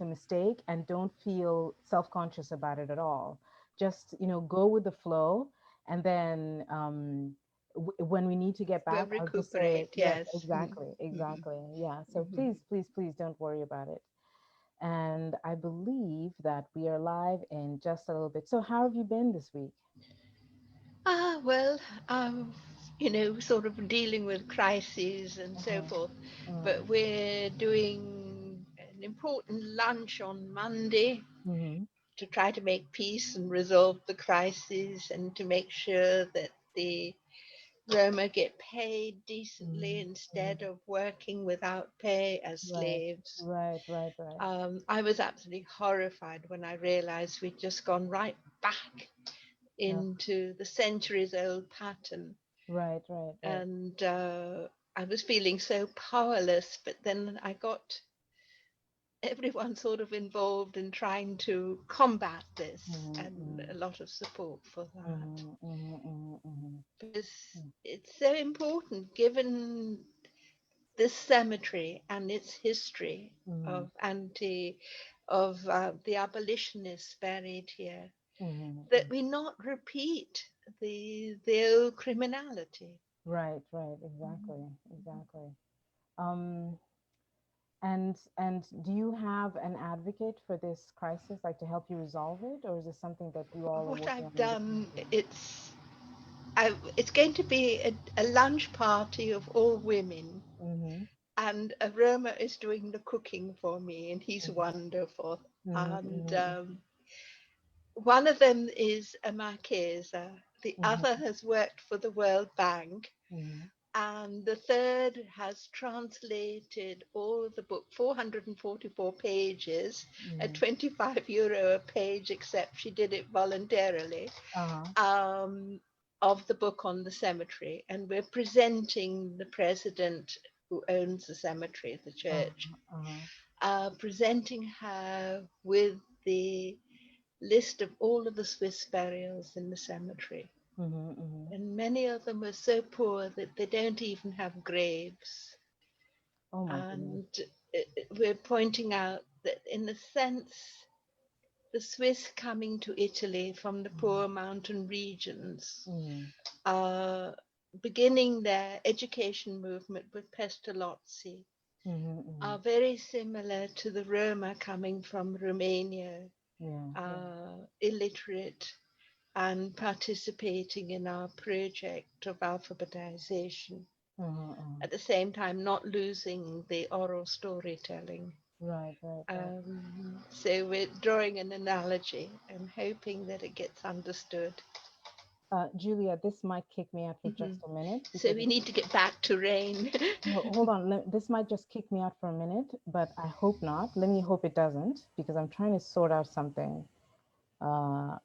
a mistake, and don't feel self-conscious about it at all. Just, go with the flow. And then when we need to get We'll back, I'll just say, recuperate, yes, yes. exactly, exactly. Yeah. So Mhm. please, please, please don't worry about it. And I believe that we are live in just a little bit. So how have you been this week? Well, sort of dealing with crises and so Uh-huh. forth. Uh, But we're doing an important lunch on Monday mm-hmm. to try to make peace and resolve the crisis and to make sure that the Roma get paid decently Mm-hmm. instead of working without pay as Right, slaves. right, right, right, I was absolutely horrified when I realized we'd just gone right back into the centuries old pattern. right, right, right. And I was feeling so powerless, but then I got everyone sort of involved in trying to combat this and Mm-hmm. a lot of support for that. Mm-hmm. Mm-hmm. Mm-hmm. Because it's so important given this cemetery and its history Mm-hmm. of the abolitionists buried here, Mm-hmm. that we not repeat the old criminality. Right, right, exactly, exactly. Um, and do you have an advocate for this crisis, like to help you resolve it, or is this something that you all are What working on I've done, independently? it's going to be a lunch party of all women, Mm-hmm. and Roma is doing the cooking for me, and he's wonderful. And Mm-hmm. one of them is a Marquesa, the other Mm-hmm. has worked for the World Bank, Mm-hmm. and the third has translated all of the book, 444 pages, at Mm-hmm. 25 euro a page, except she did it voluntarily, Uh-huh. um, of the book on the cemetery. And we're presenting the president who owns the cemetery, the church, Uh-huh. Uh-huh. presenting her with the list of all of the Swiss burials in the cemetery. Mm-hmm. Mm-hmm. And many of them are so poor that they don't even have graves. Oh my goodness. And we're pointing out that, in a sense, the Swiss coming to Italy from the poor mountain regions Mm-hmm. are beginning their education movement with Pestalozzi, Mm-hmm. Mm-hmm. are very similar to the Roma coming from Romania, Yeah, yeah. illiterate and participating in our project of alphabetization. Uh-huh. Uh-huh. At the same time, not losing the oral storytelling. Right, right, right. So we're drawing an analogy and hoping that it gets understood. Julia, this might kick me out for Hmm. just a minute So because we need to get back to rain. hold on. This might just kick me out for a minute, but I hope not. Let me hope it doesn't, because I'm trying to sort out something. Uh,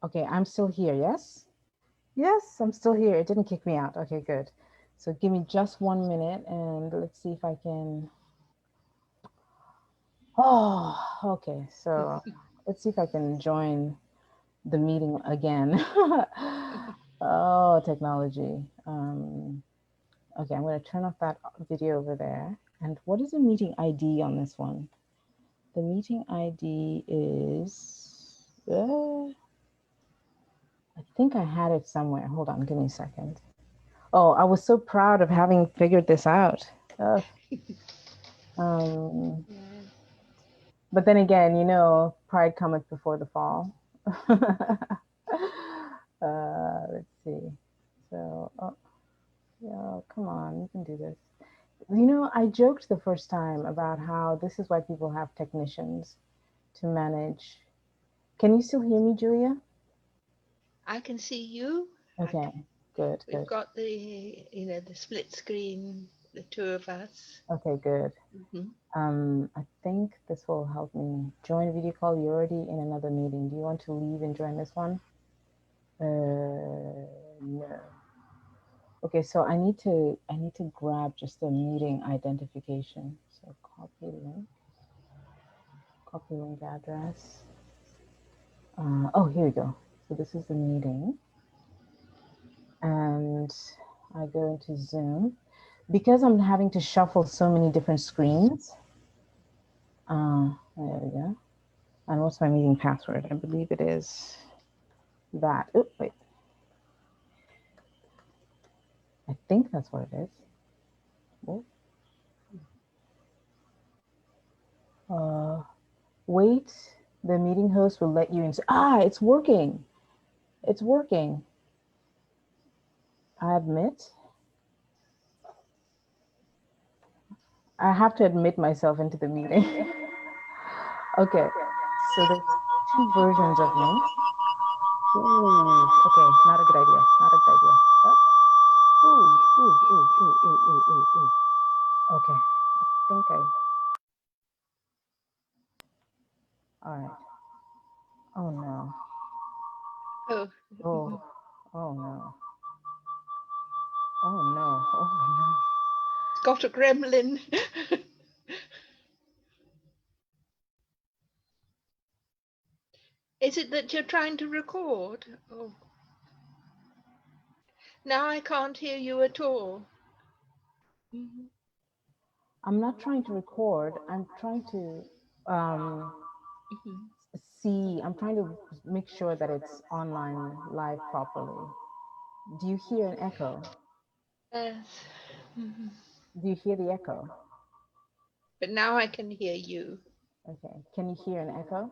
okay, I'm still here. Yes? Yes, I'm still here. It didn't kick me out. Okay, good. So give me just 1 minute and let's see if I can. Oh, okay. So let's see if I can join the meeting again. Oh, technology. Okay, I'm going to turn off that video over there. And what is the meeting ID on this one? The meeting ID is, I think I had it somewhere. Hold on, give me a second. Oh, I was so proud of having figured this out. Um, but then again, pride cometh before the fall. Let's see. So, oh, yeah, come on, you can do this. I joked the first time about how this is why people have technicians to manage. Can you still hear me, Julia? I can see you. Okay, good, We've good. got the split screen, the two of us. Okay, good. Hmm. I think this will help me. Join video call. You're already in another meeting. Do you want to leave and join this one? No. Okay, so I need to grab just the meeting identification. So copy link address. Oh, here we go. So this is the meeting, and I go into Zoom because I'm having to shuffle so many different screens. There we go. And what's my meeting password? I believe it is that. Oh, wait. I think that's what it is. Oh. Wait. The meeting host will let you in. Ah, it's working. It's working. I admit. I have to admit myself into the meeting. Okay. So there's two versions of me. Ooh, okay, not a good idea. Not a good idea. Ooh, ooh, ooh, ooh, ooh, ooh, ooh, ooh. Okay, I think I. All right. Oh no. Oh, Oh, oh no. Oh no. Oh no. it's got a gremlin. Is it that you're trying to record? Oh, now I can't hear you at all. Mhm. I'm not trying to record. I'm trying to um Mhm. see. I'm trying to make sure that it's online live properly. Do you hear an echo? Yes. Mhm. Do you hear the echo? But now I can hear you. Okay. Can you hear an echo?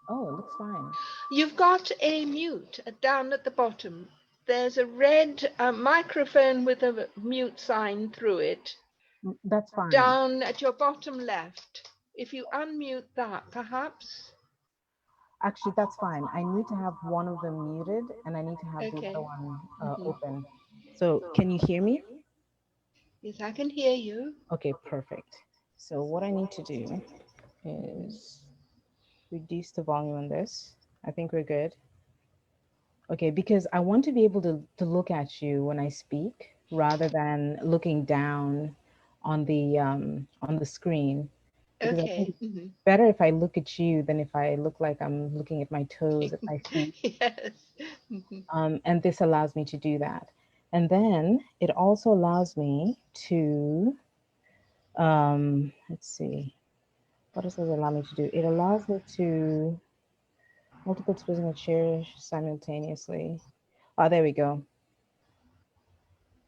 Oh, it looks fine. You've got a mute down at the bottom. There's a red microphone with a mute sign through it That's fine. down at your bottom left. If you unmute that, perhaps. Actually, that's fine. I need to have one of them muted and I need to have the other Okay. one Hmm. open. So, can you hear me? Yes, I can hear you. Okay, perfect. So, what I need to do is reduce the volume on this. I think we're good. Okay, because I want to be able to look at you when I speak rather than looking down on the screen, because I think Okay. it's Hmm. better if I look at you than if I look like I'm looking at my toes, at my feet. Yes. Hmm. And this allows me to do that. And then it also allows me to, let's see, what does it allow me to do? It allows me to multiple screens and share simultaneously. Oh, there we go.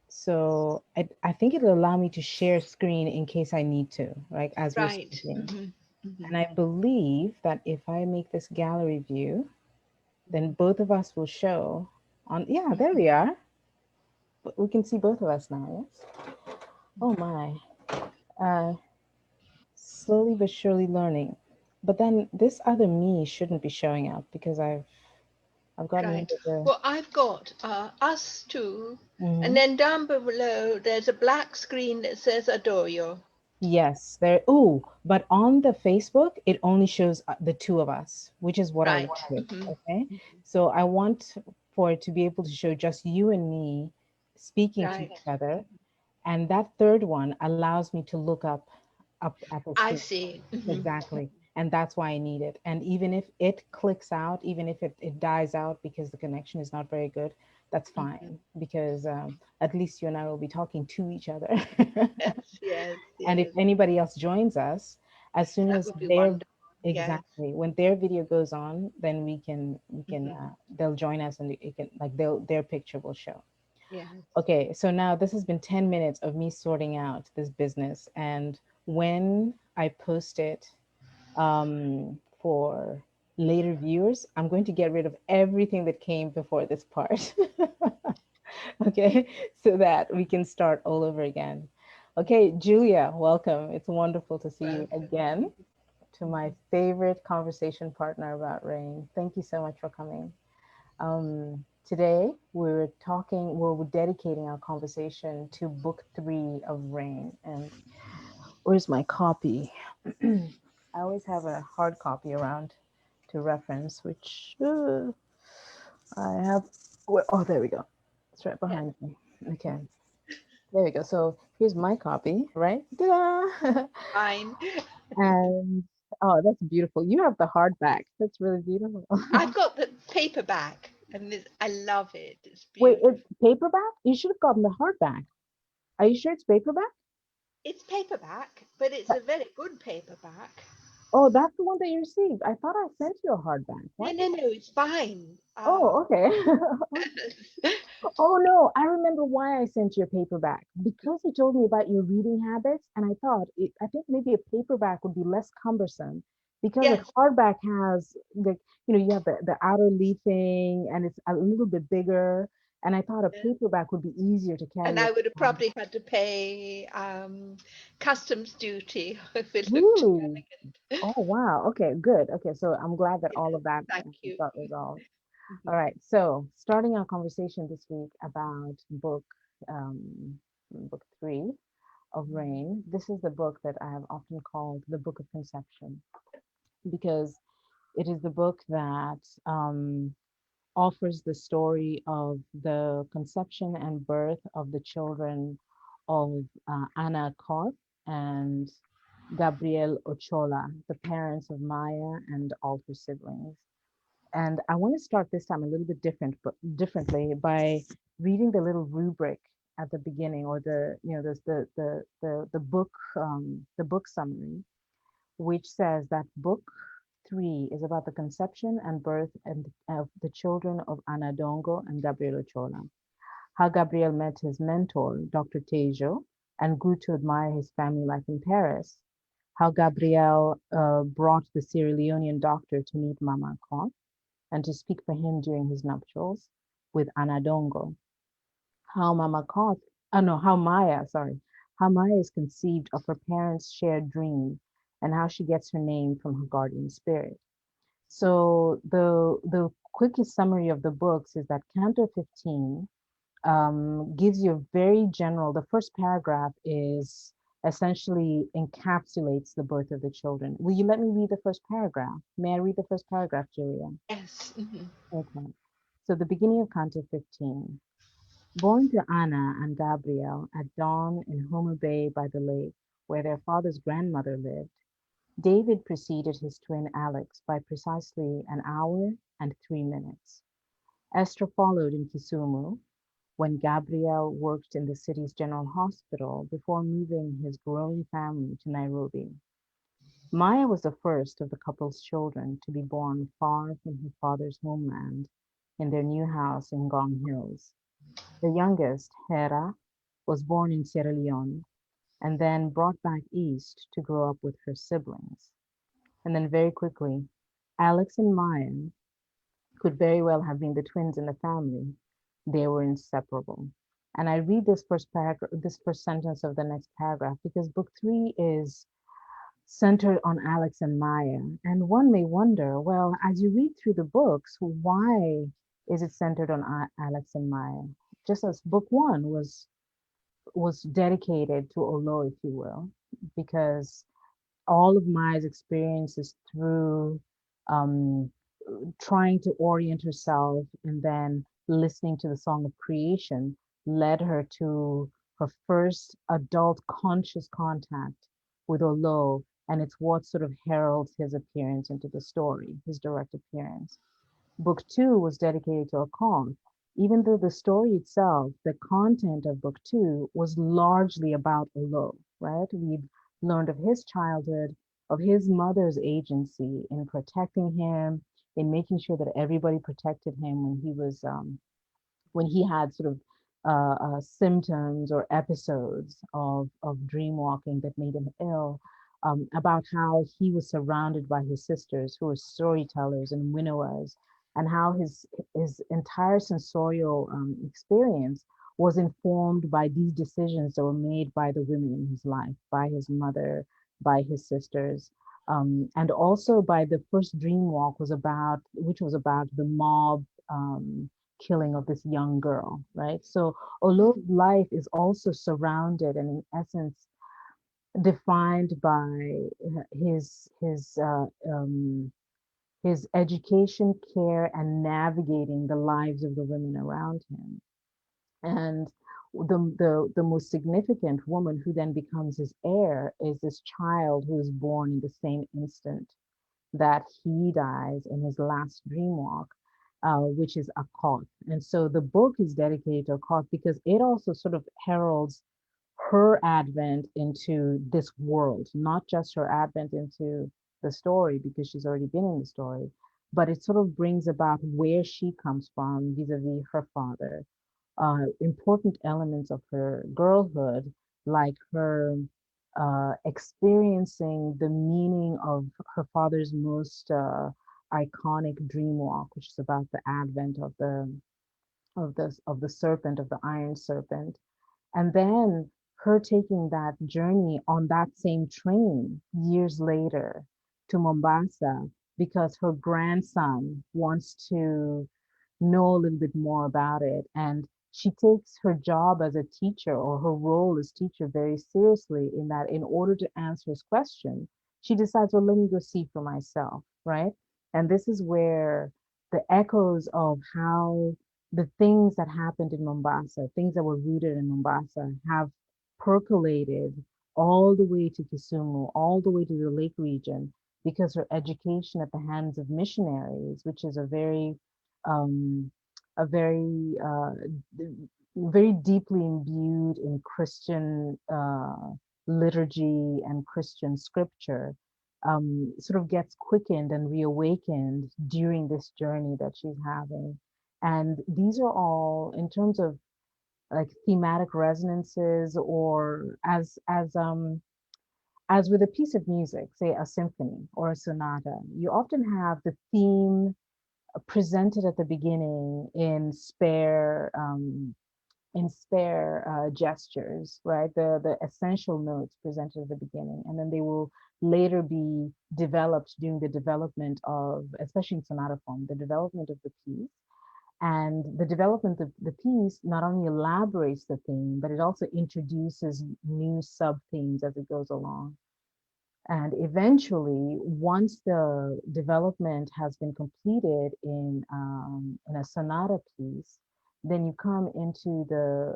So I think it'll allow me to share screen in case I need to, right, as we're Right. speaking. Hmm. Hmm. And I believe that if I make this gallery view, then both of us will show on, yeah, there we are. We can see both of us now, yes? Oh my. Uh, slowly but surely learning. But then this other me shouldn't be showing up because I've gotten rid Right. of the. Well, I've got us two, and Mhm. then down below there's a black screen that says Adoyo. Yes, there. Oh, but on the Facebook, it only shows the two of us, which is what I Right. wanted. Hmm. Okay. So I want for it to be able to show just you and me speaking to Right. each other. And that third one allows me to look up at the I screen. see. Hmm. Exactly. And that's why I need it. And even if it clicks out, even if it dies out because the connection is not very good, that's Hmm. fine because at least you and I will be talking to each other. Yes. Yes. And if Yes. anybody else joins us, as soon That as would be their wonderful. Yes. exactly when their video goes on, then we can Hmm. they'll join us and it can like their picture will show. Yes. Okay, so now this has been 10 minutes of me sorting out this business, and when I post it for later viewers, I'm going to get rid of everything that came before this part. Okay, so that we can start all over again. Okay, Julia, welcome. It's wonderful to see you Welcome. again to my favorite conversation partner about rain. Thank you so much for coming. Today we're dedicating our conversation to book three of Rain. And where's my copy? I always have a hard copy around to reference, which I have. Oh, there we go. It's right Yes. behind me. Okay, there we go. So here's my copy, right? Ta-da! Fine. And oh, that's beautiful. You have the hardback. That's really beautiful. I've got the paperback, and I love it. It's Wait, it's beautiful. paperback? You should have gotten the hardback. Are you sure it's paperback? It's paperback, but it's a very good paperback. Oh, that's the one that you received. I thought I sent you a hardback. No, What? no, no, it's fine. Oh, okay. Oh no, I remember why I sent you a paperback because you told me about your reading habits, and I thought I think maybe a paperback would be less cumbersome because a Yes, hardback has like you have the outer leafing and it's a little bit bigger, and I thought a yeah. paperback would be easier to And carry I as would have a hardback. probably had to pay customs duty if it looked too Really? elegant. Oh wow. Okay, good. Okay, so I'm glad that all Yes, of that thank you. got resolved. All Mhm. right, so starting our conversation this week about um, book three of Rain. This is the book that I have often called the Book of Conception because it is the book that offers the story of the conception and birth of the children of Anna Akoth and Gabriel Ochola, the parents of Maya and all her siblings. And I want to start this time a little bit but differently by reading the little rubric at the beginning, or there's the book summary, which says that book three is about the conception and birth and of the children of Anna Adongo and Gabriel Ochola. How Gabriel met his mentor, Dr. Tejo, and grew to admire his family life in Paris. How Gabriel brought the Sierra Leonean doctor to meet Mamma Akoth and to speak for him during his nuptials with Anna Adongo. How Mama Akoth, no, how Maya, sorry, how Maya is conceived of her parents' shared dream and how she gets her name from her guardian spirit. So the quickest summary of the books is that Canto 15 gives you a very general, the first paragraph is essentially encapsulates the birth of the children. Will you let me read the first paragraph? May I read the first paragraph, Julia? Yes. Okay. So the beginning of Canto 15. Born to Anna and Gabriel at dawn in Homer Bay by the lake, where their father's grandmother lived, David preceded his twin Alex by precisely an hour and 3 minutes. Esther followed in Kisumu, when Gabriel worked in the city's general hospital before moving his growing family to Nairobi. Maya was the first of the couple's children to be born far from her father's homeland in their new house in Gong Hills. The youngest, Hera, was born in Sierra Leone and then brought back east to grow up with her siblings. And then very quickly, Alex and Maya could very well have been the twins in the family. They were inseparable. And I read this first paragraph, this first sentence of the next paragraph, because book three is centered on Alex and Maya. And one may wonder, well, as you read through the books, why is it centered on Alex and Maya? Just as book one was dedicated to Olo, if you will, because all of Maya's experiences through um, trying to orient herself and then listening to the song of creation led her to her first adult conscious contact with Olo. And it's what sort of heralds his appearance into the story, his direct appearance. Book two was dedicated to Akon, even though the story itself, the content of book two was largely about Olo, right? We'd learned of his childhood, of his mother's agency in protecting him, in making sure that everybody protected him when he had sort of symptoms or episodes of dream walking that made him ill, about how he was surrounded by his sisters who were storytellers and winnowers, and how his entire sensorial experience was informed by these decisions that were made by the women in his life, by his mother, by his sisters. And also by the first dream walk which was about the mob killing of this young girl, right? So Olo's life is also surrounded and in essence defined by his education, care, and navigating the lives of the women around him. And the most significant woman who then becomes his heir is this child who is born in the same instant that he dies in his last dream walk, which is Akoth. And so the book is dedicated to Akoth because it also sort of heralds her advent into this world, not just her advent into the story because she's already been in the story, but it sort of brings about where she comes from vis-a-vis her father, important elements of her girlhood, like her experiencing the meaning of her father's most iconic dream walk, which is about the advent of the serpent, of the iron serpent, and then her taking that journey on that same train years later to Mombasa because her grandson wants to know a little bit more about it. And she takes her job as a teacher or her role as teacher very seriously, in that in order to answer his question, she decides, well, let me go see for myself, right? And this is where the echoes of how the things that happened in Mombasa, things that were rooted in Mombasa, have percolated all the way to Kisumu, all the way to the Lake region, because her education at the hands of missionaries, which is um, a very deeply imbued in Christian liturgy and Christian scripture, sort of gets quickened and reawakened during this journey that she's having. And these are all in terms of like thematic resonances, or as with a piece of music, say a symphony or a sonata, you often have the theme presented at the beginning in spare gestures, right? The essential notes presented at the beginning, and then they will later be developed during the development of, especially in sonata form, the development of the piece. And the development of the piece not only elaborates the theme, but it also introduces new sub themes as it goes along. And eventually, once the development has been completed in a sonata piece, then you come into the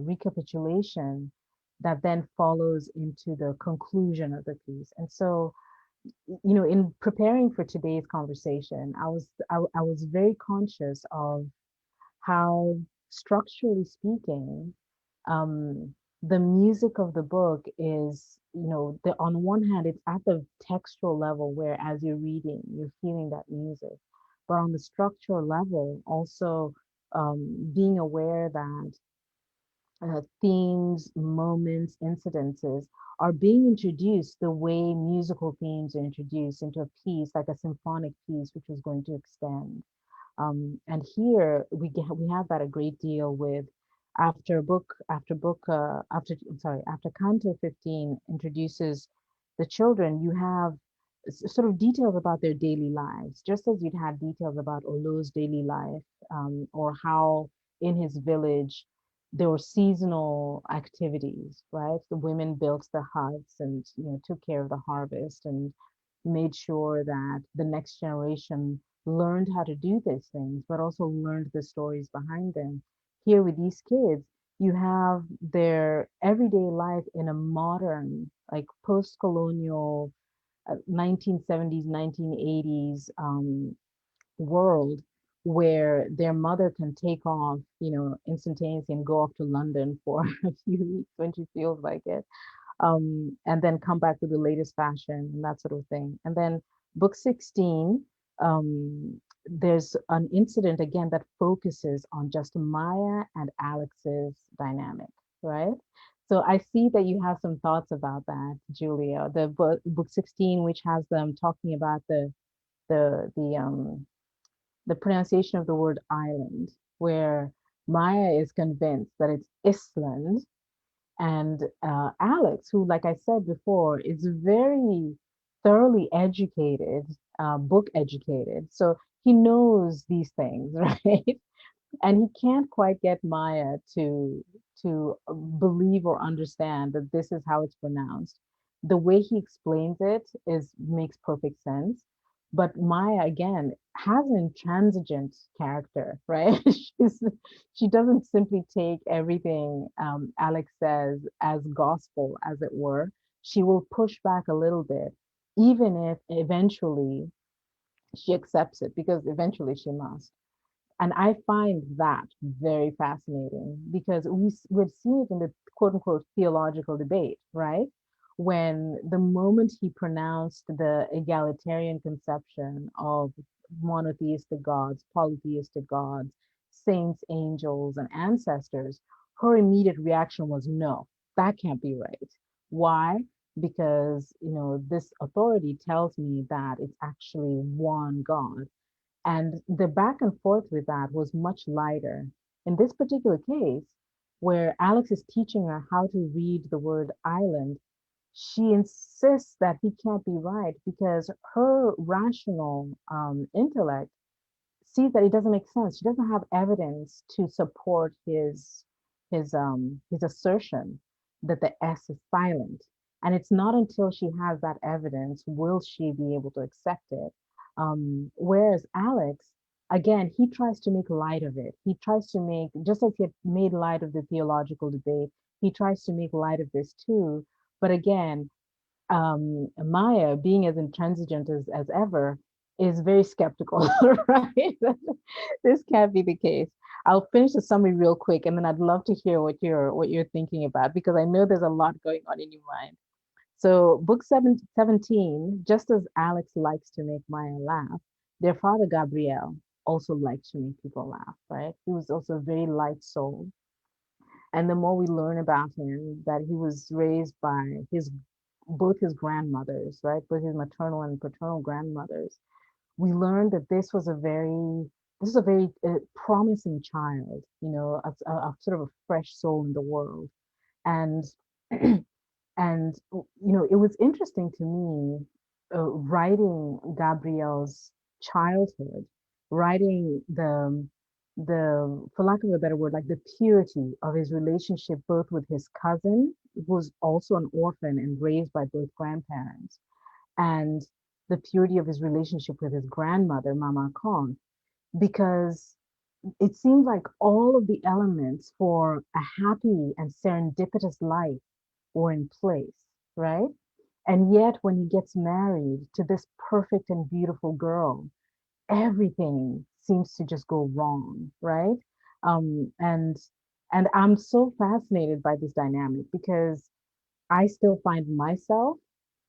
recapitulation that then follows into the conclusion of the piece. And so, in preparing for today's conversation, I was very conscious of how, structurally speaking, um, the music of the book is, on one hand, it's at the textual level where as you're reading, you're feeling that music. But on the structural level, also being aware that themes, moments, incidences are being introduced the way musical themes are introduced into a piece, like a symphonic piece, which was going to extend. And here we have that a great deal with after Canto 15 introduces the children, you have sort of details about their daily lives, just as you'd had details about Olo's daily life, or how in his village there were seasonal activities, right? The women built the huts and took care of the harvest and made sure that the next generation learned how to do these things, but also learned the stories behind them. Here with these kids, you have their everyday life in a modern, like post-colonial 1970s, 1980s world, where their mother can take off, instantaneously and go off to London for a few weeks when she feels like it, and then come back with the latest fashion and that sort of thing. And then book 16, there's an incident again that focuses on just Maya and Alex's dynamic, right? So I see that you have some thoughts about that, Julia. The book 16, which has them talking about the the um the pronunciation of the word island, where Maya is convinced that it's Island, and Alex, who, like I said before, is very thoroughly educated, book educated. So he knows these things, right? And he can't quite get Maya to believe or understand that this is how it's pronounced. The way he explains it is makes perfect sense. But Maya again has an intransigent character, right? She doesn't simply take everything Alex says as gospel, as it were. She will push back a little bit, even if eventually she accepts it, because eventually she must. And I find that very fascinating because we've seen it in the quote unquote theological debate, right? when the moment he pronounced the egalitarian conception of monotheistic gods, polytheistic gods, saints, angels, and ancestors, her immediate reaction was no, that can't be right. Why? Because, this authority tells me that it's actually one God. And the back and forth with that was much lighter. In this particular case, where Alex is teaching her how to read the word island, she insists that he can't be right because her rational intellect sees that it doesn't make sense. She doesn't have evidence to support his assertion that the S is silent. And it's not until she has that evidence will she be able to accept it. Whereas Alex, again, he tries to make light of it. He tries to make, just like he had made light of the theological debate, he tries to make light of this too. But again, Maya, being as intransigent as ever, is very skeptical, right? This can't be the case. I'll finish the summary real quick, and then I'd love to hear what you're thinking about because I know there's a lot going on in your mind. So, book 17, just as Alex likes to make Maya laugh, their father Gabriel also liked to make people laugh, right? He was also a very light soul. And the more we learn about him, that he was raised by his both his grandmothers, right? Both his maternal and paternal grandmothers. We learned that this is a very promising child, a sort of a fresh soul in the world. And and it was interesting to me writing Gabriel's childhood, writing the for lack of a better word, like the purity of his relationship both with his cousin, who was also an orphan and raised by both grandparents, and the purity of his relationship with his grandmother, Mama Akoth, because it seemed like all of the elements for a happy and serendipitous life were in place, right? And yet, when he gets married to this perfect and beautiful girl, everything seems to just go wrong, right? Um, and and I'm so fascinated by this dynamic because I still find myself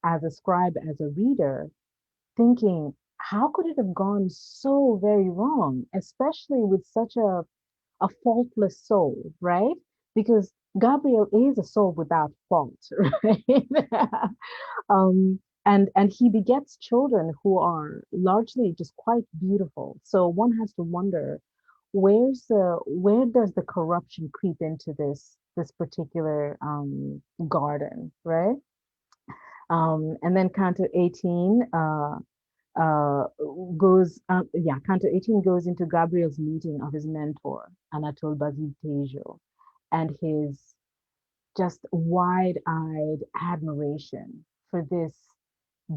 as a scribe, as a reader, thinking, how could it have gone so very wrong, especially with such a faultless soul, right? Because Gabriel is a soul without fault, right? And he begets children who are largely just quite beautiful. So one has to wonder, where does the corruption creep into this particular garden, right? And then Canto 18 uh, Canto 18 goes into Gabriel's meeting of his mentor, Anatole Basile Tejo, and his just wide-eyed admiration for this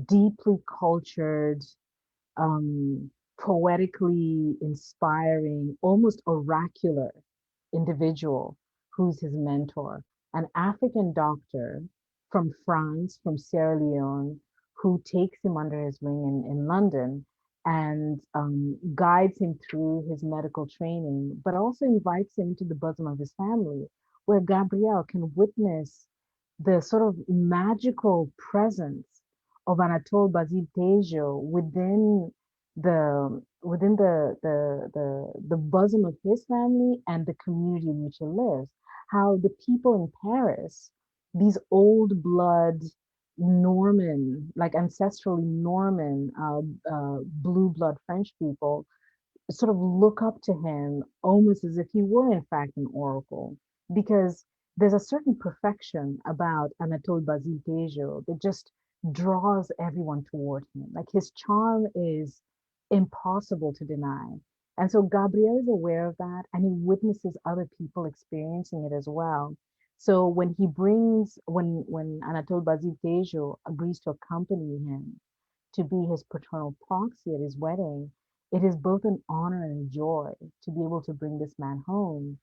deeply cultured, um, poetically inspiring, almost oracular individual who's his mentor, an African doctor from France, from Sierra Leone, who takes him under his wing in London and guides him through his medical training, but also invites him into the bosom of his family, where Gabriel can witness the sort of magical presence of Anatole Basile Tejo within the bosom of his family and the community in which he lives. How the people in Paris, these old blood Norman, like ancestrally Norman, blue blood French people, sort of look up to him almost as if he were in fact an oracle, because there's a certain perfection about Anatole Basile Tejo that just draws everyone toward him. Like his charm is impossible to deny. And so Gabriel is aware of that and he witnesses other people experiencing it as well. So when Anatole Basile Tejo agrees to accompany him to be his paternal proxy at his wedding, it is both an honor and a joy to be able to bring this man home.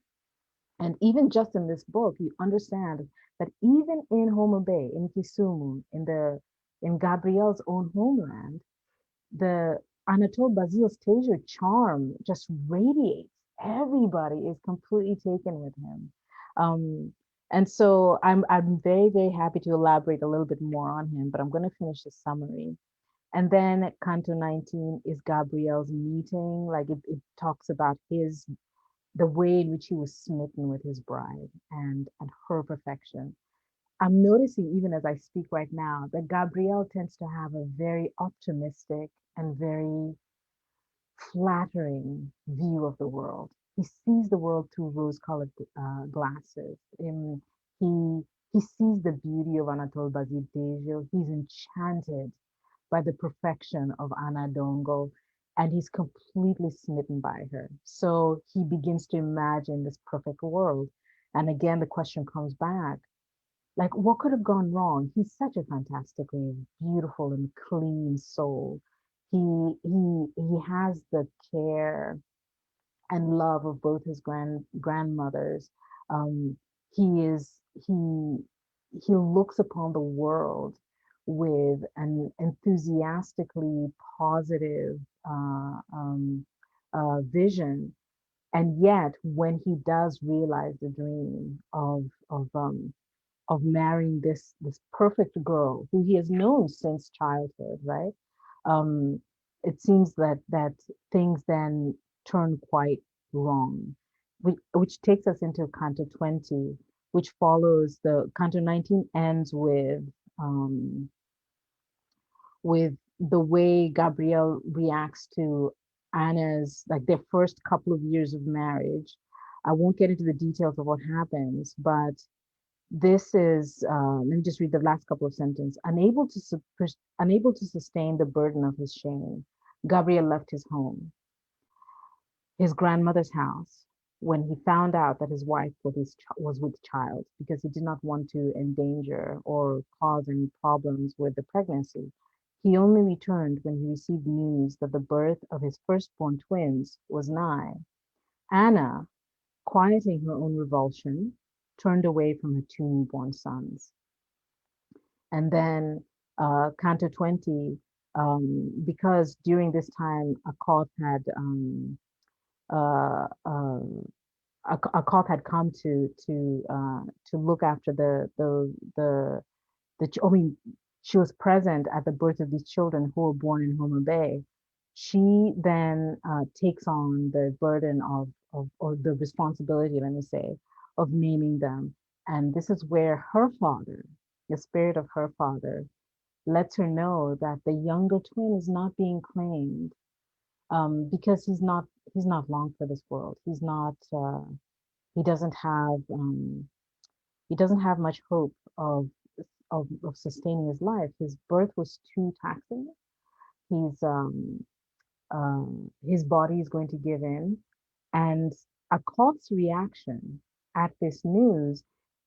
And even just in this book, you understand that even in Homo Bay, in Kisumu, in Gabriel's own homeland, the Anatole Basile's Tejo charm just radiates. Everybody is completely taken with him. Um, And so I'm very, very happy to elaborate a little bit more on him, but I'm going to finish the summary. And then Canto 19 is Gabriel's meeting. Like it talks about his the way in which he was smitten with his bride and her perfection. I'm noticing even as I speak right now that Gabriel tends to have a very optimistic and very flattering view of the world. He sees the world through rose-colored glasses. He he sees the beauty of Anatole Basile Tejo. He's enchanted by the perfection of Anna Adongo, and he's completely smitten by her. So he begins to imagine this perfect world. And again, the question comes back, like, what could have gone wrong? He's such a fantastically beautiful and clean soul. He has the care and love of both his grandmothers. Um, he he looks upon the world with an enthusiastically positive vision, and yet when he does realize the dream of marrying this perfect girl who he has known since childhood, right? Um, it seems that things then turn quite wrong, which takes us into Canto 20, which follows the Canto 19 ends um, with the way Gabriel reacts to Anna's like their first couple of years of marriage. I won't get into the details of what happens, but this is, let me just read the last couple of sentences. Unable to sustain the burden of his shame, Gabriel left his home, his grandmother's house, when he found out that his wife was with child because he did not want to endanger or cause any problems with the pregnancy. He only returned when he received news that the birth of his firstborn twins was nigh. Anna, quieting her own revulsion, turned away from her two newborn sons. And then Canto 20, because during this time, uh, um, Akoth had come to look after I mean, she was present at the birth of these children who were born in Homer Bay. She then takes on the burden of or the responsibility, let me say, of naming them. And this is where her father, the spirit of her father, lets her know that the younger twin is not being claimed because he's not long for this world. He doesn't have he doesn't have much hope of sustaining his life. His birth was too taxing. He's his body is going to give in, and Akoth's reaction at this news,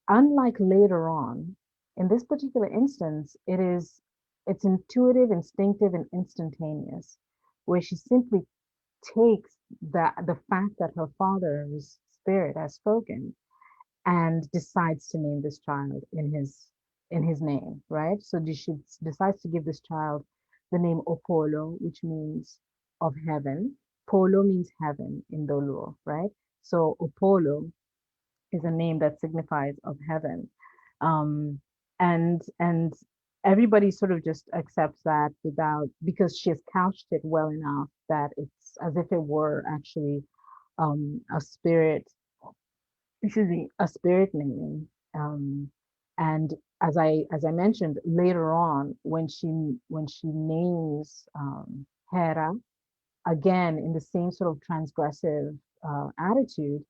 unlike later on, in this particular instance, it's intuitive, instinctive, and instantaneous, where she simply takes the fact that her father's spirit has spoken and decides to name this child in his name, right? So she decides to give this child the name Opolo, which means of heaven. Polo means heaven in Dolo, right? So Opolo is a name that signifies of heaven. Um, and everybody sort of just accepts that without because she has couched it well enough that it's as if it were actually a spirit, excuse me, a spirit name. And as I mentioned later on, when she names Hera again in the same sort of transgressive attitude,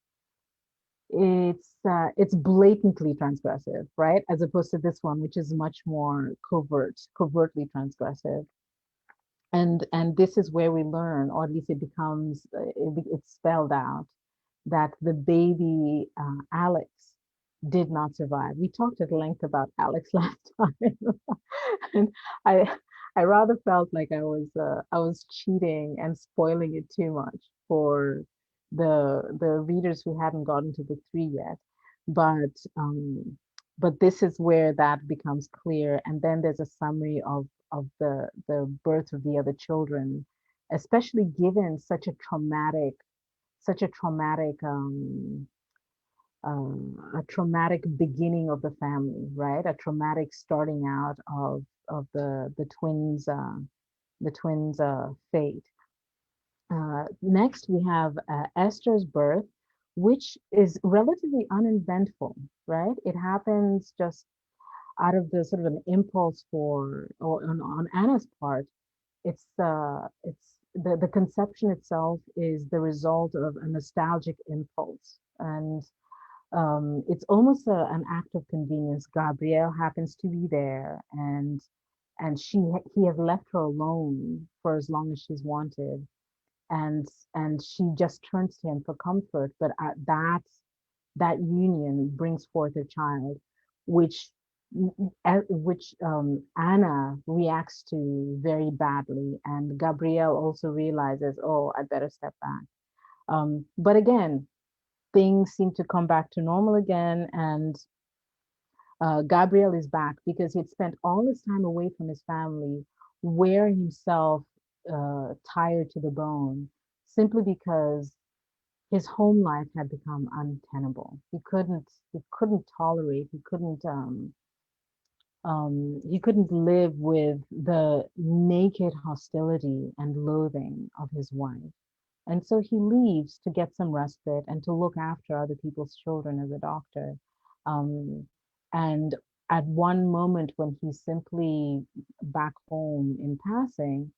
it's blatantly transgressive, right? As opposed to this one, which is much more covertly transgressive. And this is where we learn, or at least it becomes it's spelled out that the baby Alex did not survive. We talked at length about Alex last time, and I I rather felt like I was cheating and spoiling it too much for the readers who hadn't gotten to book three yet. But this is where that becomes clear, and then there's a summary of the birth of the other children, especially given such a traumatic a traumatic beginning of the family, right? A traumatic starting out of the twins' fate. Next, we have Esther's birth, which is relatively uneventful, right? It happens just out of the sort of an impulse or on Anna's part. It's the conception itself is the result of a nostalgic impulse, and it's almost an act of convenience. Gabriel happens to be there, and he has left her alone for as long as she's wanted, and and she just turns to him for comfort. But that union brings forth a child, which which Anna reacts to very badly, and Gabrielle also realizes, oh, I better step back. But again, things seem to come back to normal again, and Gabriel is back because he'd spent all his time away from his family, wearing himself tired to the bone, simply because his home life had become untenable. He couldn't tolerate, he couldn't live with the naked hostility and loathing of his wife. And so he leaves to get some respite and to look after other people's children as a doctor. Um, and at one moment when he's simply back home in passing,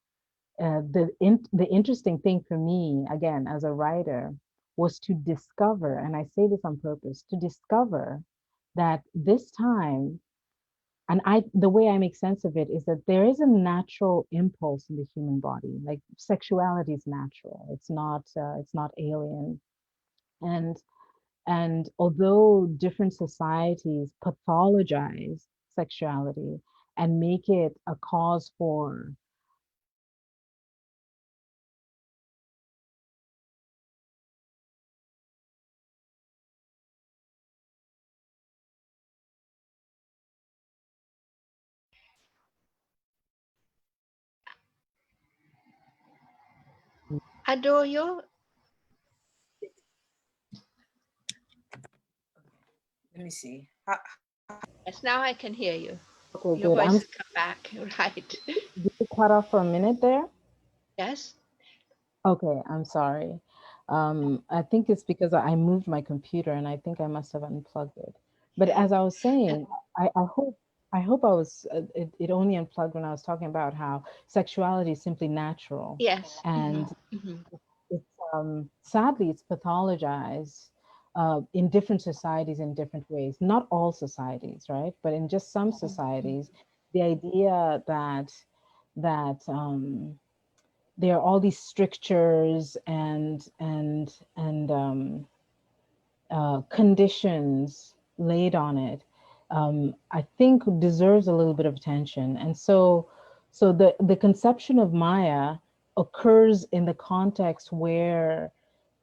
the interesting thing for me, again, as a writer, was to discover, and I say this on purpose, to discover that this time, and the way I make sense of it is that there is a natural impulse in the human body. Like sexuality is natural. It's not alien. And and although different societies pathologize sexuality and make it a cause for Adoyo, let me see. yes, now I can hear you. Okay, Your good. voice has come back. Right. Did you cut off for a minute there? Yes. Okay, I'm sorry. I think it's because I moved my computer and I think I must have unplugged it. But Yeah. as I was saying, I hope it only unplugged when I was talking about how sexuality is simply natural, Yes. and Hmm. it's sadly it's pathologized in different societies in different ways. Not all societies, right? But in just some societies, the idea that there are all these strictures and conditions laid on it, I think deserves a little bit of attention. And so the conception of Maya occurs in the context where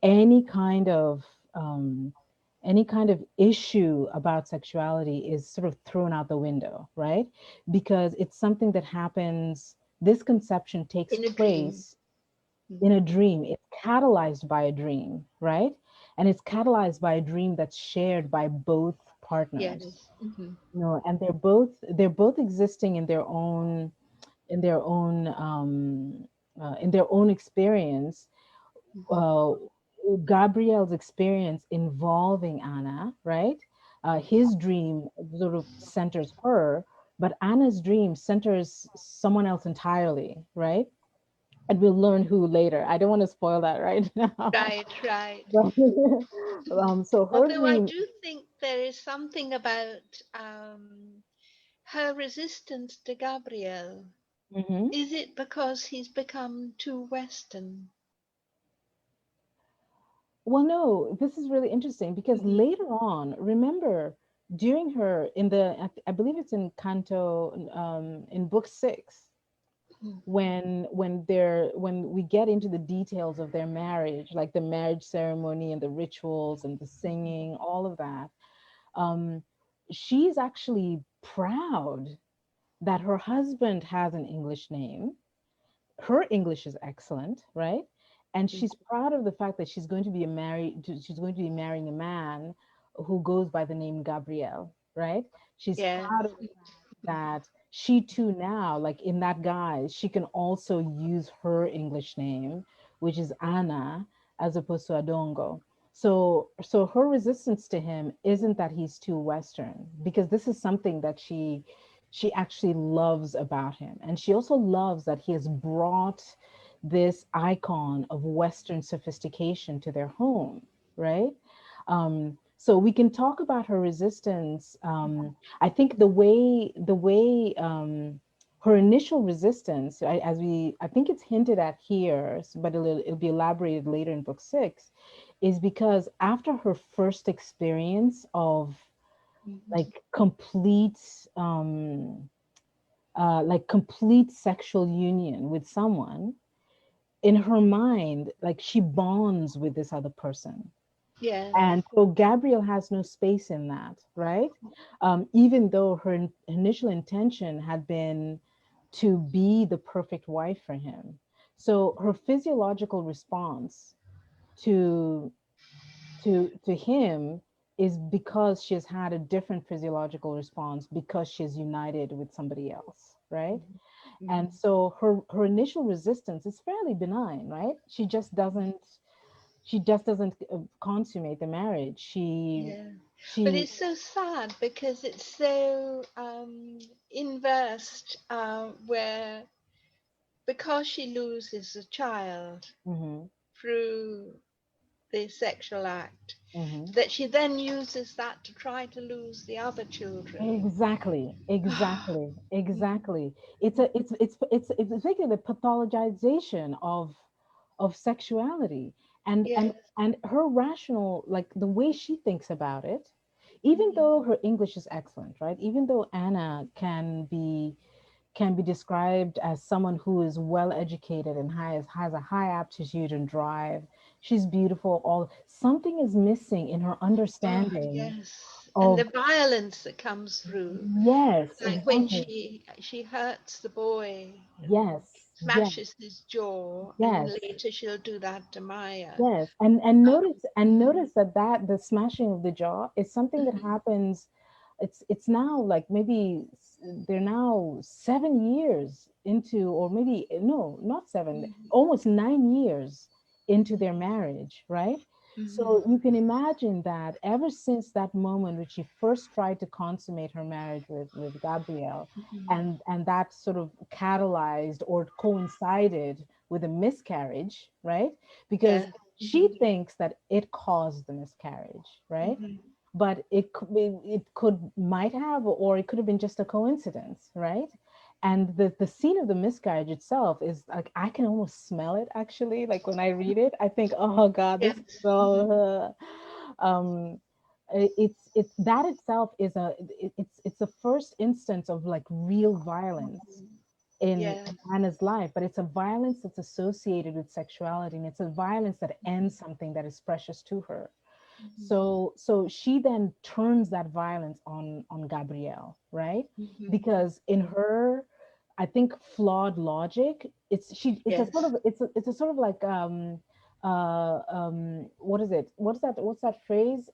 any kind of um, any kind of issue about sexuality is sort of thrown out the window, right? Because it's something that happens. This conception takes In a dream. place in Hmm. a dream. It's catalyzed by a dream, right? And it's catalyzed by a dream that's shared by both partners. Yes. Hmm. And they're both existing in their own experience. Hmm. uh, Gabriel's experience involving Anna, right? His dream sort of centers her, but Anna's dream centers someone else entirely, right? And we'll learn who later. I don't want to spoil that right now. Right, right. But, so her Although I dream, do think there is something about her resistance to Gabriel. mhm. Is it because he's become too Western? Well, no, this is really interesting because Hmm. later on, remember, during her in I believe it's in Canto, in book 6, when we get into the details of their marriage, like the marriage ceremony and the rituals and the singing, all of that, um, she's actually proud that her husband has an English name. Her English is excellent, right? And she's proud of the fact that she's going to be marrying a man who goes by the name Gabriel, right? She's Yes. proud of the fact that she too now, like in that guise, she can also use her English name, which is Anna, as opposed to Adongo. So her resistance to him isn't that he's too Western, because this is something that she actually loves about him. And she also loves that he has brought this icon of Western sophistication to their home, right? So we can talk about her resistance. I think the way her initial resistance, I think it's hinted at here, but it'll be elaborated later in book 6, is because after her first experience of Mhm. like complete complete sexual union with someone, in her mind, like she bonds with this other person. Yes. And so Gabriel has no space in that, right? Even though her initial intention had been to be the perfect wife for him. So her physiological response to to him is because she has had a different physiological response because she's united with somebody else, right? Mhm. And Mhm. so her initial resistance is fairly benign, right? She just doesn't consummate the marriage. Yeah. But She it's so sad because it's so inversed, where because she loses a child mhm, through the sexual act, mhm. that she then uses that to try to lose the other children. Exactly, exactly, Mhm. exactly. It's basically the pathologization of sexuality, and Yes. and and her rational, like the way she thinks about it, even Mhm. though her English is excellent, right? Even though Anna can be described as someone who is well educated and has a high aptitude and drive. She's beautiful. All something is missing in her Oh, understanding yes. And of the violence that comes through, yes, like when exactly. she hurts the boy and Yes, yes, smashes his jaw, and yes. later she'll do that to Maya. Yes, and Um, notice that the smashing of the jaw is something that mhm, happens. It's now like maybe they're now 7 years into, or maybe no, not seven, mhm, almost 9 years into their marriage, right? mhm, So you can imagine that ever since that moment when she first tried to consummate her marriage with Gabriel, mhm. and that sort of catalyzed or coincided with a miscarriage, right? Because Yes. she Mhm, thinks that it caused the miscarriage, right? mhm. But it could might have, or it could have been just a coincidence, right? And the scene of the miscarriage itself is like I can almost smell it actually. Like when I read it, I think, oh God, this Yes. is Mhm, so. It's that itself is it's the first instance of like real violence mhm. in Yes. Anna's life, but it's a violence that's associated with sexuality, and it's a violence that ends something that is precious to her. Mhm, So she then turns that violence on Gabrielle, right? mhm. Because in her, I think flawed logic, it's a sort Yes. of it's a sort of like what is it? What's that phrase?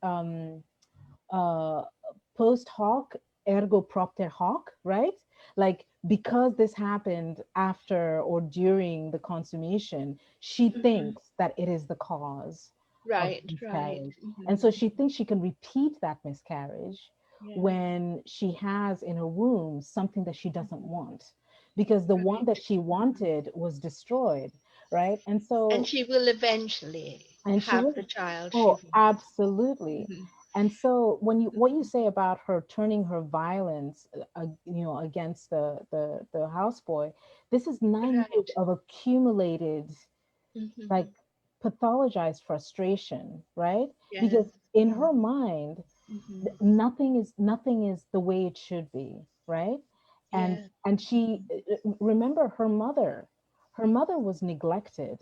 Uh post hoc ergo propter hoc, right? Like because this happened after or during the consummation, she Mhm. thinks that it is the cause of Right. Right. miscarriage. And Mhm. so she thinks she can repeat that miscarriage Yes. when she has in her womb something that she doesn't Mhm. want, because the one Right. that she Mhm. wanted was destroyed, right? And And so she will eventually and she have will. the child she Oh, wants. absolutely. Mhm. And so when you what you Mhm. say about her turning her violence against the houseboy, this is 9 years Right. of accumulated, like, Mhm. pathologized frustration, right? Yes. Because in Mhm. her mind, Mhm. nothing is the way it should be, right? and Yes. and she, remember, her mother was neglected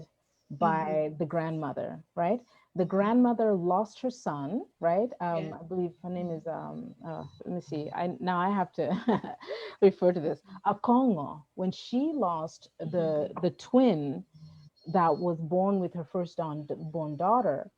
Mhm. by the grandmother, right? The Mhm. grandmother lost her son, right? Yes. I believe her name Mhm. is let me see, I have to refer to this, Akongo. When she lost the Mhm. the twin that was born with her first born daughter,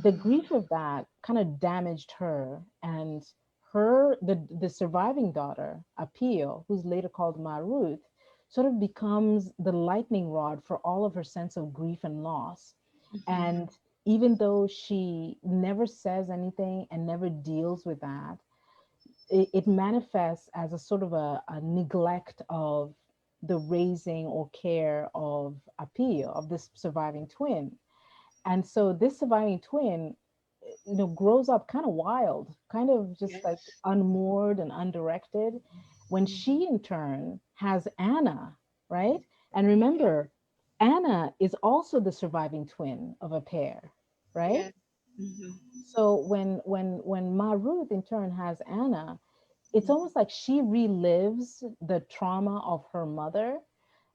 the grief of that kind of damaged her, and the surviving daughter, Apio, who's later called Maruth, sort of becomes the lightning rod for all of her sense of grief and loss. Mhm. And even though she never says anything and never deals with that, it manifests as a sort of a neglect of the raising or care of Apio, of this surviving twin. And so this surviving twin, grows up kind of wild, kind of just like Yes. unmoored and undirected, when Mhm. she in turn has Anna, right? And Yeah. remember, Anna is also the surviving twin of a pair, right? Yeah. Mhm. So when Maruth in turn has Anna, it's Mhm. almost like she relives the trauma of her mother,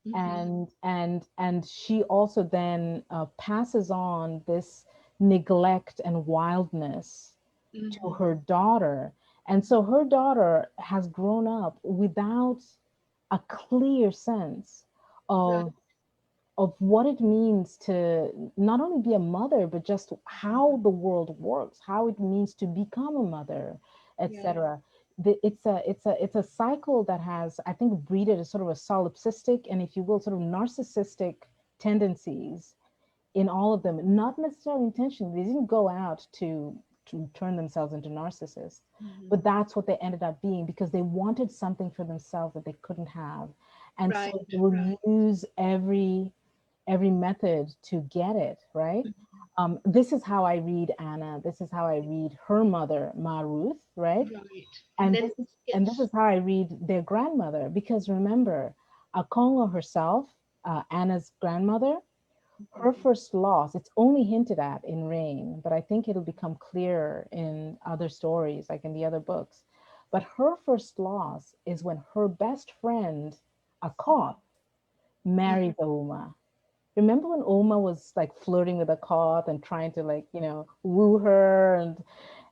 Mhm. and she also then passes on this neglect and wildness to Mhm. her daughter. And so her daughter has grown up without a clear sense Right. of what it means to not only be a mother, but just how the world works, how it means to become a mother, Yeah. etc. It's a cycle that has, I think, breeded a sort of a solipsistic and, if you will, sort of narcissistic tendencies in all of them, not necessarily intentionally. They didn't go out to turn themselves into narcissists, but Mhm. that's what they ended up being because they wanted something for themselves that they couldn't have. And Right. so they will Right. use every method to get it, right? Mhm. This is how I read Anna. This is how I read her mother, Maruth, right? Right. And And then this is and this it's is how I read their grandmother, because remember, Akongo herself, Anna's grandmother, her Mhm. first loss, it's only hinted at in Rain, but I think it'll become clearer in other stories, like in the other books. But her first loss is when her best friend, Akoth, Mhm. marries Uma. Remember when Oma was like flirting with Akoth and trying to, like, woo her, and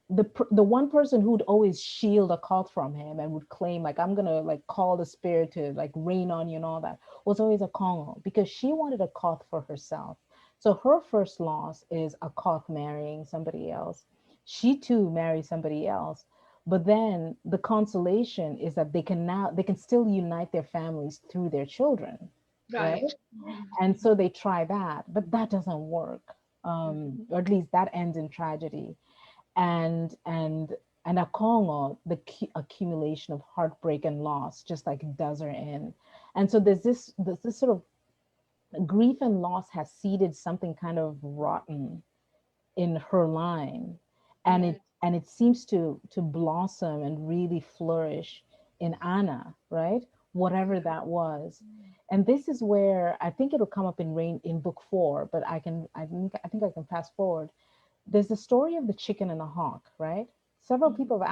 the one person who would always shield Akoth from him and would claim, like, I'm gonna like call the spirit to like rain on you and all that, was always a Congo, because she wanted Akoth for herself. So her first loss is Akoth marrying somebody else. She too marries somebody else. But then the consolation is that they can still unite their families through their children, right? right. Mhm. And so they try that, but that doesn't work. Mhm. Or at least that ends in tragedy. And a Congo, the accumulation of heartbreak and loss just like does her in. And so there's this sort of grief and loss has seeded something kind of rotten in her line, and Yeah. it seems to blossom and really flourish in Anna, right? Whatever Right. that was. And this is where I think it'll come up in Rain in book 4, but I think I can fast forward. There's the story of the chicken and the hawk, right? Several Mhm. people have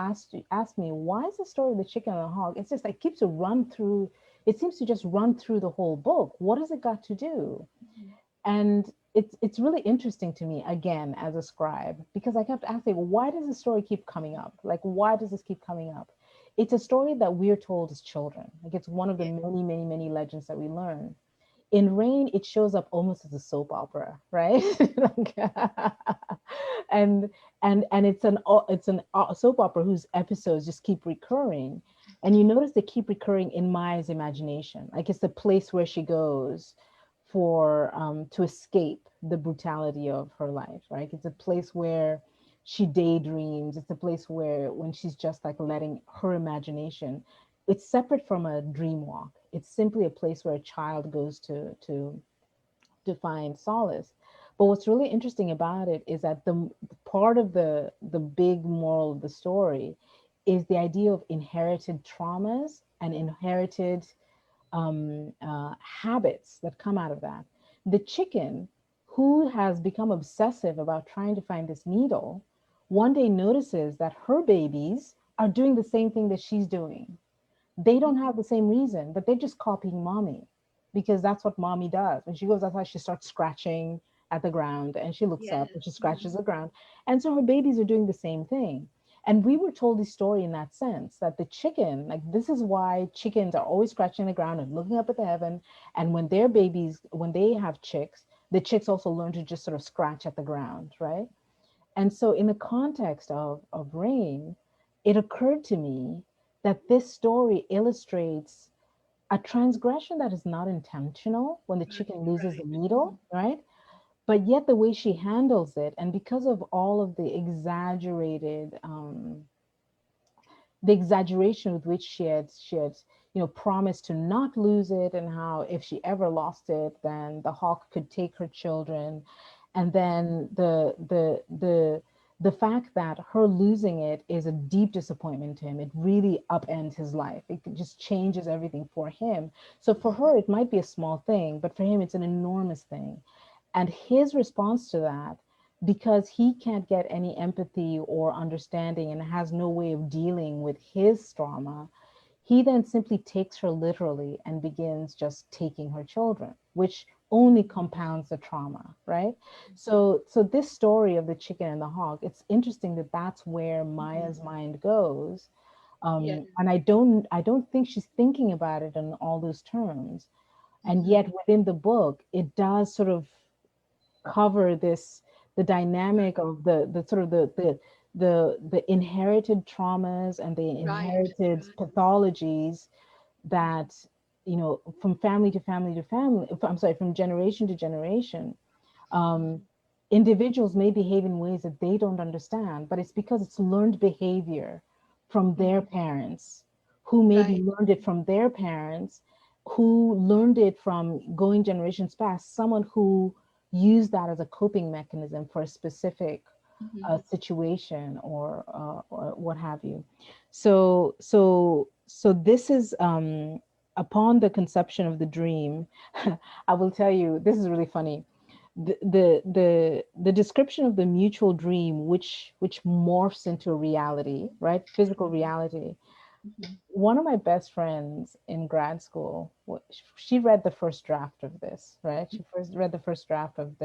asked me, why is the story of the chicken and the hawk? It's just like keeps to run through. It seems to just run through the whole book. What has it got to do? Mhm. And it's really interesting to me, again, as a scribe, because I kept asking, well, why does the story keep coming up? Like, why does this keep coming up? It's a story that we're told as children. Like, it's one of the Yeah. many, many, many legends that we learn. In Rain, it shows up almost as a soap opera, right? Like, and and it's an soap opera whose episodes just keep recurring, and you notice they keep recurring in Maya's imagination. Like, it's the place where she goes for to escape the brutality of her life, right? It's a place where she daydreams. It's a place where, when she's just like letting her imagination, it's separate from a dream walk. It's simply a place where a child goes to find solace. But what's really interesting about it is that the part of the big moral of the story is the idea of inherited traumas and inherited habits that come out of that. The chicken, who has become obsessive about trying to find this needle, one day notices that her babies are doing the same thing that she's doing. They don't Mhm. have the same reason, but they're just copying mommy, because that's what mommy does. When she goes outside, she starts scratching at the ground, and she looks up and she Yes. scratches Mhm. the ground. And so her babies are doing the same thing. And we were told this story in that sense, that the chicken, like, this is why chickens are always scratching the ground and looking up at the heaven. And when their babies, when they have chicks, the chicks also learn to just sort of scratch at the ground, right? And so, in the context of rain, it occurred to me that this story illustrates a transgression that is not intentional when the chicken loses the Right. needle, right? But yet, the way she handles it, and because of all of the exaggeration with which she had promised to not lose it, and how if she ever lost it then the hawk could take her children, and then the fact that her losing it is a deep disappointment to him. It really upends his life. It just changes everything for him. So for her it might be a small thing, but for him it's an enormous thing. And his response to that, because he can't get any empathy or understanding and has no way of dealing with his trauma, he then simply takes her literally and begins just taking her children, which only compounds the trauma, right? So this story of the chicken and the hawk, it's interesting that that's where Maya's mind goes. Yeah. And I don't think she's thinking about it in all those terms. And Mm-hmm. yet within the book, it does sort of cover this, the dynamic of the sort of the inherited traumas and the Right. inherited Right. pathologies that, from family to family to family, I'm sorry, from generation to generation, um, individuals may behave in ways that they don't understand, but it's because it's learned behavior from their Mm-hmm. parents, who maybe Right. learned it from their parents, who learned it from going generations past, someone who used that as a coping mechanism for a specific Mm-hmm. situation, or what have you. So this is, upon the conception of the dream. I will tell you, this is really funny. The description of the mutual dream, which morphs into a reality, right? Physical reality. Mm-hmm. One of my best friends in grad school, she read the first draft of this, right? She first read the first draft of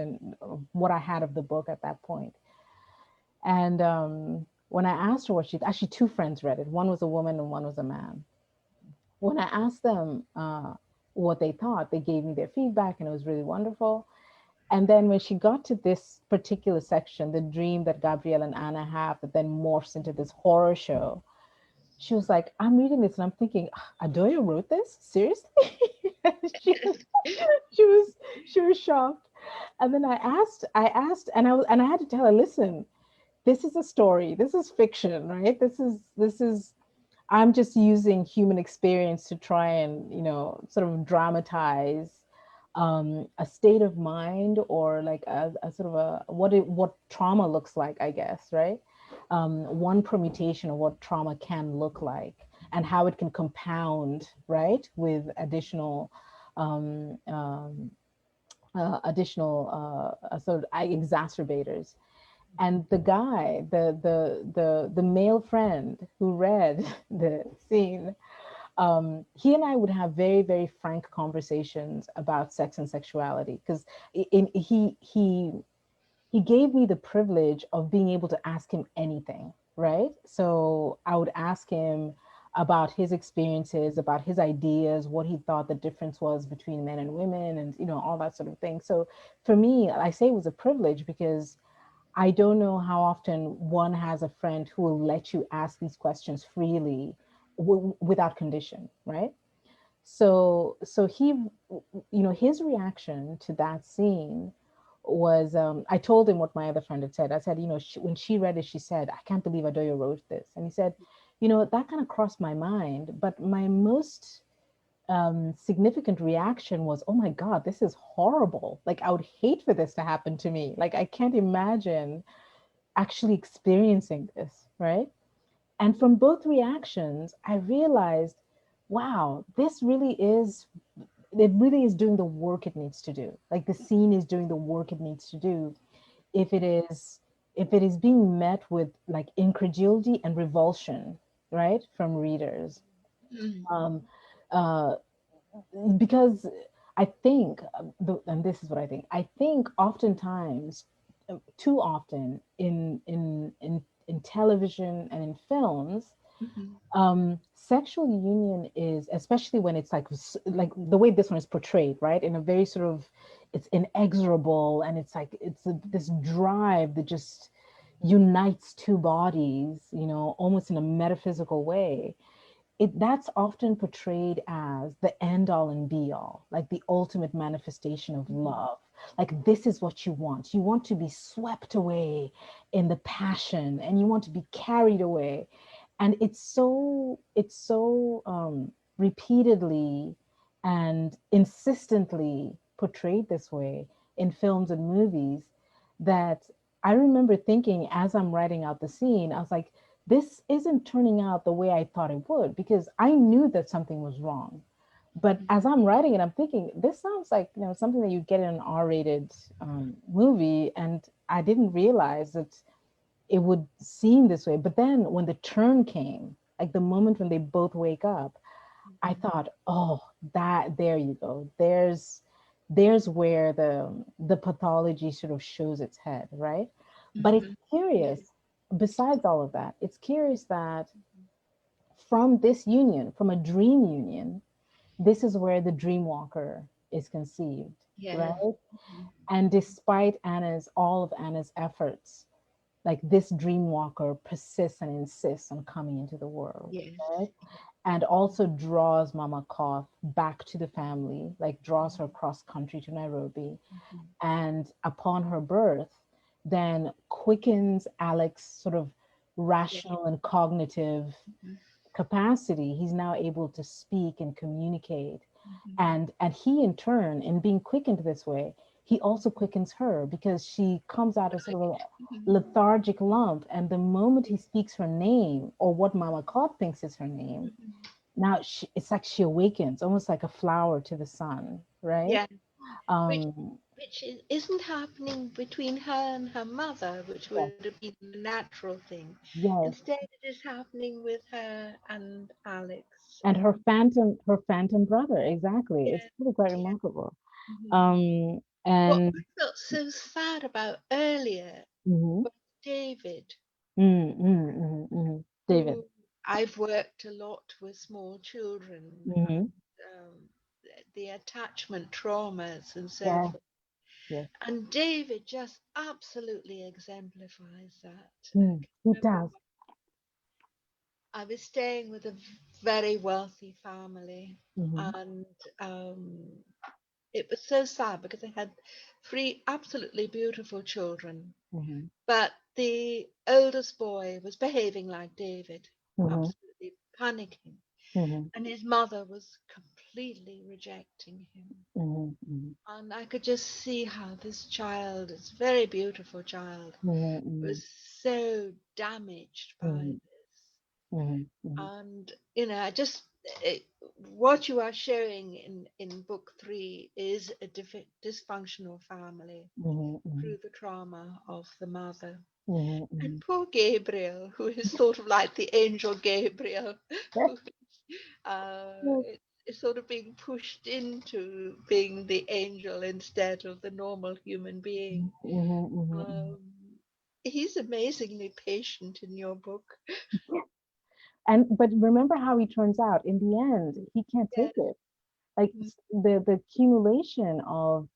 what I had of the book at that point. And when I asked her what she, actually two friends read it. One was a woman and one was a man. When I asked them what they thought, they gave me their feedback, and it was really wonderful. And then when she got to this particular section, the dream that Gabriel and Anna have that then morphs into this horror show, she was like, I'm reading this and I'm thinking, Adoyo wrote this? Seriously? she, she was she was shocked. And then I asked, and I had to tell her, listen, this is a story. This is fiction, right? This is I'm just using human experience to try and, sort of dramatize a state of mind, or like a sort of a what trauma looks like, I guess, right? One permutation of what trauma can look like, and how it can compound, right, with um, um, additional sort of exacerbators. And the guy, the male friend who read the scene, he and I would have very, very frank conversations about sex and sexuality, because he gave me the privilege of being able to ask him anything, right? So I would ask him about his experiences, about his ideas, what he thought the difference was between men and women, and all that sort of thing. So for me, I say it was a privilege, because I don't know how often one has a friend who will let you ask these questions freely, without condition, right? So his reaction to that scene was, I told him what my other friend had said. I said, when she read it, she said, I can't believe Adoyo wrote this. And he said, that kind of crossed my mind, but my most significant reaction was, oh my God, this is horrible. Like, I would hate for this to happen to me. Like, I can't imagine actually experiencing this, right? And from both reactions, I realized, wow, it really is doing the work it needs to do. Like, the scene is doing the work it needs to do. If it is, if it is being met with like incredulity and revulsion, right, from readers, Mm-hmm. um, uh, because I think, and this is what I think. I think oftentimes, too often in television and in films, Mm-hmm. sexual union is, especially when it's like the way this one is portrayed, right, in a very sort of, it's inexorable, and it's like this drive that just unites two bodies, almost in a metaphysical way, that's often portrayed as the end all and be all, like the ultimate manifestation of Mhm. love. Like this is what you want. You want to be swept away in the passion, and you want to be carried away. And it's so repeatedly and insistently portrayed this way in films and movies that I remember thinking as I'm writing out the scene, I was like, this isn't turning out the way I thought it would, because I knew that something was wrong. But as I'm writing it, I'm thinking, this sounds like something that you get in an R-rated movie, and I didn't realize that it would seem this way. But then when the turn came, like the moment when they both wake up, I Mhm. thought, oh, that there you go. There's where the pathology sort of shows its head, right? But it's Mhm. Yeah. curious, besides all of that, it's curious that from this union, from a dream union, this is where the dream walker is conceived, Yeah. right? Mhm. And despite all of Anna's efforts, like this dream walker persists and insists on coming into the world, Yes. right? And also draws Mama Koth back to the family, like draws her cross country to Nairobi. Mhm. And upon her birth, then quickens Alex's sort of Yeah. rational and cognitive Mhm. capacity. He's now able to speak and communicate. Mhm. And he in turn, in being quickened this way, he also quickens her, because she comes out as sort of a Mhm. lethargic lump. And the moment he speaks her name, or what Mama Cod thinks is her name, Mhm. now it's like she awakens, almost like a flower to the sun, right? Yeah. Which Um, isn't happening between her and her mother, which yes, would have been the natural thing. yes. Instead, it is happening with her and Alex. And her phantom brother, exactly. It's Yeah, really quite yeah. remarkable. Mhm. Um, What and I felt so sad about earlier mhm. was David, David. who I've worked a lot with small children Hmm. and the attachment traumas and so Yeah, forth. yes. And David just absolutely exemplifies that. I can He remember does. I was staying with a very wealthy family, Hmm. and um, it was so sad because I had three absolutely beautiful children, Hmm. but the oldest boy was behaving like David, Hmm. absolutely panicking, Hmm. and his mother was completely rejecting him. Hmm. Hmm. And I could just see how this child, this very beautiful child, Hmm. was so damaged by Hmm. this. Hmm. Hmm. And I just it, what you are showing in book three is a dysfunctional family Hmm. Hmm. through the trauma of the mother. Hmm. And Hmm. poor Gabriel, who is sort of like the angel Gabriel, who Hmm. is sort of being pushed into being the angel instead of the normal human being. Hmm. Hmm. Um, he's amazingly patient in your book. And but remember how he turns out in the end. He can't Yeah. take it. Like the accumulation of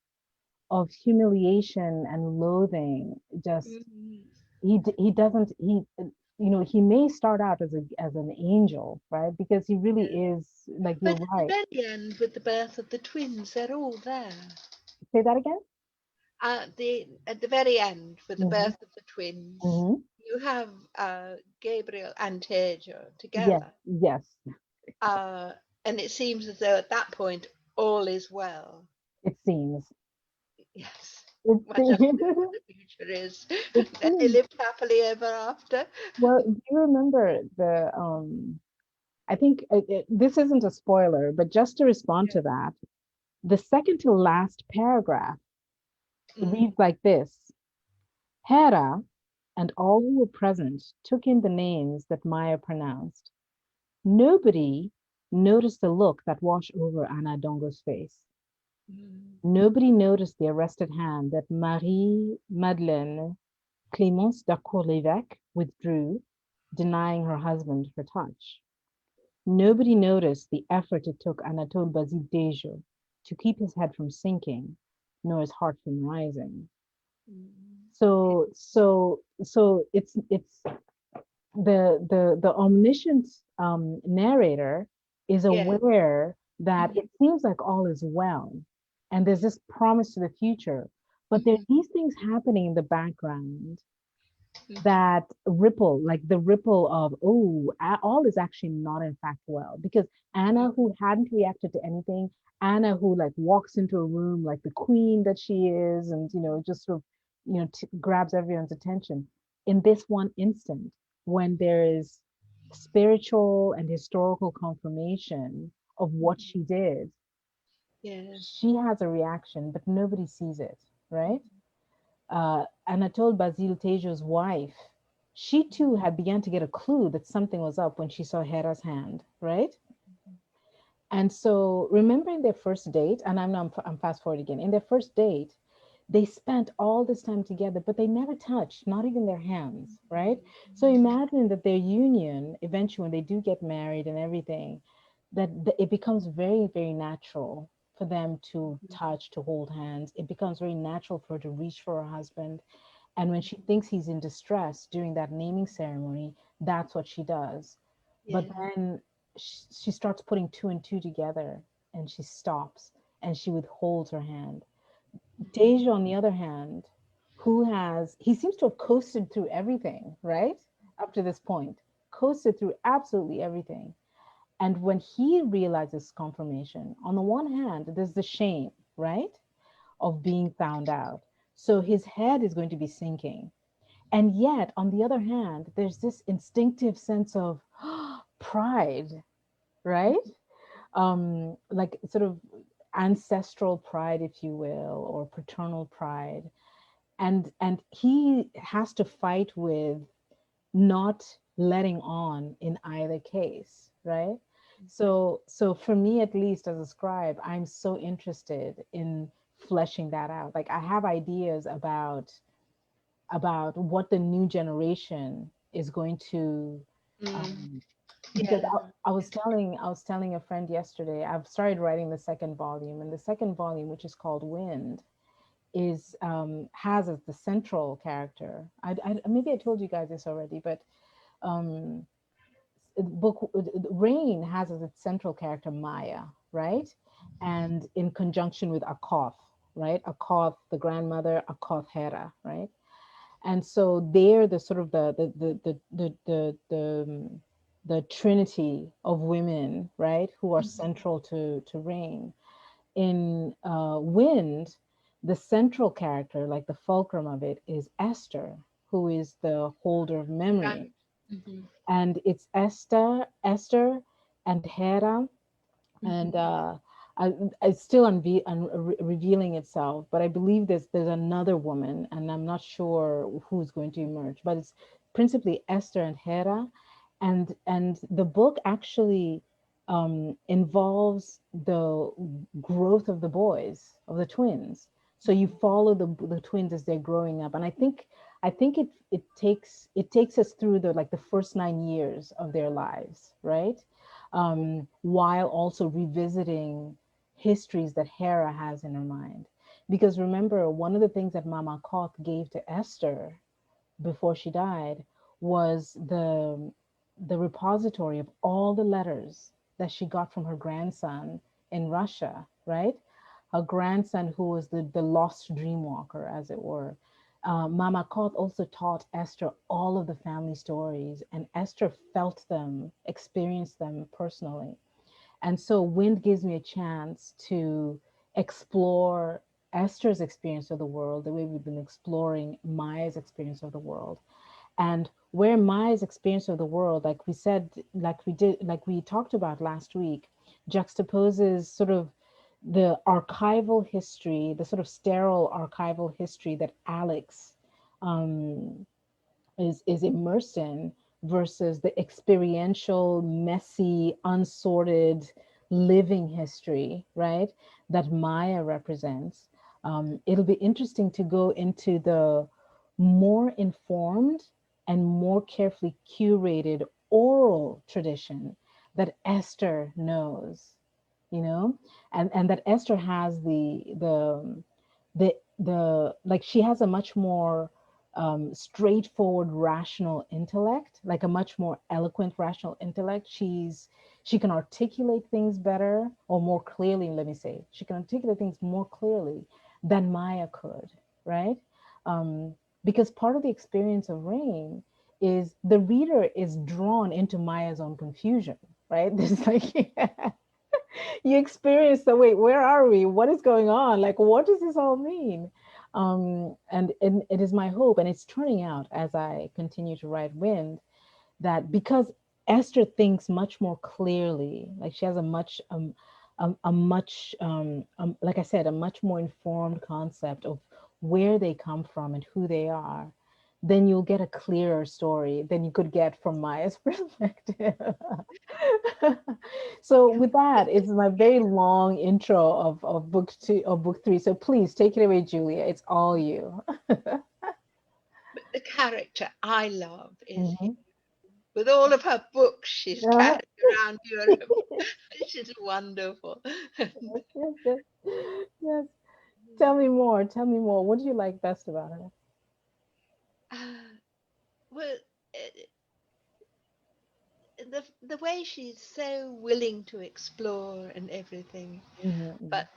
humiliation and loathing, just Mhm. he doesn't he may start out as an angel, right? Because he really is, like, you're But at the right. very end, with the birth of the twins, they're all there. Say that again. At the very end, with the Hmm. birth of the twins, Hmm. you have Gabriel and Tejo Yes, together, yes, uh, and it seems as though at that point all is well. it seems. Yes, It whatever seems. the future is, It and they seems. lived happily ever after. Well, do you remember I think this isn't a spoiler, but just to respond Yeah. to that, the second to last paragraph Mm, reads like this: Hera and all who were present took in the names that Maya pronounced. Nobody noticed the look that washed over Anna Adongo's face. mm, Nobody noticed the arrested hand that Marie Madeleine Clémence d'Arcourt-l'Évêque withdrew, denying her husband her touch. Nobody noticed the effort it took Anatole Basile Tejo to keep his head from sinking, nor his heart from rising. mm. So it's the omniscient narrator is Yeah. aware that Mm-hmm. it seems like all is well, and there's this promise to the future, but there Mm-hmm. are these things happening in the background Mm-hmm. that ripple, like the ripple of, oh, all is actually not in fact well. Because Anna, Mm-hmm. who hadn't reacted to anything, Anna, who like walks into a room like the queen that she is, and just sort of, grabs everyone's attention. In this one instant, when there is spiritual and historical confirmation of what Mm-hmm. she did, Yeah. she has a reaction, but nobody sees it, right? And I told Basil Tejo's wife, she too had began to get a clue that something was up when she saw Hera's hand, right? And so, remember in their first date, and I'm fast forward again. In their first date, they spent all this time together, but they never touched, not even their hands, right? So imagine that their union, eventually, when they do get married and everything, that it becomes very, very natural for them to touch, to hold hands. It becomes very natural for her to reach for her husband. And when she thinks he's in distress during that naming ceremony, that's what she does. But Yeah. then she starts putting two and two together, and she stops and she withholds her hand. Deja, on the other hand, he seems to have coasted through everything, right? Up to this point, coasted through absolutely everything. And when he realizes confirmation, on the one hand, there's the shame, right, of being found out. So his head is going to be sinking. And yet, on the other hand, there's this instinctive sense of pride, right? Like sort of ancestral pride, if you will, or paternal pride. And he has to fight with not letting on in either case, right? So for me, at least as a scribe, I'm so interested in fleshing that out. Like I have ideas about what the new generation is going to, Mm. um, because Yeah. I was telling a friend yesterday, I've started writing the second volume, and the second volume, which is called Wind, is has as the central character. Maybe I told you guys this already, but um, book Rain has as its central character Maya, right? And in conjunction with Akoth, right? Akoth, the grandmother, Akoth Hera, right? And so they're the sort of the trinity of women, right, who are central to Rain. In Wind, the central character, like the fulcrum of it, is Esther, who is the holder of Right. memory. Mm-hmm. And it's Esther and Hera, and Mm-hmm. I, it's still revealing itself. But I believe there's another woman, and I'm not sure who's going to emerge. But it's principally Esther and Hera, and the book actually involves the growth of the boys, of the twins. So you follow the twins as they're growing up, and I think it takes us through the like the first 9 years of their lives, right? While also revisiting histories that Hera has in her mind. Because remember, one of the things that Mama Koth gave to Esther before she died was the repository of all the letters that she got from her grandson in Russia, right? Her grandson, who was the lost dream walker, as it were. Mama Koth also taught Esther all of the family stories, and Esther felt them, experienced them personally. And so Wind gives me a chance to explore Esther's experience of the world the way we've been exploring Maya's experience of the world. And where Maya's experience of the world, like we said, like we talked about last week, juxtaposes sort of the archival history, the sort of sterile archival history that Alex um, is immersed in versus the experiential, messy, unsorted, living history, right? That Maya represents. It'll be interesting to go into the more informed and more carefully curated oral tradition that Esther knows, you know, and that Esther has the like she has a much more straightforward rational intellect, like a much more eloquent rational intellect. She can articulate things better or more clearly. Let me say, she can articulate things more clearly than Maya could, right? Um, because part of the experience of Rain is the reader is drawn into Maya's own confusion, right? There's like you experience the wait, where are we? What is going on? Like, what does this all mean? And it is my hope, and it's turning out as I continue to write Wind, that because Esther thinks much more clearly, like she has a much, like I said, a much more informed concept of where they come from and who they are, then you'll get a clearer story than you could get from Maya's perspective. So Yeah. with that, it's my very long intro of book two of book three. So please take it away, Julia. It's all you. But the character I love is him. Mhm. With all of her books she's Yeah. carried around Europe. She's wonderful. And, Yes, yes, yes. Tell me more. Tell me more. What do you like best about her? uh, well, the way she's so willing to explore and everything, Mm-hmm, but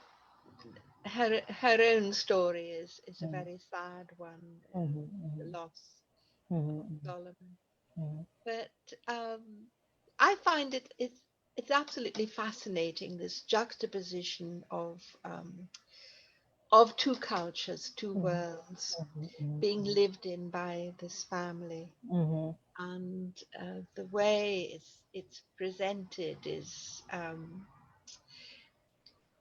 her own story is a mm-hmm, very sad one, the mm-hmm, loss mm-hmm, of Solomon. mm-hmm, But I find it's absolutely fascinating, this juxtaposition of two cultures, two mm-hmm, worlds mm-hmm, being lived in by this family, mm-hmm, and the way it's presented is,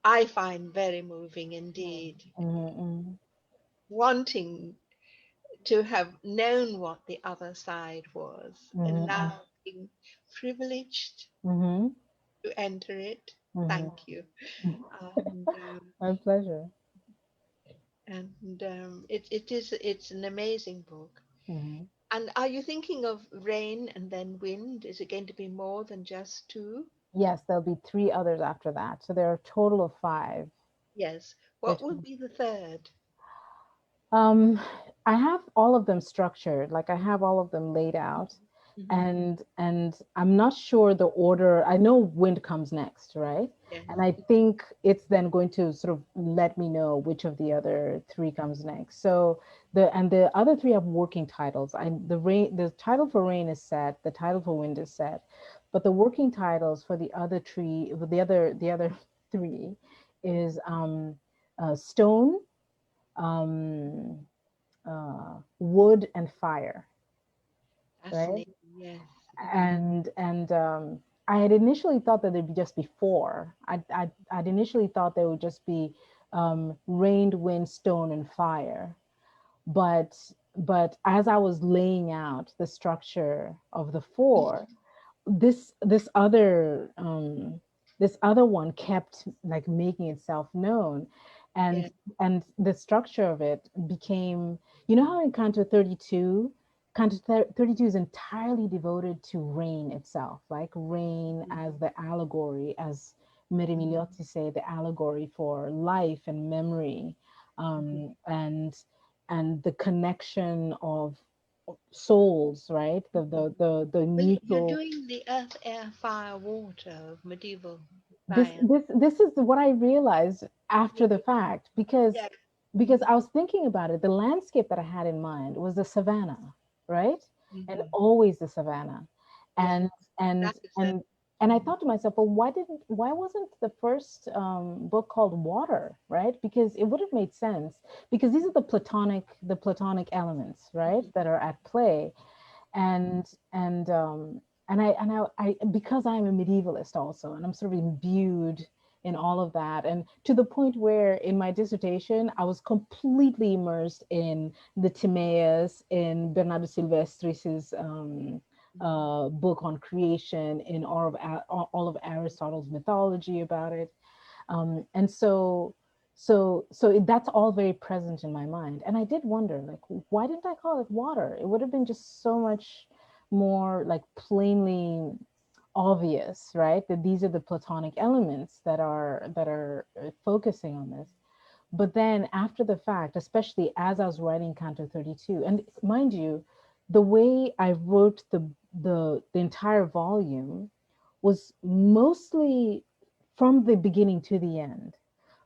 I find, very moving indeed. mm-hmm, Wanting to have known what the other side was, and mm-hmm, now being privileged mm-hmm, to enter it. mm-hmm. Thank you. And My pleasure. it's an amazing book. Mm-hmm. And are you thinking of Rain and then Wind? Is it going to be more than just two? Yes, there'll be three others after that. So there are a total of five. Yes. There What will be the third? Um, I have all of them structured, like I have all of them laid out. Hmm. And I'm not sure the order. I know Wind comes next, right? Yes. And I think it's then going to sort of let me know which of the other three comes next. So the other three have working titles. The title for Rain is set, the title for Wind is set, but the working titles for the other three is Stone, um, wood and fire, right? Fascinating. Yes. Hmm. And I had initially thought that they'd just be four. I'd initially thought they would just be rain, wind, stone, and fire. But as I was laying out the structure of the four, this other this other one kept like making itself known, and Yes. the structure of it became, you know how in Canto 32, Canto 32 is entirely devoted to rain itself, like rain as the allegory, as Meremiliotti say, the allegory for life and memory, Hmm. and the connection of souls, right? The Well, you're mutual. doing the earth, air, fire, water of medieval This science. this this is what I realized after the fact, because Yes. Hmm. I was thinking about it. The landscape that I had in mind was the savannah, right? And Hmm. always the savannah. Yes. And and That is a. and and I thought to myself, well, why wasn't the first book called Water, right? Because it would have made sense, because these are the platonic elements, right, Mhm. that are at play. And and um and I and I, I because I'm a medievalist also, and I'm sort of imbued in all of that, and to the point where in my dissertation I was completely immersed in the Timaeus, in Bernardo Silvestris's book on creation, in all of Aristotle's mythology about it, and that's all very present in my mind. And I did wonder, like, why didn't I call it Water? It would have been just so much more like plainly obvious, right? That these are the platonic elements that are focusing on this. But then after the fact, especially as I was writing Canto 32, and mind you, the way I wrote the entire volume was mostly from the beginning to the end.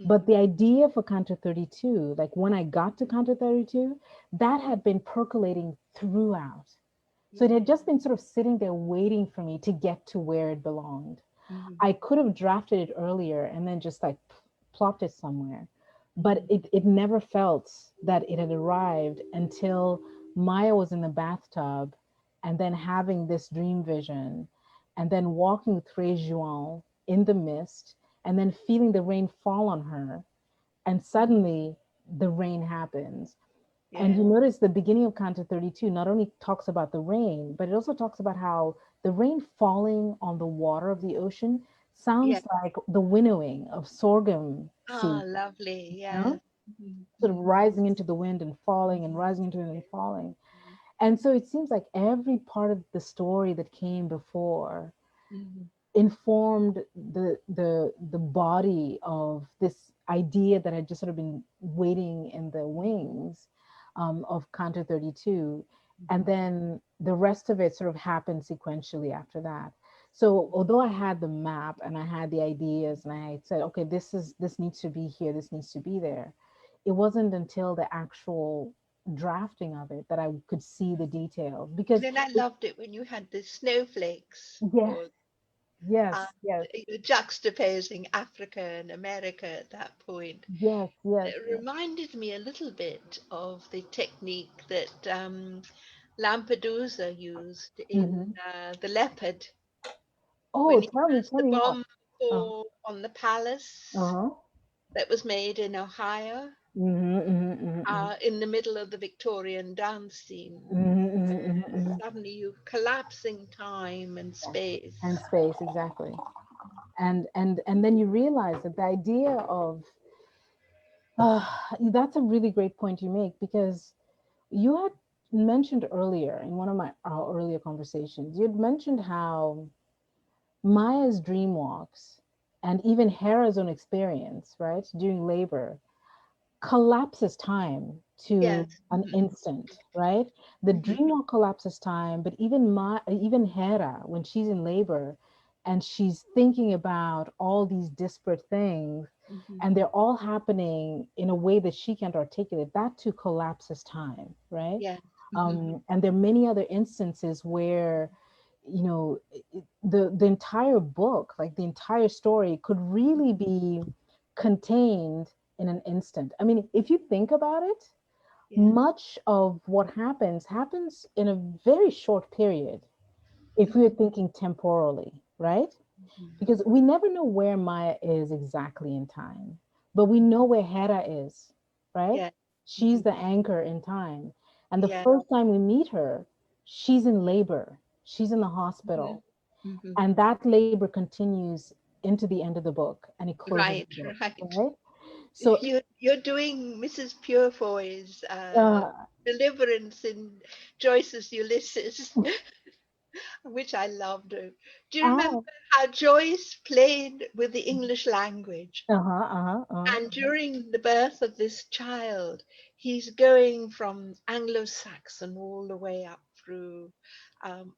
But Mm-hmm. the idea for Canto 32, like when I got to Canto 32, that had been percolating throughout. So it Yeah. had just been sort of sitting there waiting for me to get to where it belonged. Mm-hmm. I could have drafted it earlier and then just like plopped it somewhere. But Mm-hmm. it never felt that it had arrived until Maya was in the bathtub and then having this dream vision and then walking with Juan in the mist and then feeling the rain fall on her. And suddenly the rain happens. And Yeah. you notice the beginning of Canto 32 not only talks about the rain, but it also talks about how the rain falling on the water of the ocean Yeah. sounds like the winnowing of sorghum Ah, seed, lovely. you know, Yes. sort of Mm-hmm. rising into the wind and falling and rising into the wind and falling. And so it seems like every part of the story that came before Mm-hmm. informed the body of this idea that had just sort of been waiting in the wings of Canto 32, and then the rest of it sort of happened sequentially after that. So although I had the map and I had the ideas and I said, okay, this needs to be here, this needs to be there, it wasn't until the actual drafting of it that I could see the details And because then I loved it when you had the snowflakes yes, for yes, uh, yes, juxtaposing Africa and America at that point. yes, yes, It yes. reminded me a little bit of the technique that Lampedusa used in Hmm. The Leopard Oh, when he has tell the me more. bomb Uh, on the palace uh-huh. that was made in Ohio Mm-hmm, mm-hmm, mm-hmm, in the middle of the Victorian dance scene. mm-hmm, mm-hmm, mm-hmm. Suddenly you collapsing time and Yeah. space. And space, exactly. And then you realize that the idea of uh, that's a really great point you make because you had mentioned earlier in one of my our earlier conversations, you had mentioned how Maya's dream walks and even Hera's own experience, right, during labor collapses time to Yes. an instant, right? The Hmm. dream walk collapses time, but even Hera, when she's in labor and she's thinking about all these disparate things, Hmm. and they're all happening in a way that she can't articulate, that too collapses time, right? Yes. Hmm. And there are many other instances where you know the entire book, like the entire story, could really be contained in an instant. I mean, if you think about it, Yeah. much of what happens in a very short period if we're thinking temporally, right? Hmm. Because we never know where Maya is exactly in time, but we know where Hera is, right? Yeah. She's Hmm. the anchor in time. And the Yeah. first time we meet her, she's in labor, she's in the Hmm. hospital, Hmm. and that labor continues into the end of the book and it closes Right. the book, Right. right? So, You're doing Mrs. Purefoy's uh, Deliverance in Joyce's Ulysses, which I loved. Do you remember ah, how Joyce played with the English language? uh-huh, uh-huh, uh-huh. And during the birth of this child, he's going from Anglo-Saxon all the way up through um,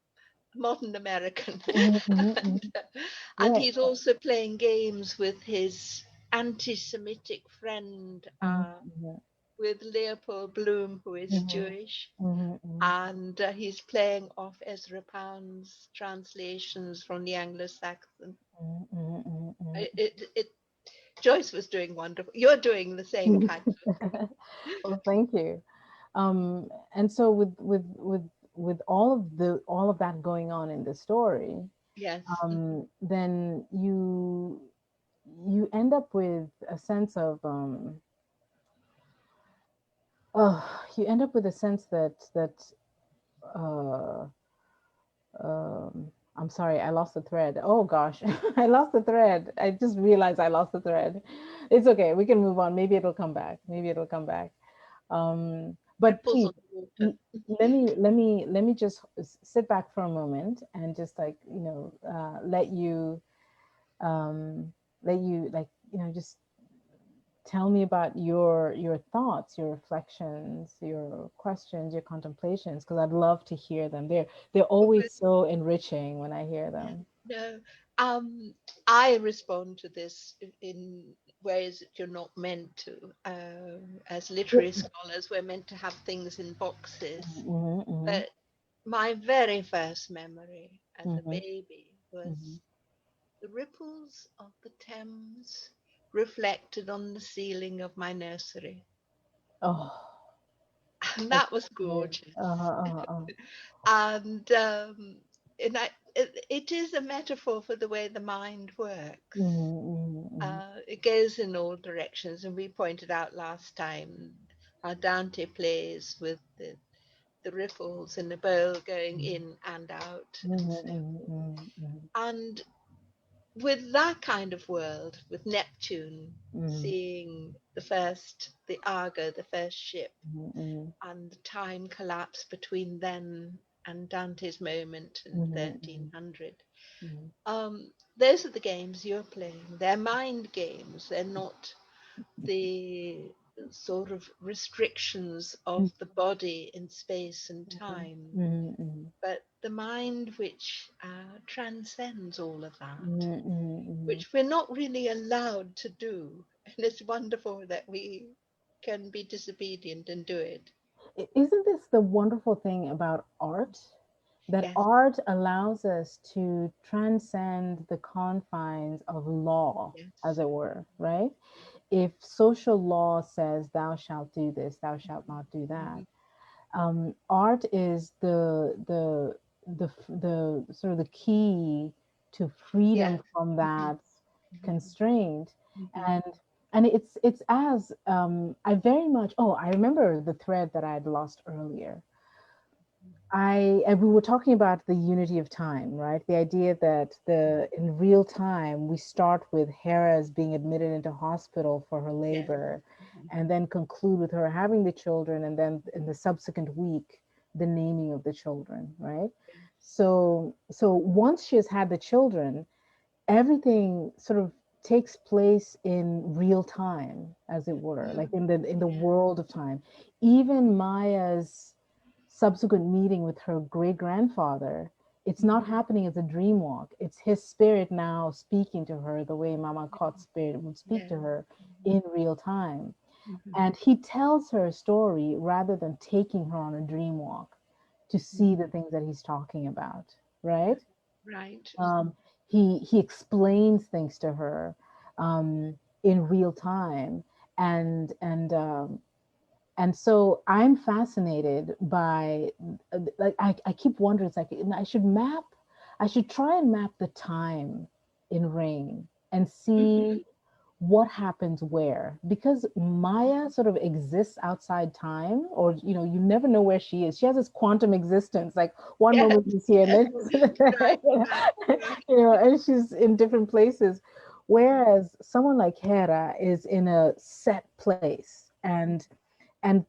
modern American. Mhm, mhm, and, mhm. and Yes. he's also playing games with his anti-Semitic friend, Mhm, mhm, with Leopold Bloom, who is mhm, Jewish. mhm, mhm, And he's playing off Ezra Pound's translations from the Anglo-Saxon. mhm, mhm, mhm, It Joyce was doing wonderful. You're doing the same mhm. kind of Well, thank you. And so with all of that going on in the story, yes. then you end up with a sense of you end up with a sense that uh, I'm sorry, I lost the thread. Oh gosh, I lost the thread. I just realized I lost the thread. It's okay. We can move on. Maybe it'll come back. Maybe it'll come back. But Ripples please, on the water. let me just sit back for a moment and just like let you um, let you like just tell me about your thoughts, your reflections, your questions, your contemplations, because I'd love to hear them. They're always so enriching when I hear Yeah, them. no. I respond to this in ways that you're not meant to. As literary scholars, we're meant to have things in boxes. Mm-hmm, mm-hmm, But my very first memory as a mm-hmm, baby was mm-hmm. the ripples of the Thames reflected on the ceiling of my nursery. Oh, And that's that was great. gorgeous. Uh-huh, uh-huh. And it is a metaphor for the way the mind works. Mm-hmm, mm-hmm, It goes in all directions, and we pointed out last time how Dante plays with the ripples in the bowl going in and out, and mm-hmm, so forth. mm-hmm, mm-hmm, And with that kind of world, with Neptune mm-hmm, seeing the Argo, the first ship, mm-hmm, and the time collapse between then and Dante's moment in mm-hmm, 1300. mm-hmm, Those are the games you're playing. They're mind games. They're not the sort of restrictions of the body in space and time, mm-hmm, mm-hmm, but the mind which transcends all of that, mm-hmm, mm-hmm. which we're not really allowed to do. And it's wonderful that we can be disobedient and do it. Isn't this the wonderful thing about art? That Yes, art allows us to transcend the confines of law, as yes, it were, right? If social law says, thou shalt do this, thou shalt not do that, mhm, art is the sort of the key to yes, freedom from mhm, that constraint. mhm, and and it's as I very much, oh, I remember the thread that I had lost earlier. And we were talking about the unity of time, right? The idea that the in real time we start with Hera as being admitted into hospital for her yes, labor, mhm, and then conclude with her having the children, and then in the subsequent week, the naming of the children, right? So once she has had the children, everything sort of takes place in real time, as it were, like mm, in the yeah, world of time. Even Maya's subsequent meeting with her great grandfather, it's not mhm, happening as a dream walk. It's his spirit now speaking to her the way Mama Akoth's spirit would speak yeah, to her mhm, in real time. mhm, And he tells her a story rather than taking her on a dream walk to see mhm, the things that he's talking about, right? right, mhm, um, he explains things to her in real time, and and so I'm fascinated by, like, I keep wondering, it's like I should try and map the time in rain and see mhm, what happens where, because Maya sort of exists outside time, or you never know where she is. She has this quantum existence, like one yes, moment she's here and yes, then right, right, right, and she's in different places, whereas someone like Hera is in a set place. And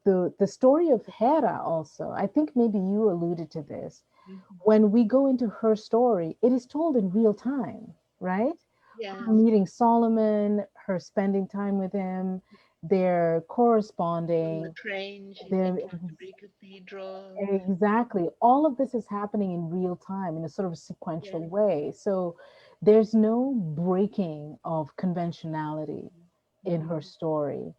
the story of Hera also, I think maybe you alluded to this, mhm, when we go into her story, it is told in real time, right? Her yes, meeting Solomon, her spending time with him, they're on the corresponding, train, she's in they're Canterbury Cathedral, exactly, all of this is happening in real time in a sort of sequential yes, way. So there's no breaking of conventionality in mhm, her story.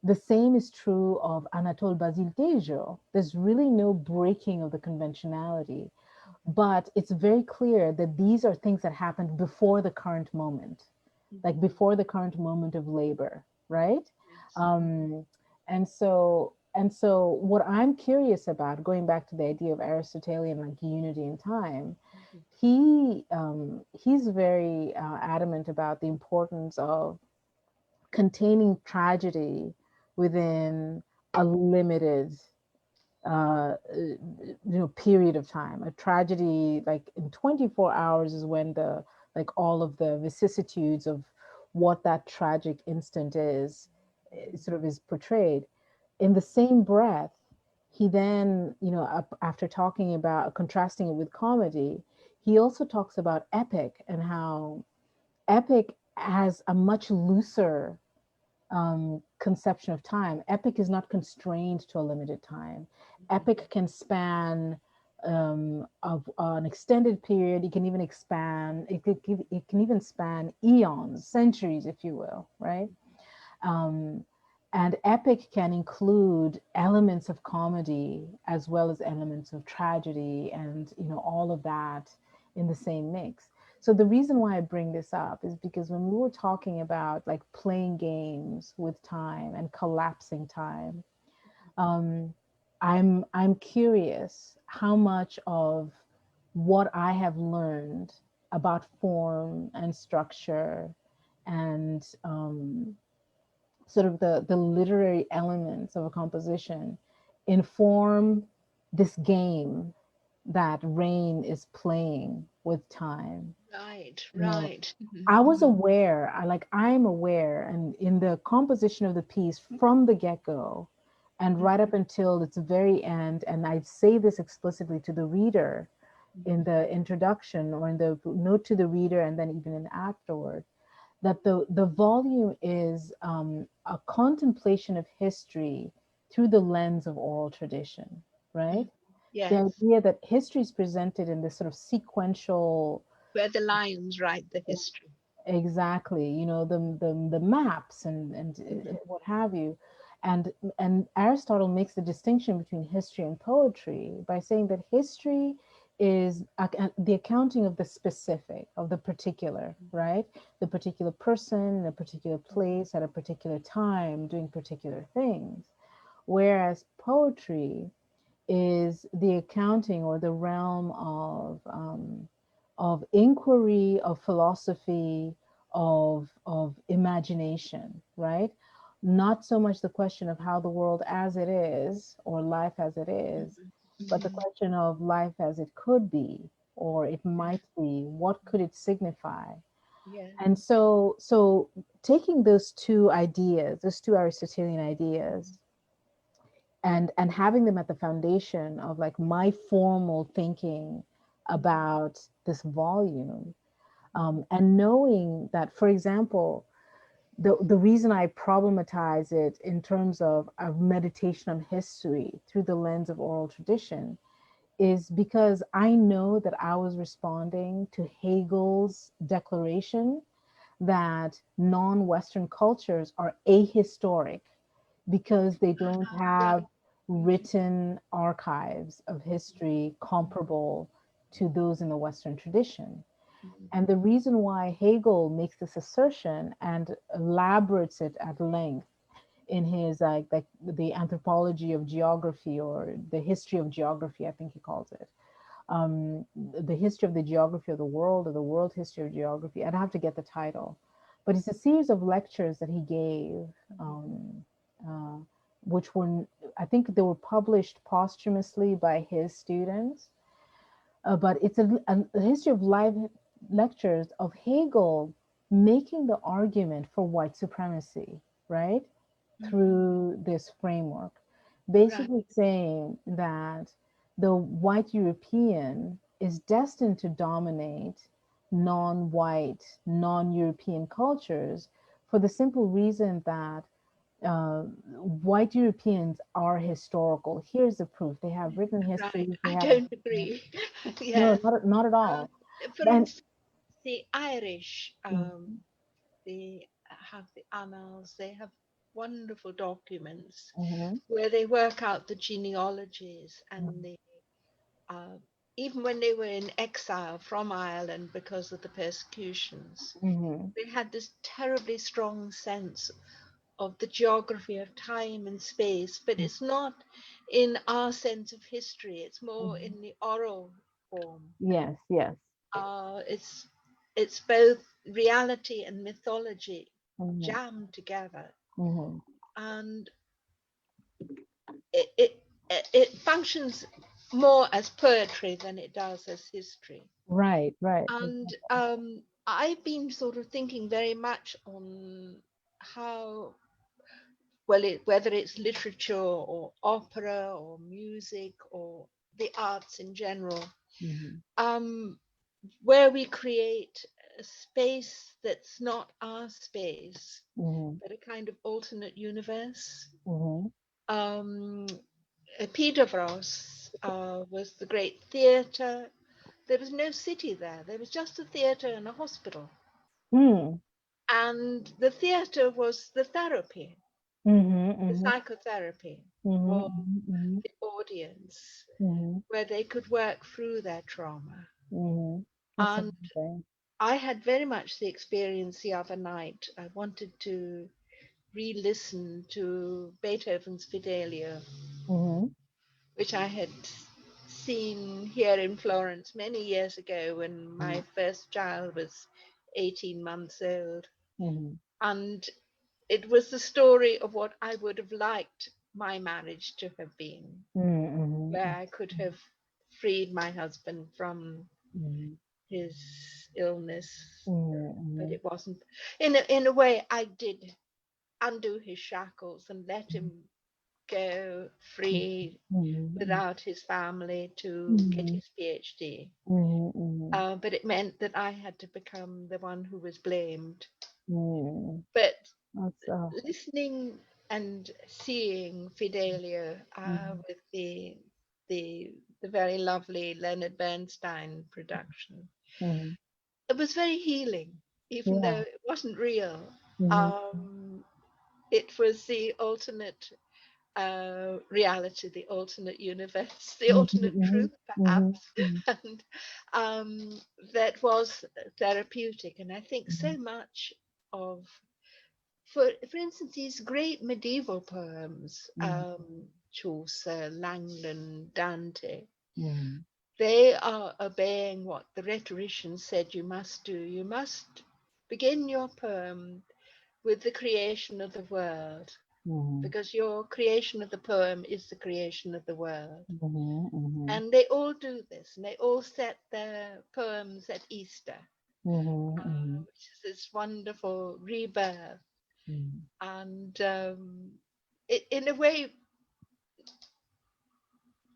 The same is true of Anatole Basile Tejo. There's really no breaking of the conventionality, but it's very clear that these are things that happened before the current moment, like mhm, before the current moment of labor, right? yes, Um, and so what I'm curious about, going back to the idea of Aristotelian like unity in time, mhm, he's very adamant about the importance of containing tragedy within a limited period of time. A tragedy like in 24 hours is when the like all of the vicissitudes of what that tragic instant is, sort of is portrayed. In the same breath, he then, after talking about contrasting it with comedy, he also talks about epic and how epic has a much looser conception of time. Epic is not constrained to a limited time. Epic can span of an extended period. It can even expand. It can even span eons, centuries, if you will, right? Um, and epic can include elements of comedy as well as elements of tragedy, and all of that in the same mix. So the reason why I bring this up is because when we were talking about like playing games with time and collapsing time, um, I'm curious how much of what I have learned about form and structure and sort of the literary elements of a composition inform this game that Rain is playing with time. Right, You know, right. I was aware, I'm aware, and in the composition of the piece from the get-go and right up until its very end, and I say this explicitly to the reader in the introduction or in the note to the reader, and then even in afterward, that the volume is a contemplation of history through the lens of oral tradition, right? The Yes, idea that history is presented in this sort of sequential. where the lions write the history. Exactly, the maps and what have you, and Aristotle makes the distinction between history and poetry by saying that history is the accounting of the specific, of the particular, right? The particular person in a particular place at a particular time doing particular things, whereas poetry is the accounting or the realm of inquiry, of philosophy, of imagination, right? Not so much the question of how the world as it is or life as it is, but the question of life as it could be or it might be. What could it signify? Yes. And so taking those two ideas, those two Aristotelian ideas, and having them at the foundation of like my formal thinking about this volume, and knowing that, for example, the reason I problematize it in terms of meditation on history through the lens of oral tradition is because I know that I was responding to Hegel's declaration that non-Western cultures are ahistoric because they don't have Right. written archives of history comparable to those in the Western tradition. And the reason why Hegel makes this assertion and elaborates it at length in his like the anthropology of geography or the history of geography, I think he calls it, the history of the geography of the world or the world history of geography. I'd have to get the title, but it's a series of lectures that he gave, uh, which were, I think they were published posthumously by his students. But it's a history of live lectures of Hegel making the argument for white supremacy, right? Through this framework, Right. basically saying that the white European is destined to dominate non white, non European cultures for the simple reason that white Europeans are historical. Here's the proof. They have written Right. histories, they I have, don't agree. no, Yes. not at Um, all. for And instance, the Irish, mhm, they have the annals, they have wonderful documents mhm, where they work out the genealogies and the uh, even when they were in exile from Ireland because of the persecutions, mhm, they had this terribly strong sense of the geography of time and space, but mhm, it's not in our sense of history, it's more mhm. in the oral form. Yes, yes. It's both reality and mythology Mhm, jammed together, mhm. and it, it it functions more as poetry than it does as history. Right, right. And I've been sort of thinking very much on how well whether it's literature or opera or music or the arts in general, Mhm, um, where we create. a space that's not our space, Mhm. but a kind of alternate universe. Mhm. Um, Pidavros was the great theatre. There was no city there. There was just a theatre and a hospital. Mm. And the theatre was the therapy, Mhm. the Mhm. psychotherapy Mhm. for Mhm. the audience, Mhm. where they could work through their trauma. Mhm. That's And amazing. I had very much the experience the other night. I wanted to re listen to Beethoven's Fidelio, Mhm. which I had seen here in Florence many years ago when my Mhm. first child was 18 months old. Mhm. And it was the story of what I would have liked my marriage to have been, Mhm. where I could have freed my husband from Mhm. his illness, but Mhm. it wasn't. In a way, I did undo his shackles and let Mhm. him go free Mhm. without his family to get Mhm. his PhD. Mhm. Mhm. But it meant that I had to become the one who was blamed. Mhm. But That's listening and seeing Fidelio mhm. with the very lovely Leonard Bernstein production, Mhm. it was very healing, even though Yeah. it wasn't real. Mhm. Um, it was the alternate reality, the alternate universe, the Mhm. alternate Mhm. truth, Mhm. perhaps, Mhm. and that was therapeutic. And I think Mhm. so much of, for instance, these great medieval poems, Mhm. Chaucer, Langland, Dante, Mhm. they are obeying what the rhetorician said you must do. You must begin your poem with the creation of the world, Mhm. because your creation of the poem is the creation of the world. Mhm. Mhm. And they all do this, and they all set their poems at Easter, Mhm. which is this wonderful rebirth. Mhm. And in a way,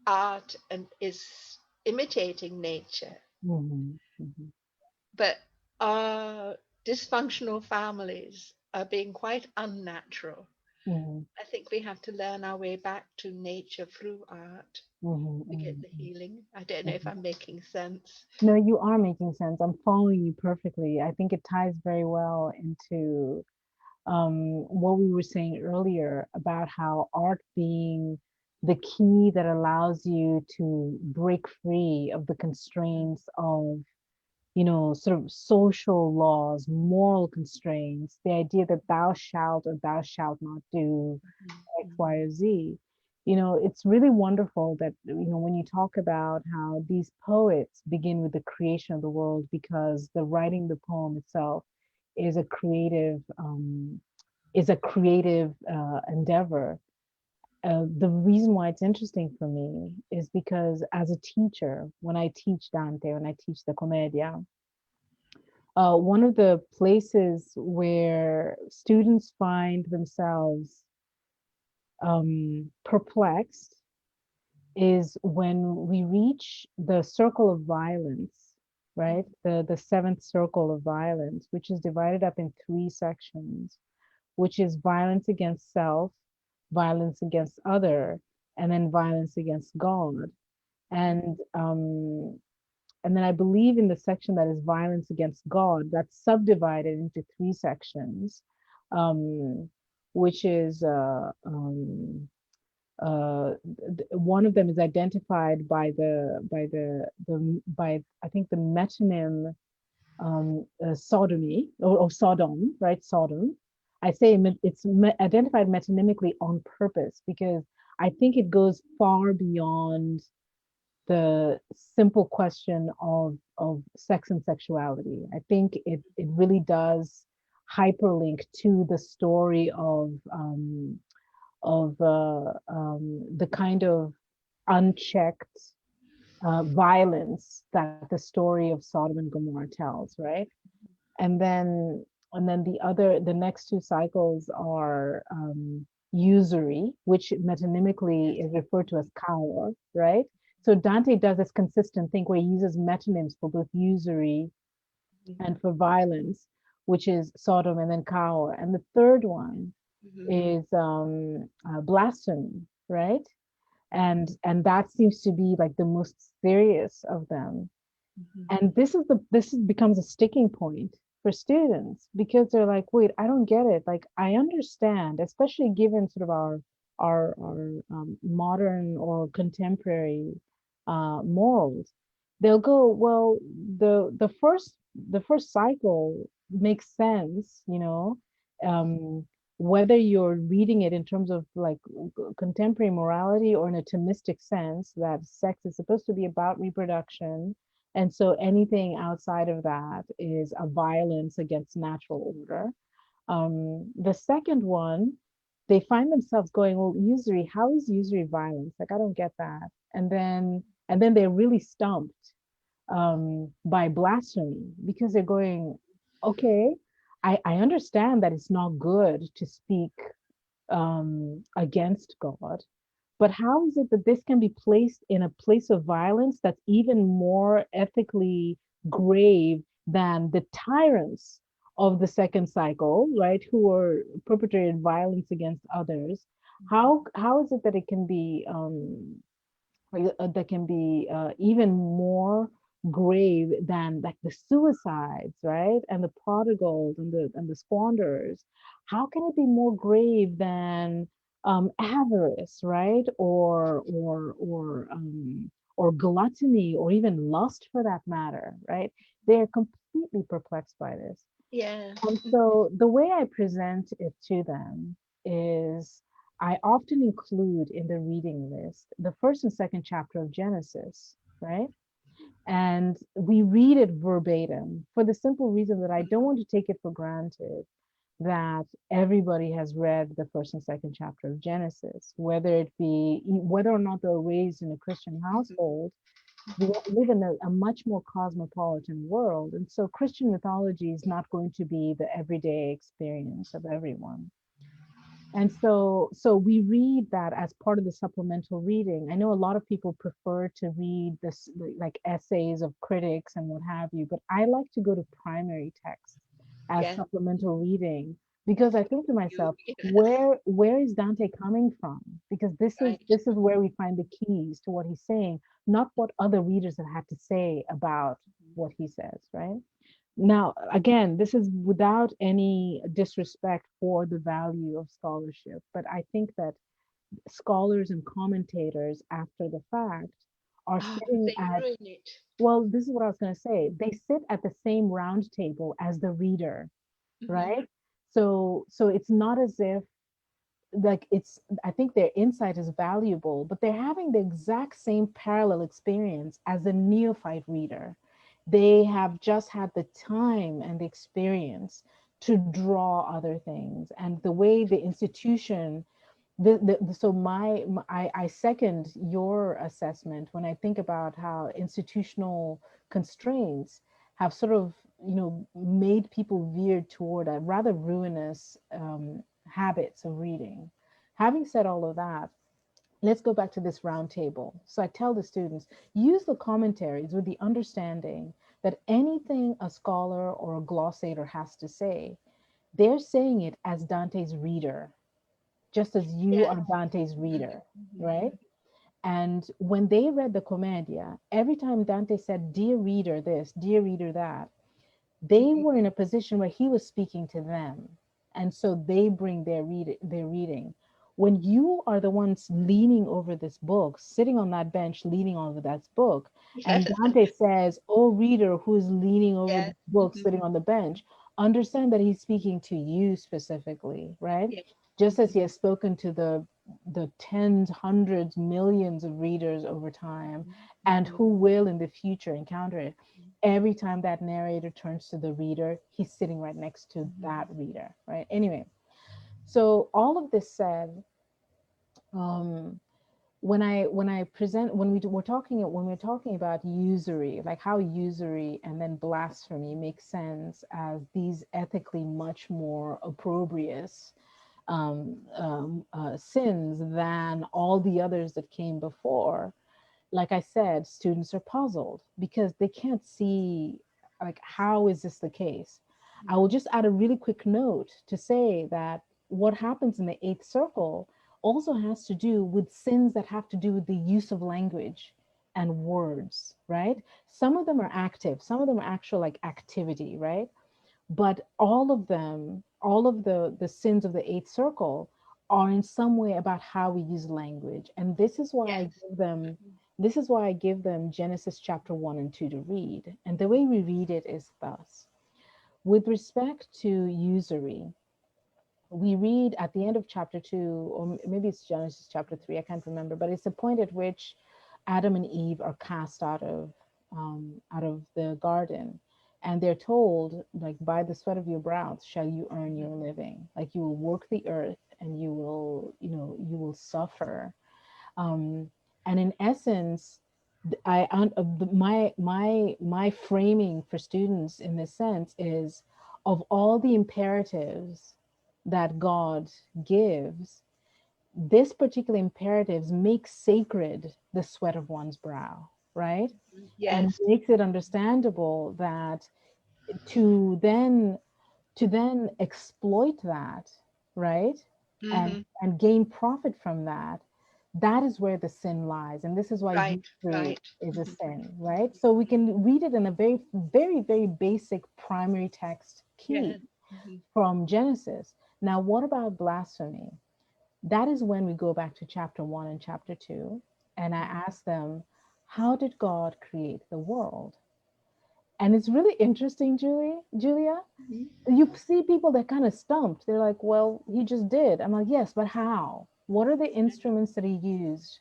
art and is imitating nature, Mhm. Mhm. but our dysfunctional families are being quite unnatural. Mhm. I think we have to learn our way back to nature through art Mhm. to get Mhm. the healing. I don't know if Mhm. I'm making sense. No, you are making sense. I'm following you perfectly. I think it ties very well into what we were saying earlier about how art being the key that allows you to break free of the constraints of, sort of social laws, moral constraints, the idea that thou shalt or thou shalt not do X, Y, Mhm. or Z. It's really wonderful that, when you talk about how these poets begin with the creation of the world because the writing the poem itself is a creative endeavor. The reason why it's interesting for me is because as a teacher, when I teach Dante, when I teach the Commedia, one of the places where students find themselves perplexed is when we reach the circle of violence, right? The seventh circle of violence, which is divided up in three sections, which is violence against self, violence against other, and then violence against God. And um, and then I believe in the section that is violence against God, that's subdivided into three sections, um, which is one of them is identified by I think the metonym sodomy or Sodom, right? Sodom. I say it's identified metonymically on purpose because I think it goes far beyond the simple question of sex and sexuality. I think it really does hyperlink to the story of the kind of unchecked violence that the story of Sodom and Gomorrah tells, right? And then the next two cycles are usury, which metonymically is referred to as cower, right? So Dante does this consistent thing where he uses metonyms for both usury and for violence, which is Sodom and then Kaor. And the third one is blasphemy, right? And that seems to be like the most serious of them. And this is becomes a sticking point for students because they're like, wait, I don't get it. Like I understand, especially given sort of our modern or contemporary morals. They'll go, well, the first cycle makes sense, um, whether you're reading it in terms of like contemporary morality or in a Thomistic sense that sex is supposed to be about reproduction, and so anything outside of that is a violence against natural order. The second one, they find themselves going, well, usury, how is usury violence? Like, I don't get that. And then they're really stumped by blasphemy because they're going, okay, I understand that it's not good to speak against God, but how is it that this can be placed in a place of violence that's even more ethically grave than the tyrants of the second cycle, right, who are perpetrated violence against others? How is it that it can be that can be even more grave than like the suicides, right? And the prodigals and the squanderers. How can it be more grave than avarice, right? Or gluttony, or even lust for that matter, right? They're completely perplexed by this. Yeah. And so the way I present it to them is I often include in the reading list the first and second chapter of Genesis, right? And we read it verbatim for the simple reason that I don't want to take it for granted that everybody has read the first and second chapter of Genesis, whether or not they're raised in a Christian household. We live in a much more cosmopolitan world. And so Christian mythology is not going to be the everyday experience of everyone. And so we read that as part of the supplemental reading. I know a lot of people prefer to read this like essays of critics and what have you, but I like to go to primary text as Yeah. supplemental reading because I think to You. myself, Yeah. where is Dante coming from? Because this is Right. this is where we find the keys to what he's saying, not what other readers have had to say about what he says, right? Now, again, this is without any disrespect for the value of scholarship, but I think that scholars and commentators after the fact are Oh, sitting they at, ruin it. well, this is what I was going to say. They sit at the same round table as the reader, Hmm. right? So it's not as if like it's I think their insight is valuable, but they're having the exact same parallel experience as a neophyte reader. They have just had the time and the experience to draw other things, and the way the institution so I second your assessment when I think about how institutional constraints have sort of made people veer toward a rather ruinous habits of reading. Having said all of that, let's go back to this round table. So I tell the students, use the commentaries with the understanding that anything a scholar or a glossator has to say, they're saying it as Dante's reader, just as you Yeah. are Dante's reader, Hmm. right? And when they read the Commedia, every time Dante said, dear reader, this, dear reader, that, they Hmm. were in a position where he was speaking to them. And so they bring their reading. When you are the ones leaning over this book, sitting on that bench, leaning over that book, Yeah. and Dante says, oh, reader who is leaning over Yeah. this book, Hmm. sitting on the bench, understand that he's speaking to you specifically, right? Yeah. Just as Hmm. he has spoken to the tens, hundreds, millions of readers over time, and Hmm. who will in the future encounter it. Every time that narrator turns to the reader, he's sitting right next to that reader, right? Anyway, so all of this said, um, when I present when we're talking about usury, like how usury and then blasphemy make sense as these ethically much more opprobrious sins than all the others that came before. Like I said, students are puzzled because they can't see. like how is this the case? I will Mhm. just add a really quick note to say that what happens in the eighth circle also has to do with sins that have to do with the use of language and words, right? Some of them are active, some of them are actual like activity, right? But all of them, all of the sins of the eighth circle are in some way about how we use language. And Yes. this is why I give them Genesis chapter 1 and 2 to read. And the way we read it is thus. With respect to usury, we read at the end of chapter 2, or maybe it's Genesis chapter 3, I can't remember, but it's the point at which Adam and Eve are cast out of the garden, and they're told, like, by the sweat of your brows shall you earn Mhm. your living, like you will work the earth and you will, you know, you will suffer. um, and in essence, my framing for students in this sense is, of all the imperatives that God gives, this particular imperatives makes sacred the sweat of one's brow, right? And Yes. makes it understandable that to then exploit that, right, Hmm. and gain profit from that, that is where the sin lies. And this is why Right. usury Right. is a Mhm. sin, right? So we can read it in a very very basic primary text key Yes. Mhm. from Genesis. Now what about blasphemy? That is when we go back to chapter 1 and chapter 2, and I ask them, how did God create the world? And it's really interesting, Julia. Mhm. You see people that kind of stumped. They're like, well, he just did. I'm like, yes, but how? What are the instruments that he used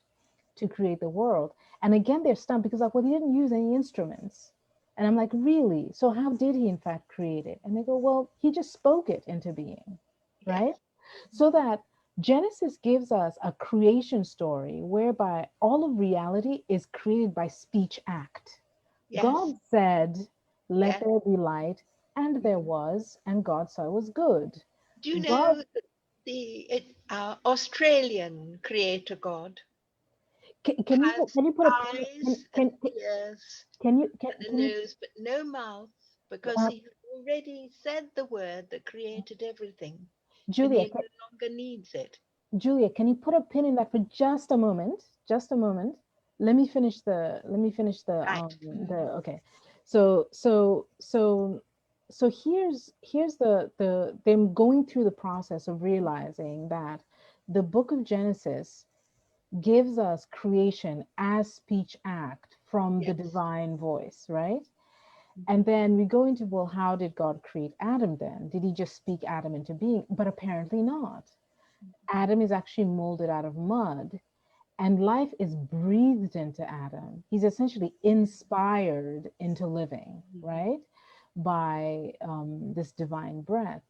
to create the world? And again, they're stumped because, like, well, he didn't use any instruments. And I'm like, really? So how did he in fact create it? And they go, well, he just spoke it into being, Yes. right? So that Genesis gives us a creation story whereby all of reality is created by speech act. Yes. God said, let Yes. there be light, and there Mhm. was, and God saw it was good. Do you God, know that the Australian creator God has can you put a pin, eyes and ears and a can you, nose, but no mouth, because uh, he has already said the word that created everything, and Julia, he no longer needs it. Julia, can you put a pin in that for just a moment? Just a moment. Let me finish Right. the okay. So so so so here's the them going through the process of realizing that the book of Genesis gives us creation as speech act from the Yes. divine voice, right? And Mhm. then we go into, well, how did God create Adam then? Did he just speak Adam into being? But apparently not. Adam is actually molded out of mud, and life is breathed into Adam. He's essentially inspired into living, Mhm. right? By this divine breath.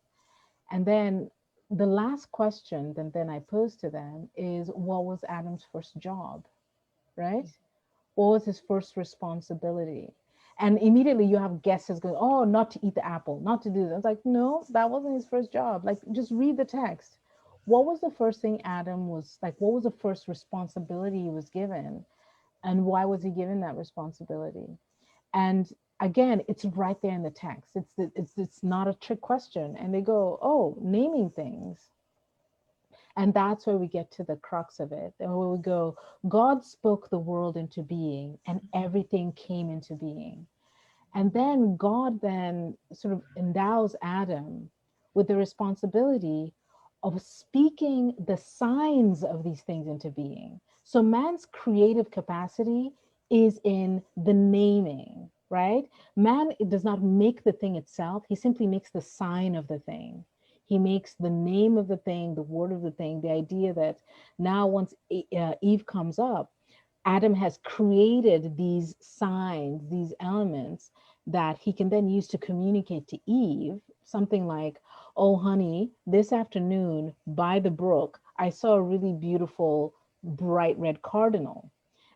And then the last question that then I pose to them is, what was Adam's first job, right? What was his first responsibility? And immediately you have guesses going, oh, not to eat the apple, not to do that. It's like, no, that wasn't his first job. Like, just read the text. What was the first thing Adam was like? What was the first responsibility he was given? And why was he given that responsibility? And again, it's right there in the text. It's not a trick question. And they go, oh, naming things. And that's where we get to the crux of it. And where we go, God spoke the world into being, and everything came into being. And then God then sort of endows Adam with the responsibility of speaking the signs of these things into being. So man's creative capacity is in the naming, right? Man does not make the thing itself, he simply makes the sign of the thing. He makes the name of the thing, the word of the thing, the idea that now once Eve comes up, Adam has created these signs, these elements that he can then use to communicate to Eve something like, oh, honey, this afternoon by the brook, I saw a really beautiful bright red cardinal.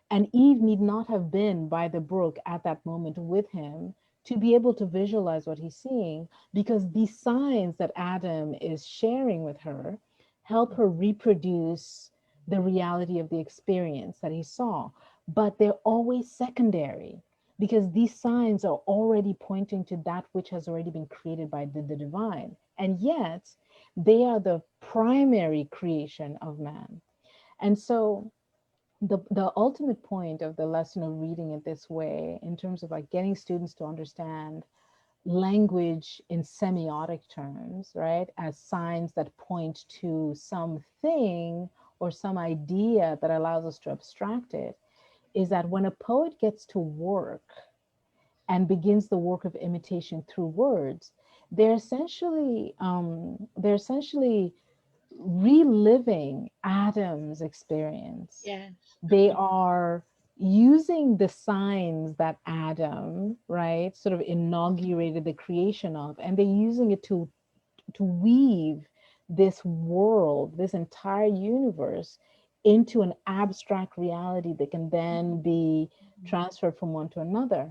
And Eve need not have been by the brook at that moment with him to be able to visualize what he's seeing, because these signs that Adam is sharing with her help her reproduce the reality of the experience that he saw. But they're always secondary. because these signs are already pointing to that which has already been created by the divine. And yet, they are the primary creation of man. And so, the ultimate point of the lesson of reading it this way, in terms of like getting students to understand language in semiotic terms, right, as signs that point to something or some idea that allows us to abstract it, is that when a poet gets to work and begins the work of imitation through words, they're essentially reliving Adam's experience. Yes. They are using the signs that Adam, right, sort of inaugurated the creation of, and they're using it to weave this world, this entire universe, into an abstract reality that can then be transferred from one to another.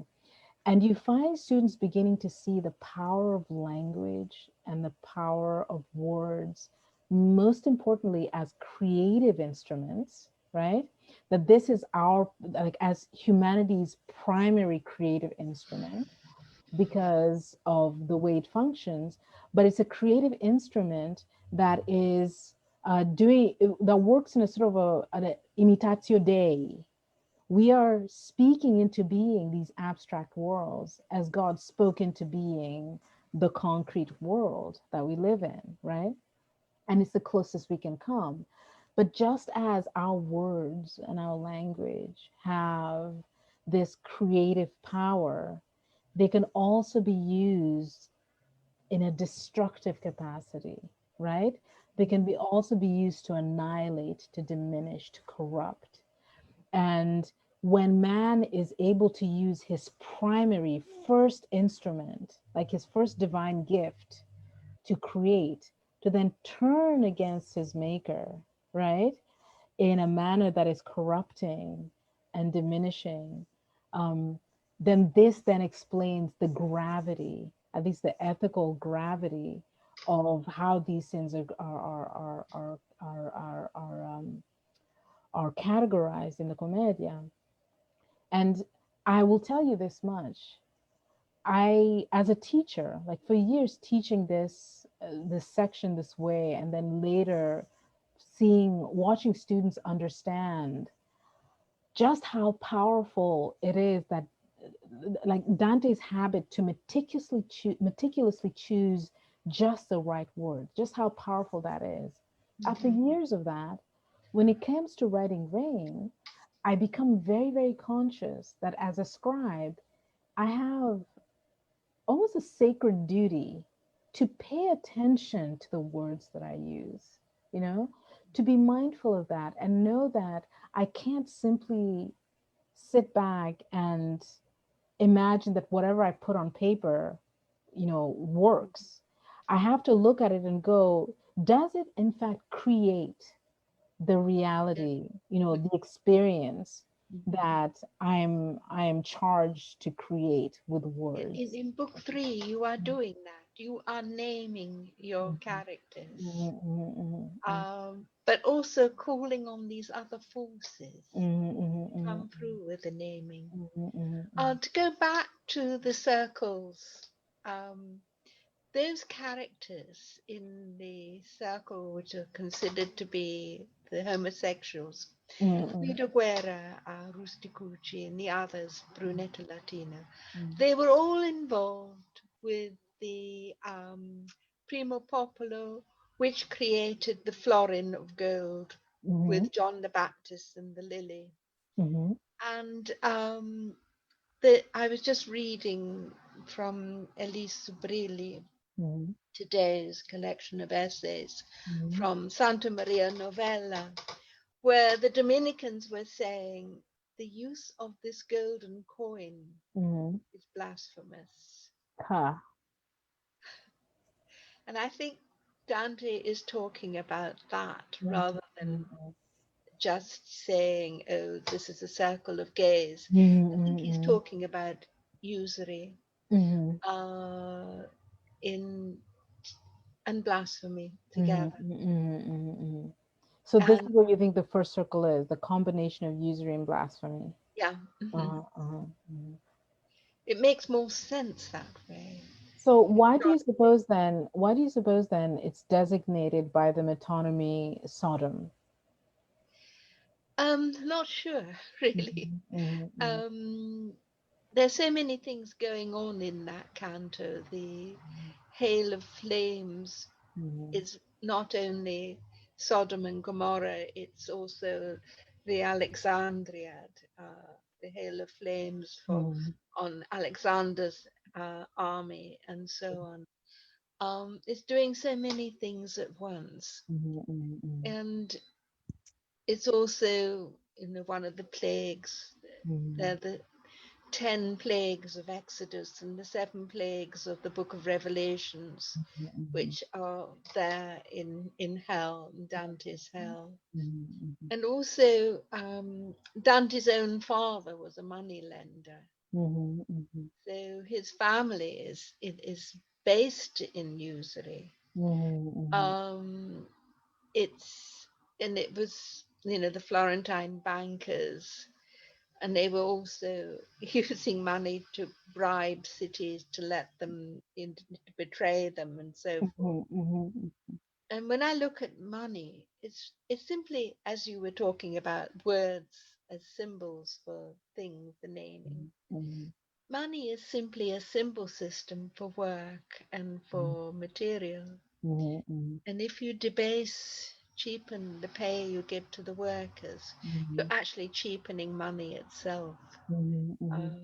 And you find students beginning to see the power of language and the power of words, most importantly, as creative instruments, right? That this is our, like, as humanity's primary creative instrument because of the way it functions, but it's a creative instrument that is that works in a sort of an imitatio Dei. We are speaking into being these abstract worlds as God spoke into being the concrete world that we live in, right? And it's the closest we can come. But just as our words and our language have this creative power, they can also be used in a destructive capacity, right? They can be also be used to annihilate, to diminish, to corrupt. And when man is able to use his primary first instrument, like his first divine gift to create, to then turn against his maker, right? In a manner that is corrupting and diminishing, um, then this then explains the gravity, at least the ethical gravity of how these sins are categorized in the Commedia. And I will tell you this much. I, as a teacher, like for years teaching this section this way, and then later watching students understand just how powerful it is that, like Dante's habit to meticulously choose just the right word, just how powerful that is. After Mhm. years of that, when it comes to writing Rain, I become very, very conscious that as a scribe, I have almost a sacred duty to pay attention to the words that I use, you know, to be mindful of that and know that I can't simply sit back and imagine that whatever I put on paper, works. I have to look at it and go, does it in fact create the Yes. reality, the experience Mhm. that I am charged to create with In, words? in book three, you are doing that. You are naming your Mhm, characters, mhm, mhm, mhm, but also calling on these other forces mhm, to mhm, come through with the naming. mhm, mhm, mhm, To go back to the circles, um, those characters in the circle which are considered to be the homosexuals, mhm, Guido Guerra, Rusticucci, and the others, Brunetta Latina, mhm, they were all involved with the Primo Popolo, which created the florin of gold mhm, with John the Baptist and the lily. mhm, And I was just reading from Elise Subrilli mhm, today's collection of essays mhm, from Santa Maria Novella, where the Dominicans were saying the use of this golden coin mhm. is blasphemous. Ha. And I think Dante is talking about that Mhm, rather than mhm, just saying, oh, this is a circle of gays. mhm, I think he's mhm, talking about usury mhm, uh, in and blasphemy mhm, together. mhm, mhm, mhm. So this And is what you think the first circle is, the combination of usury and blasphemy. yeah, Uh-huh, uh-huh, mhm. it makes more sense that way. So why do you suppose then it's designated by the metonymy Sodom? Not sure, really. Mhm, mhm, Um, there's so many things going on in that canto. The Hail of Flames mhm, is not only Sodom and Gomorrah, it's also the Alexandriad, the Hail of Flames for mhm, on Alexander's army and so on. It's doing so many things at once, mhm, mhm, mhm, and it's also one of the plagues. They're mhm, the 10 plagues of Exodus and the 7 plagues of the Book of Revelations, mhm, which are there in hell, in Dante's hell. mhm, mhm, And also, Dante's own father was a money lender, mhm, mhm, so his family is based in usury. mhm, Um, it's and it was the Florentine bankers, and they were also using money to bribe cities to let them to betray them and so forth. mhm, mhm, And when I look at money, it's simply, as you were talking about, words as symbols for things, the naming. mhm, Money is simply a symbol system for work and for material. mhm, mhm, And if you debase, cheapen the pay you give to the workers, you're mhm, actually cheapening money itself, mhm, mhm.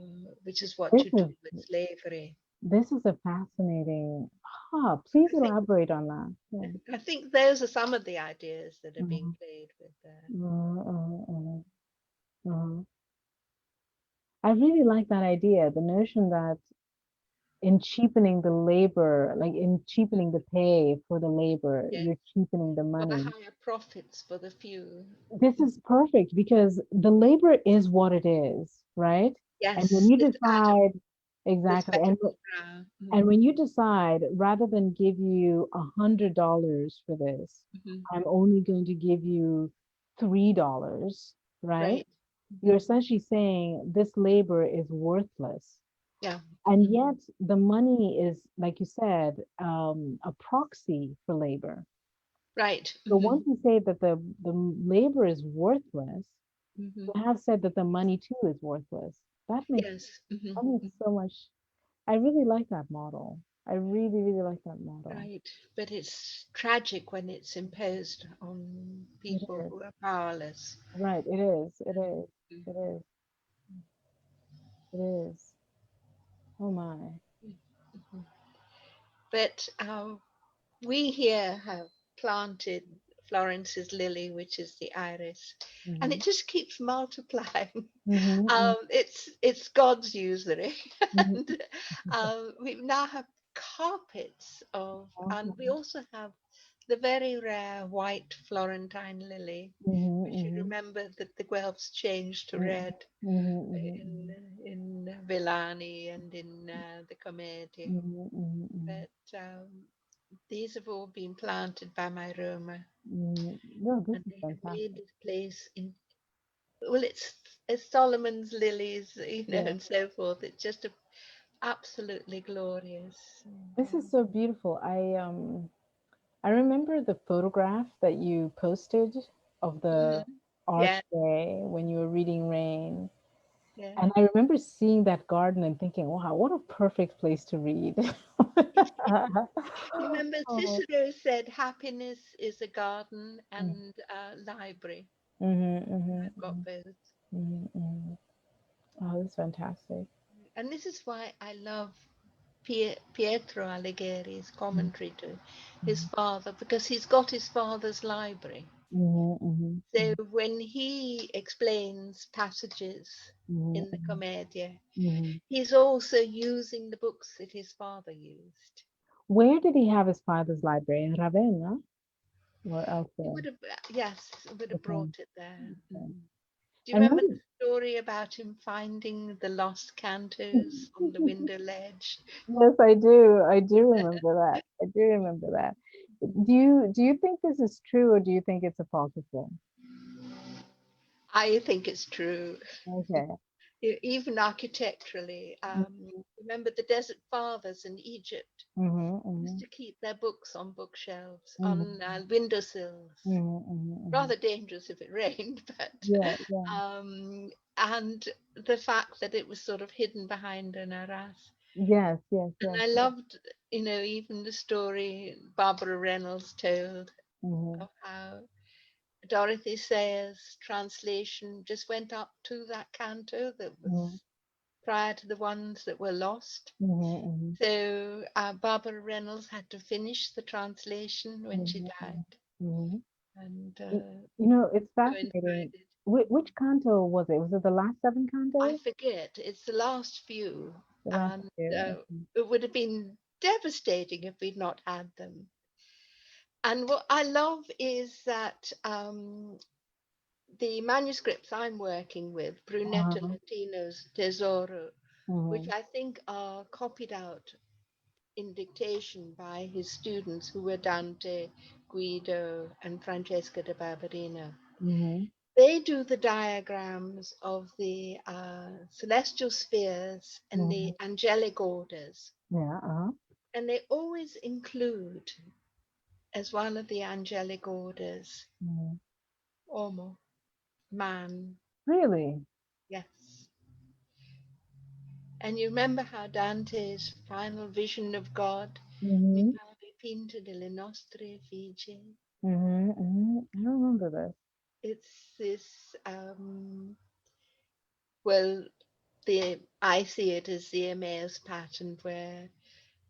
which is what This you do is with slavery. this is a fascinating. Please I think elaborate on that. Yeah. I think those are some of the ideas that are being Mhm, played with there. mhm, mhm, mhm, mhm. I really like that idea, the notion that in cheapening the labor, like in cheapening the pay for the labor, Yeah, you're cheapening the for the money. higher profits for the few. This is perfect because the labor is what it is, right? And when Yes, you this atom, decide, this exactly, atom of brown. and when you decide rather than give you $100 for this, Mhm. I'm only going to give you $3, right? Right. You're Hmm. essentially saying this labor is worthless. Yeah. And Hmm. yet the money is, like you said, a proxy for labor. Right. So Hmm. once you say that the labor is worthless, Hmm. you have said that the money too is worthless. Yes. Hmm. That makes so much. I really like that model. I really, really like that model. Right. But it's tragic when it's imposed on It people is. who are powerless. Right, it is. It is. Mhm. It is. It is. Oh my. Mhm. But we here have planted Florence's lily, which is the iris, and Mm-hmm. it just keeps multiplying. Mm-hmm. It's God's usury, Mm-hmm. and we now have carpets of, and we also have the very rare white Florentine lily. We should Mm-hmm. remember that the Guelphs changed to Mm-hmm. red Mm-hmm. in Villani and in the Commedia, Mm-hmm. Mm-hmm. but these have all been planted by my Roma, No, this and is they have made fantastic. this place in, well, it's Solomon's lilies, Yeah. and so forth. It's just absolutely glorious. This is so beautiful. I remember the photograph that you posted of the Mhm. Yeah, archway when you were reading Rain. yeah. And I remember seeing that garden and thinking, wow, what a perfect place to read. Remember, Oh. Cicero said happiness is a garden Mm, and a library. mhm, mhm, I've got both. mhm, mhm. Oh, that's fantastic. And this is why I love Pietro Allighieri's Mhm, commentary to his father, because he's got his father's library. mhm, mhm, So when he explains passages mhm, in the mhm, Commedia, mhm. he's also using the books that his father used. Where did he have his father's library? In Ravenna or He elsewhere? would have, yes, would have Okay, brought it there. okay. Mhm. Do you And remember the when, story about him finding the lost cantos on the window ledge? yes, I do. I do remember that. I do remember that. Do you think this is true or do you think it's apocryphal? I think it's true. Okay. Even architecturally. Remember the desert fathers in Egypt used Mhm. to keep their books on bookshelves, on Mhm. windowsills. Mhm. Mhm. Rather dangerous if it rained, but Yeah, yeah. and the fact that it was sort of hidden behind an arras. Yes, yes, And yes, I yes. loved, even the story Barbara Reynolds told Mhm. of how Dorothy Sayers' translation just went up to that canto that Mhm. was prior to the ones that were lost. Mhm. So Barbara Reynolds had to finish the translation when she Mhm. died, Mhm. Mhm. and You know, it's fascinating. coincided. Which canto was it? Was it the last seven I cantos? forget, it's the last few, The last and few. Okay. it would have been devastating if we'd not had them. And what I love is that the manuscripts I'm working with, Brunetta Uh-huh. Latino's Tesoro, which Mhm. I think are copied out in dictation by his students who were Dante, Guido, and Francesca de Barberina. Mhm. They do the diagrams of the celestial spheres and the Mhm. angelic orders, Yeah. Uh-huh. and they always include as one of the angelic orders Mhm. Homo, man. Really? Yes. And you remember how Dante's final vision of God, mi Mhm. pare pinto delle nostre figlie, Mhm. Mhm. I remember this. it's this, well, I see it as the Emmaus pattern where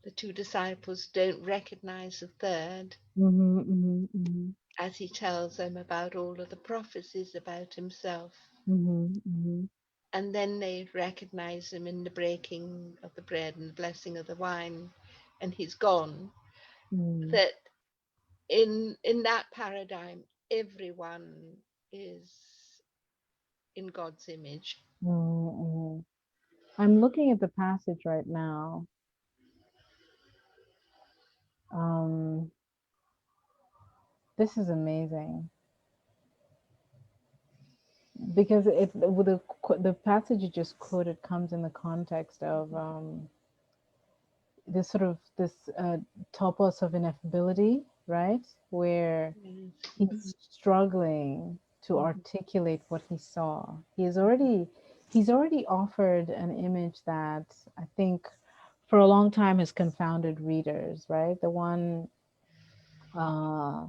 the two disciples don't recognize the third Mhm. Mhm. Mhm. as he tells them about all of the prophecies about himself. Mhm. Mhm. And then they recognize him in the breaking of the bread and the blessing of the wine, and he's gone. Mhm. That in that paradigm, everyone is in God's image. Mhm. I'm looking at the passage right now. Um, this is amazing because it with the passage you just quoted comes in the context of this sort of this topos of ineffability, right? Where Yes. he's struggling to Mhm. articulate what he saw. He's already offered an image that I think for a long time has confounded readers, right? The one uh,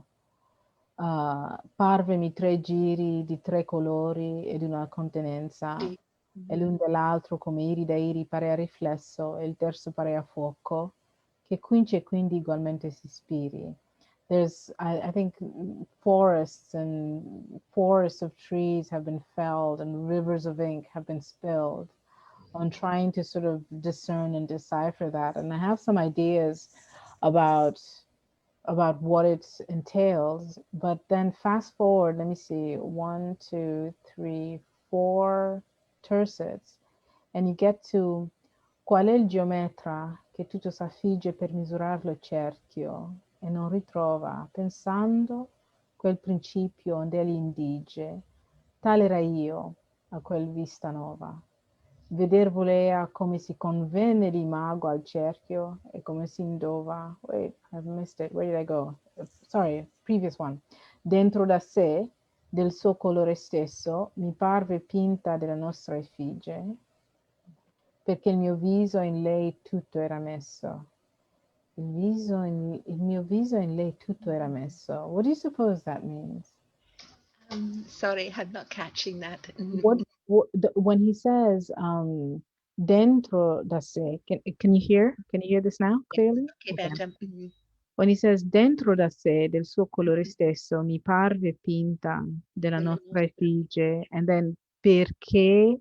parvemi tre giri di tre colori e di una contenenza, Sì. e Mhm. l'un dell'altro come iri da iri pare a riflesso, e il terzo pare a fuoco, che quince e quindi ugualmente si ispiri. I think forests of trees have been felled and rivers of ink have been spilled on trying to sort of discern and decipher that. And I have some ideas about what it entails. But then fast forward, let me see, one, two, three, four tercets, and you get to qual è il geometra che tutto s'affigge per misurarlo il cerchio e non ritrova, pensando quel principio onde egli indige, tal era io a quel vista nova. Veder volea come si convenne l'imago al cerchio e come si indova. Wait, I've missed it. Where did I go? Sorry, previous one. Dentro da sé, del suo colore stesso, mi parve pinta della nostra effigie, perché il mio viso in lei tutto era messo. Il mio viso in lei tutto era messo. What do you suppose that means? Sorry, I'm not catching that. When he says dentro da sé, can you hear? Can you hear this now Yes, clearly? okay, Okay. better. When he says dentro da sé, del suo colore stesso, mi parve pinta della Delle nostra nostre effigie, and then perché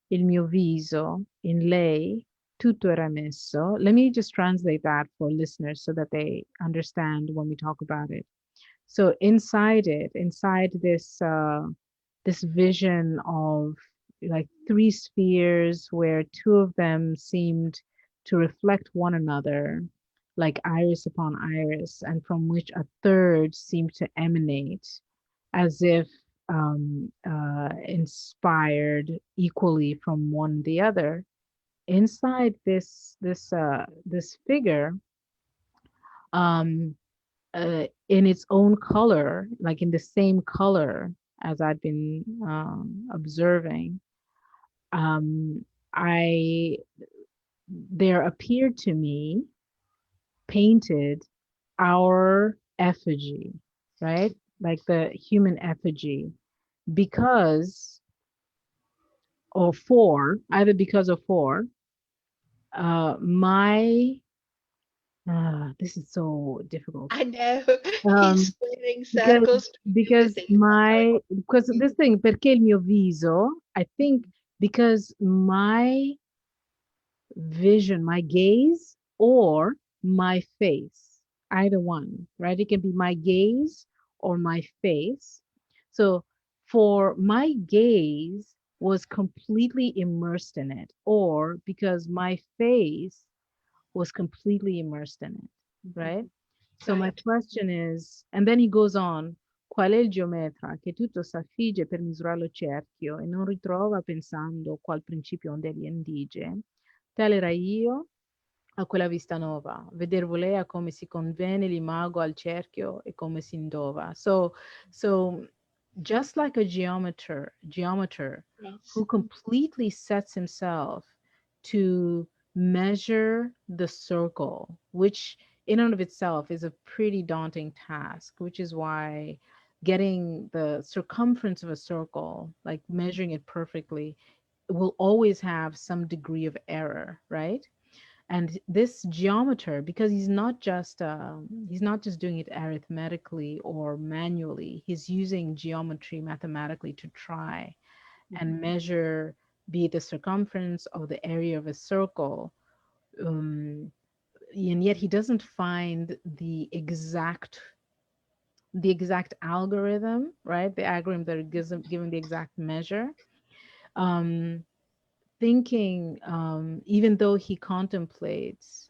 il mio viso in lei tutto era messo. Let me just translate that for listeners so that they understand when we talk about it. So inside it, inside this vision of like three spheres where two of them seemed to reflect one another, like iris upon iris, and from which a third seemed to emanate, as if inspired equally from one the other. Inside this figure, um, in its own color, like in the same color as I'd been observing, um, I there appeared to me painted our effigy, right? Like the human effigy, because or for either because or for my this is so difficult. I know. He's Um, squaring because circles to do the because things. That's how it my because is. this thing perché il mio viso, I think because my vision, my gaze, or my face, either one, right? It can be my gaze or my face. So for my gaze was completely immersed in it, or because my face was completely immersed in it, right? So my Right. question is, and then he goes on, qual è il geometra che tutto s'affigge per misurare lo cerchio e non ritrova pensando qual principio onde egli indige? Tal era io a quella vista nuova, veder volea come si convene l'imago al cerchio e come si indova. So just like a geometer Yes. who completely sets himself to measure the circle, which in and of itself is a pretty daunting task, which is why getting the circumference of a circle, like measuring it perfectly, will always have some degree of error, right? And this geometer, because he's not just doing it arithmetically or manually, he's using geometry mathematically to try and measure, be it the circumference or the area of a circle, um, and yet he doesn't find the exact algorithm, right? The algorithm that gives him given the exact measure. um, Thinking, even though he contemplates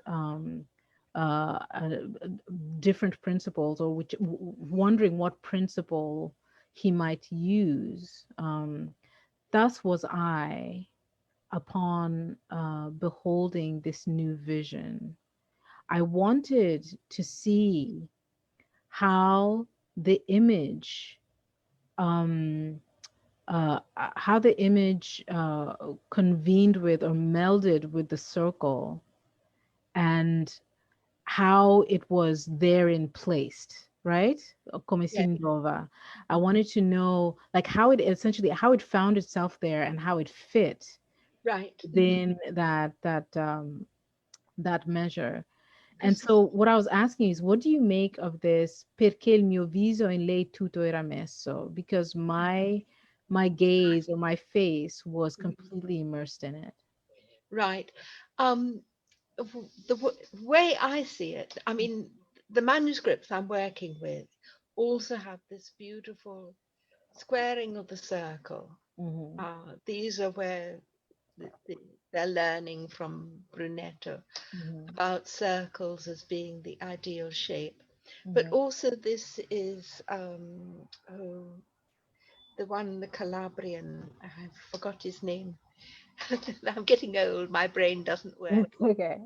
different principles, or wondering what principle he might use, thus was I upon beholding this new vision. I wanted to see how the image um, how the image convened with or melded with the circle, and how it was therein placed, right? Come si Yes. indova. I wanted to know, like, how it essentially how it found itself there and how it fit Right. within that measure. And so what I was asking is, what do you make of this? Perché il mio viso in lei tutto era messo? Because my gaze or my face was completely immersed in it. Right. Um, way I see it, I mean, the manuscripts I'm working with also have this beautiful squaring of the circle. Mm-hmm, These are where they're learning from Brunetto mm-hmm, about circles as being the ideal shape. But mm-hmm. also, this is the one, the Calabrian, I forgot his name. I'm getting old, my brain doesn't work. It's okay.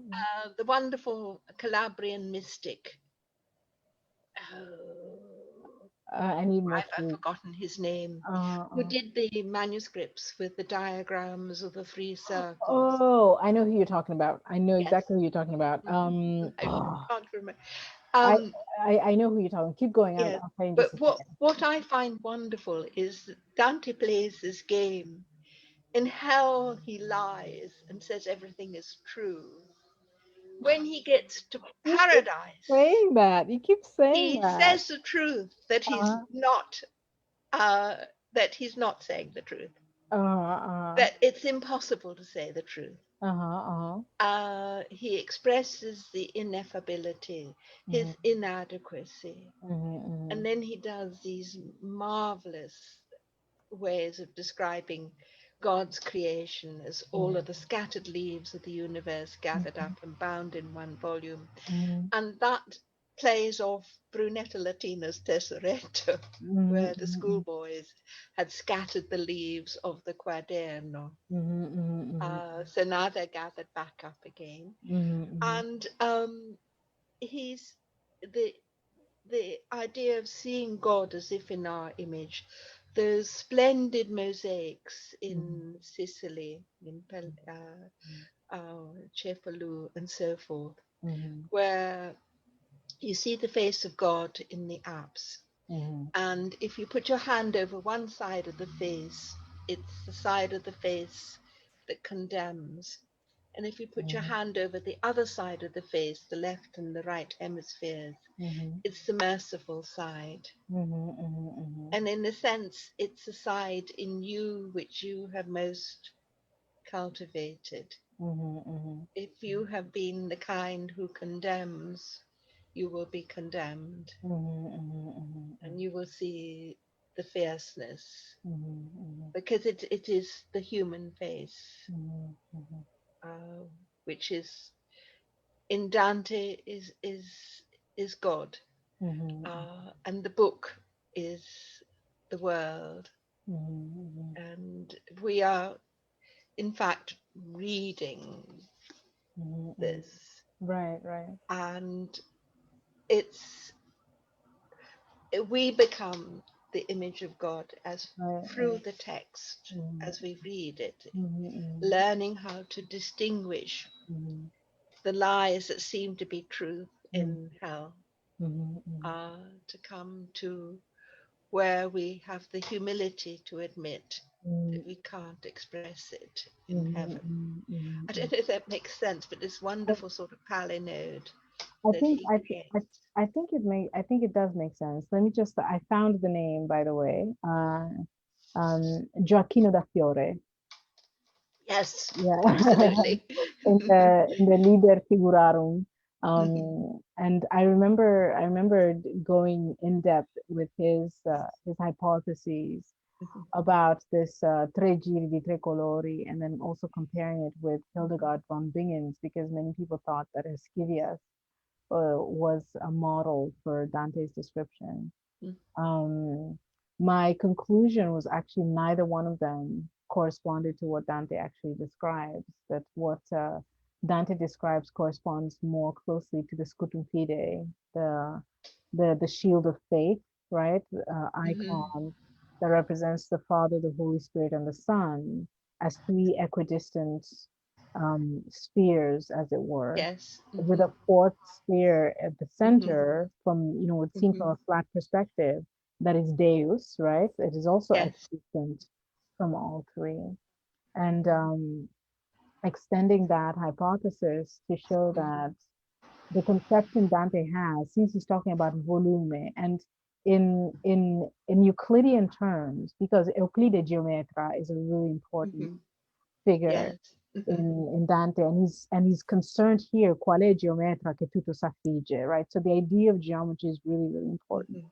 The wonderful Calabrian mystic. Oh, I need more I've sleep. forgotten his name. Who Uh, did the manuscripts with the diagrams of the three circles? oh, I know who you're talking about. I know Yes, exactly who you're talking about. I can't remember. I, Um, I know who you're talking. Keep going. yes, I'll tell you in but just a second. what I find wonderful is that Dante plays this game. In hell, he lies and says everything is true. When he gets to You keep paradise, saying that. You keep saying he that. says the truth that Uh, uh, he's not saying the truth. uh, That it's impossible to say the truth. uh-huh. He expresses the ineffability, his Mhm, inadequacy, and mhm, then he does these marvelous ways of describing God's creation as all mhm, of the scattered leaves of the universe gathered mhm, up and bound in one volume. mhm, And that plays of Brunetta Latina's Tesoretto, where the Mm-hmm. schoolboys had scattered the leaves of the Quaderno. Mm-hmm. Mm-hmm. So now they're gathered back up again. Mm-hmm. And he's the idea of seeing God as if in our image. Those splendid mosaics in Sicily, in Cefalù, and so forth, Mm-hmm. where you see the face of God in the apse. Mm-hmm. And if you put your hand over one side of the face, it's the side of the face that condemns. And if you put your Mm-hmm. hand over the other side of the face, the left and the right hemispheres, Mm-hmm. it's the merciful side. Mm-hmm. Mm-hmm. And in a sense, it's the side in you which you have most cultivated. Mm-hmm. If you have been the kind who condemns, you will be condemned, Mm-hmm. and you will see the fierceness, Mm-hmm. because it is the human face, Mm-hmm. uh, which is in Dante is God, Mm-hmm. and the book is the world, Mm-hmm. and we are in fact reading Mm-hmm. this, Right, right, and it's we become the image of God as right, through right. the text Mm-hmm. as we read it, Mm-hmm. learning how to distinguish Mm-hmm. the lies that seem to be truth Mm-hmm. in hell, Mm-hmm. to come to where we have the humility to admit that we can't express it in Mm-hmm. heaven. I Mm-hmm. don't know if that makes sense, but this wonderful sort of palinode I that think he I, th- creates. I think I think it does make sense. Let me just I found the name by the way. Gioacchino da Fiore. Yes, Yeah. absolutely. In the Liber Figurarum. And I remember going in depth with his hypotheses about this tre giri di tre colori, and then also comparing it with Hildegard von Bingen's, because many people thought that Eschivius was a model for Dante's description. Um, my conclusion was actually neither one of them corresponded to what Dante actually describes. That what Dante describes corresponds more closely to the scutum fide, the the shield of faith, right? Hmm. Icon that represents the Father, the Holy Spirit, and the Son as three equidistant spheres, as it were, Yes. with Hmm. a fourth sphere at the Hmm. center, from it seems from Hmm. a flat perspective, that is Deus, right? It is also Yes. equidistant from all three. And extending that hypothesis to show Hmm. that the conception Dante has, since he's talking about volume, and in Euclidean terms, because Euclide Geometra is a really important Hmm. figure Yes. Hmm. in Dante, and he's concerned here, qual è geometra che tutto s'affligge, right? So the idea of geometry is really, really important. Hmm.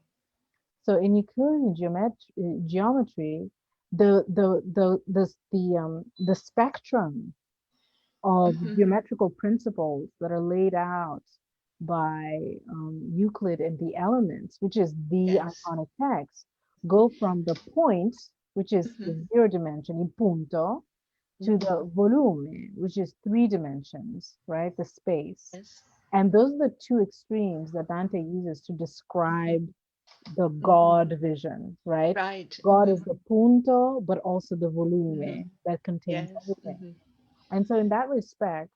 So in Euclidean geometry, the spectrum of Hmm. geometrical principles that are laid out by Euclid in the Elements, which is the Yes. iconic text, go from the point, which is Hmm. the zero dimension, il punto, to Hmm. the volume, which is three dimensions, right? The space. Yes. And those are the two extremes that Dante uses to Hmm. describe the Hmm. God vision, right? Right. God Hmm. is the punto, but also the Hmm. volume that contains Yes. everything. Hmm. And so, in that respect,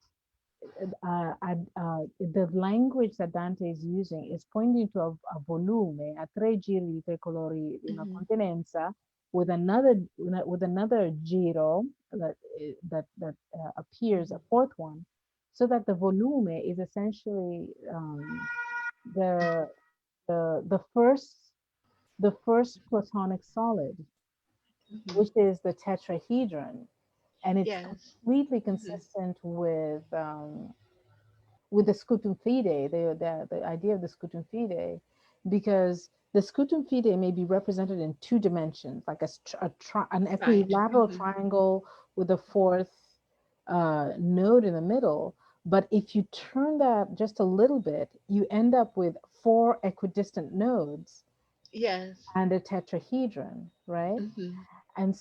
the language that Dante is using is pointing to a volume, a tre giri, tre colori, una Hmm. continenza, with another giro that appears, a Hmm. fourth one, so that the volume is essentially the the first Platonic solid, Hmm. which is the tetrahedron, and it's Yes. completely Hmm. consistent with the scutum fide, the idea of the scutum fide, because the scutum fide may be represented in two dimensions, like an Right. equilateral Hmm. triangle with a fourth node in the middle. But if you turn that just a little bit, you end up with four equidistant nodes Yes. and a tetrahedron, right? Hmm. And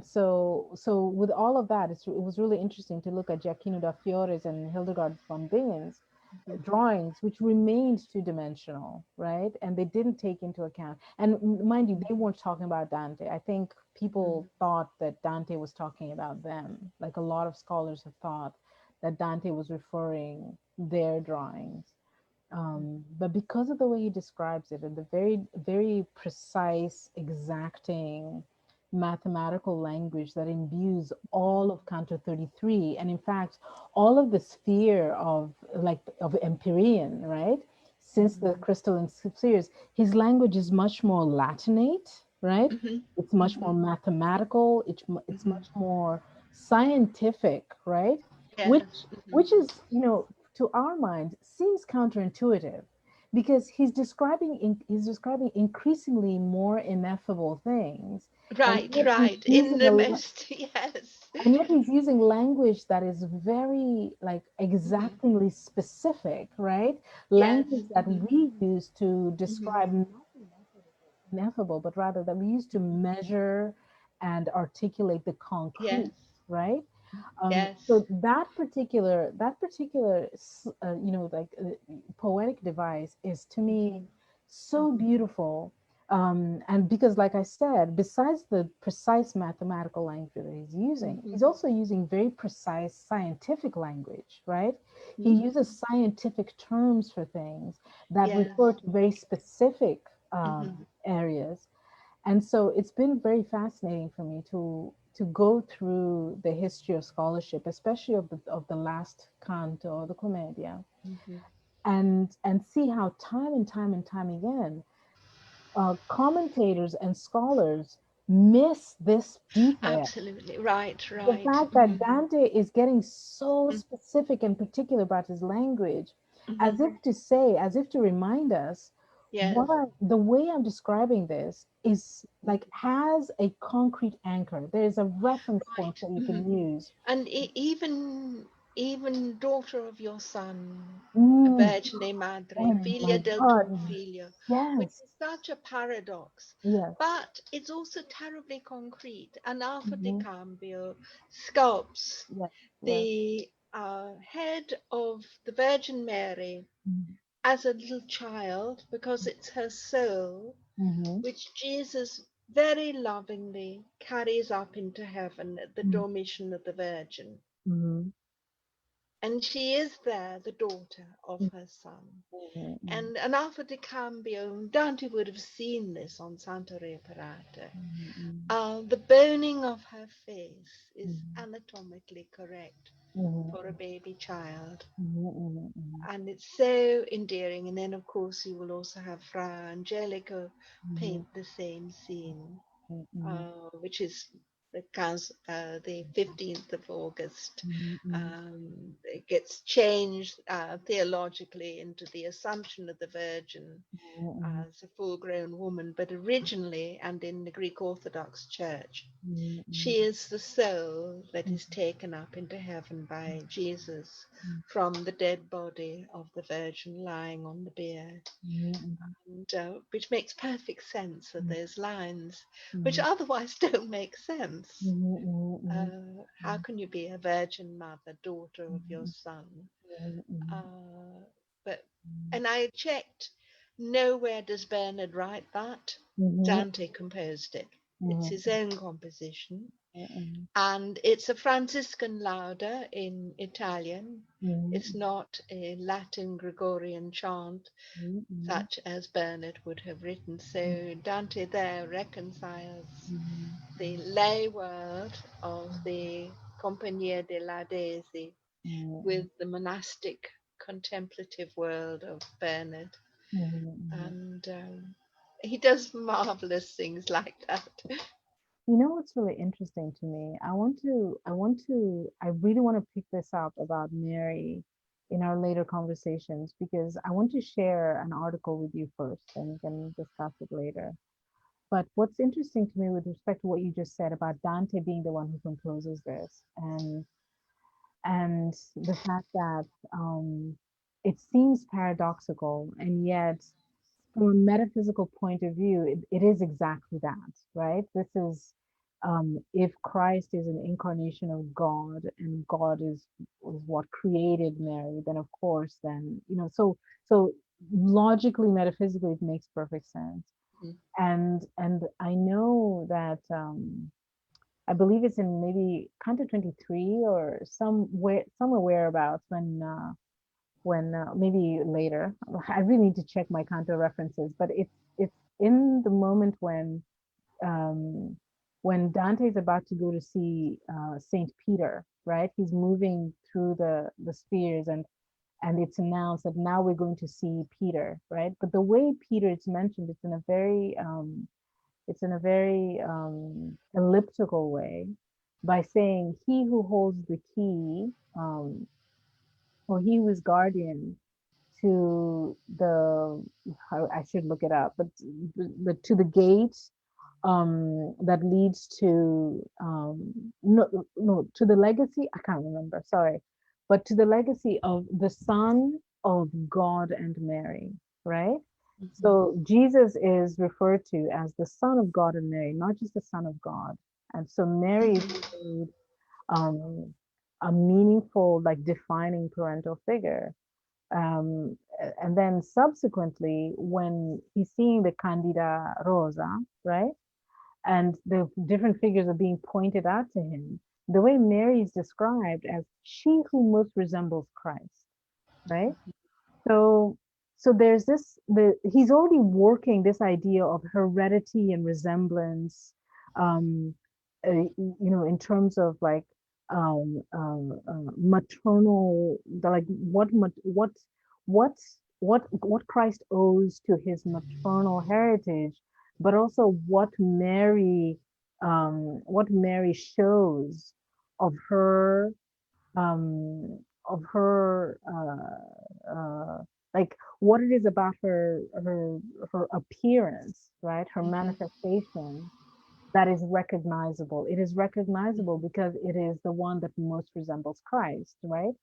so so with all of that, it was really interesting to look at Giacchino da Fiore's and Hildegard von Bingen's Hmm. drawings, which remained two-dimensional, right? And they didn't take into account, and mind you, they weren't talking about Dante. I think people thought that Dante was talking about them. Like a lot of scholars have thought that Dante was referring their drawings. But because of the way he describes it and the very, very precise, exacting mathematical language that imbues all of Canto 33, and in fact, all of the sphere of like of Empyrean, right? Since the Hmm. crystalline spheres, his language is much more Latinate, right? Hmm. It's much more Hmm. mathematical. It's Hmm. much more scientific, right? Yes. Hmm. Which is, to our mind seems counterintuitive because he's describing increasingly more ineffable things, and Right, yet he's right. In using the most, yes. language that is very like Hmm. exactingly specific, right? Yes. Language that Hmm. we use to Hmm. describe not ineffable, but rather that we use to measure and articulate the concrete, Yes. right? Yes. So that particular like poetic device is to me Hmm. so Hmm. beautiful. And because, like I said, besides the precise mathematical language that Hmm. he's also using very precise scientific language, right? He Hmm. uses scientific terms for things that Yes. refer to very specific Hmm. areas. And so it's been very fascinating for me to go through the history of scholarship, especially of the last canto or the commedia, Hmm. and see how time and time and time again, commentators and scholars miss this detail. Absolutely. Right, The right. fact that Hmm. Dante is getting so specific and particular about his language, Hmm. as if to remind us, Yes. the way I'm describing this is like has a concrete anchor. There is a reference point Right. that you Hmm. can use. And even daughter of your son, Mm, Virgine Madre, oh Figlia my del tuo God. figlio, which Yes. is such a paradox, Yes. but it's also terribly concrete. And Alpha de Hmm. Cambio sculpts Yes. Yes. the head of the Virgin Mary as a little child because it's her soul, Mm-hmm. which Jesus very lovingly carries up into heaven at the dormition of the Virgin. Mm-hmm. And she is there, the daughter of her son. Mm-hmm. And an Alpha de Cambio, Dante would have seen this on Santa Reparata. Mm-hmm. The boning of her face is Mm-hmm. anatomically correct for a Mm-hmm. baby child. Mm-hmm. And it's so endearing. And then, of course, you will also have Fra Angelico Mm-hmm. paint the same scene, Mm-hmm. which is the 15th of August. Mm-hmm. It gets changed theologically into the Assumption of the Virgin Mm-hmm. as a full grown woman, but originally, and in the Greek Orthodox Church, Mm-hmm. she is the soul that is taken up into heaven by Jesus from the dead body of the Virgin lying on the bier, and which makes perfect sense of those lines, which otherwise don't make sense. How can you be a virgin mother, daughter of your son? Uh, but and I checked, nowhere does Bernard write that. Dante composed it. It's his own composition, and it's a Franciscan lauda in Italian. It's not a Latin Gregorian chant such as Bernard would have written. So Dante there reconciles the lay world of the Compagnia dei Laudesi with the monastic contemplative world of Bernard. And he does marvelous things like that. You know what's really interesting to me? I really want to pick this up about Mary in our later conversations because I want to share an article with you first and we can discuss it later. But what's interesting to me with respect to what you just said about Dante being the one who composes this and the fact that um, it seems paradoxical, and yet from a metaphysical point of view, it is exactly that, right? This is, if Christ is an incarnation of God, and God is what created Mary, then of course, then so logically, metaphysically, it makes perfect sense. Mhm. And I know that I believe it's in maybe Canto 23 or somewhere whereabouts when maybe later. I really need to check my Canto references, but it's in the moment um, when Dante is about to go to see Saint Peter, right? He's moving through the spheres, and it's announced that now we're going to see Peter, right? But the way Peter is mentioned, it's in a very elliptical way, by saying he who holds the key, or he who is guardian to the, I should look it up, but to the gate that leads to no, to the legacy, I can't remember, sorry, but to the legacy of the Son of God and Mary, right? Mhm. So Jesus is referred to as the Son of God and Mary, not just the Son of God. And so Mary is made um, a meaningful, like, defining parental figure. And then subsequently, when he's seeing the Candida Rosa, right? And the different figures are being pointed out to him, the way Mary is described as she who most resembles Christ, right? So so there's he's already working this idea of heredity and resemblance, um, in terms of like maternal, like what what Christ owes to his maternal heritage, but also what Mary shows of her of her like what it is about her appearance, right? Her Mhm. manifestation that is recognizable. It is recognizable because it is the one that most resembles Christ, right?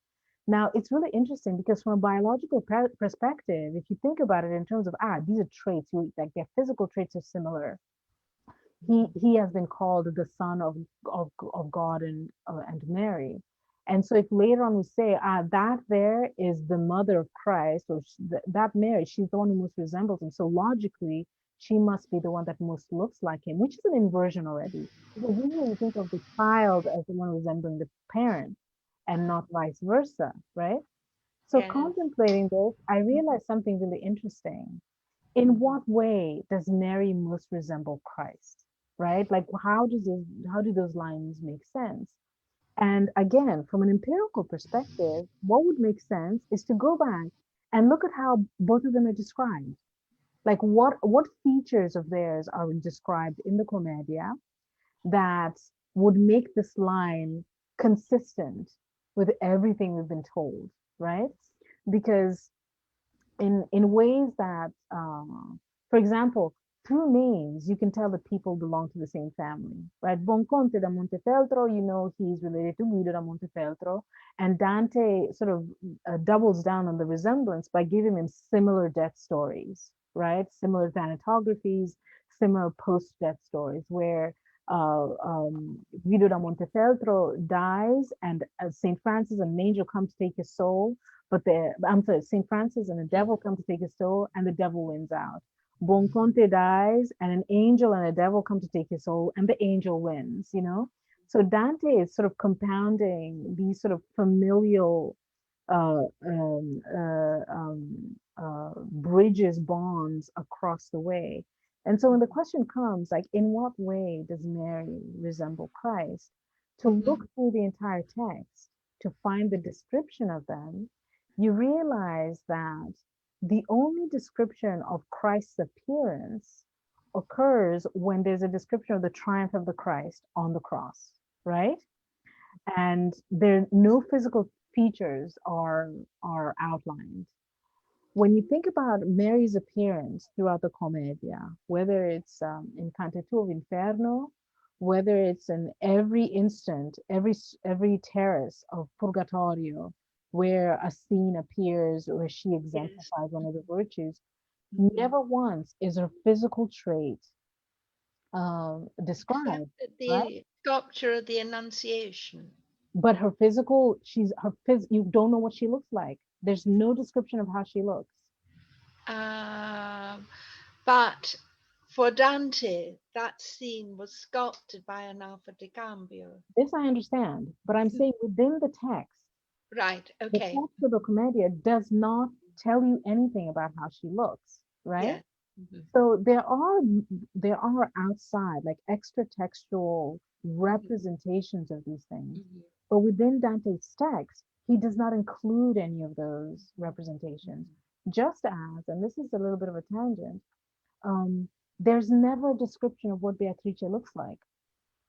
Now, it's really interesting because from a biological perspective, if you think about it in terms of, these are traits, like their physical traits are similar. He has been called the son of God and Mary. And so if later on we say, that there is the mother of Christ, or that Mary, she's the one who most resembles him. So logically, she must be the one that most looks like him, which is an inversion already. Because usually we think of the child as the one resembling the parent and not vice versa, right? So Yes. contemplating this, I realized something really interesting. In what way does Mary most resemble Christ? Right? Like how do those lines make sense? And again, from an empirical perspective, what would make sense is to go back and look at how both of them are described. Like what features of theirs are described in the Commedia that would make this line consistent with everything we've been told, right? Because in ways that, for example, through names, you can tell that people belong to the same family, right? Bonconte da Montefeltro, he's related to Guido da Montefeltro, and Dante sort of doubles down on the resemblance by giving him similar death stories, right? Similar thanatographies, similar post-death stories, where Guido da Montefeltro dies, and Saint Francis, an angel, comes to take his soul, but I'm sorry, St. Francis and the devil come to take his soul, and the devil wins out. Bonconte dies, and an angel and a devil come to take his soul, and the angel wins. So Dante is sort of compounding these sort of familial bridges, bonds across the way. And so when the question comes, like, in what way does Mary resemble Christ? To look Mhm. through the entire text, to find the description of them, you realize that the only description of Christ's appearance occurs when there's a description of the triumph of the Christ on the cross, right? And there no physical features are outlined. When you think about Mary's appearance throughout the Commedia, whether it's in Canto 2 of Inferno, whether it's in every instant, every terrace of Purgatorio, where a scene appears where she Yes. exemplifies one of the virtues, Mhm. never once is her physical trait Except described, at right? the sculpture of the Annunciation. But her physical, you don't know what she looks like. There's no description of how she looks. Um, but for Dante, that scene was sculpted by an Alpha de Cambio. This I understand, but I'm saying within Right, the okay. text of the Commedia does not tell you anything about how she looks, right? Yeah. Mhm, So there are outside like extra textual mhm, representations of these things, mhm, but within Dante's text, he does not include any of those representations. mhm, Just as, and this is a little bit of a tangent, um, there's never a description of what Beatrice looks like.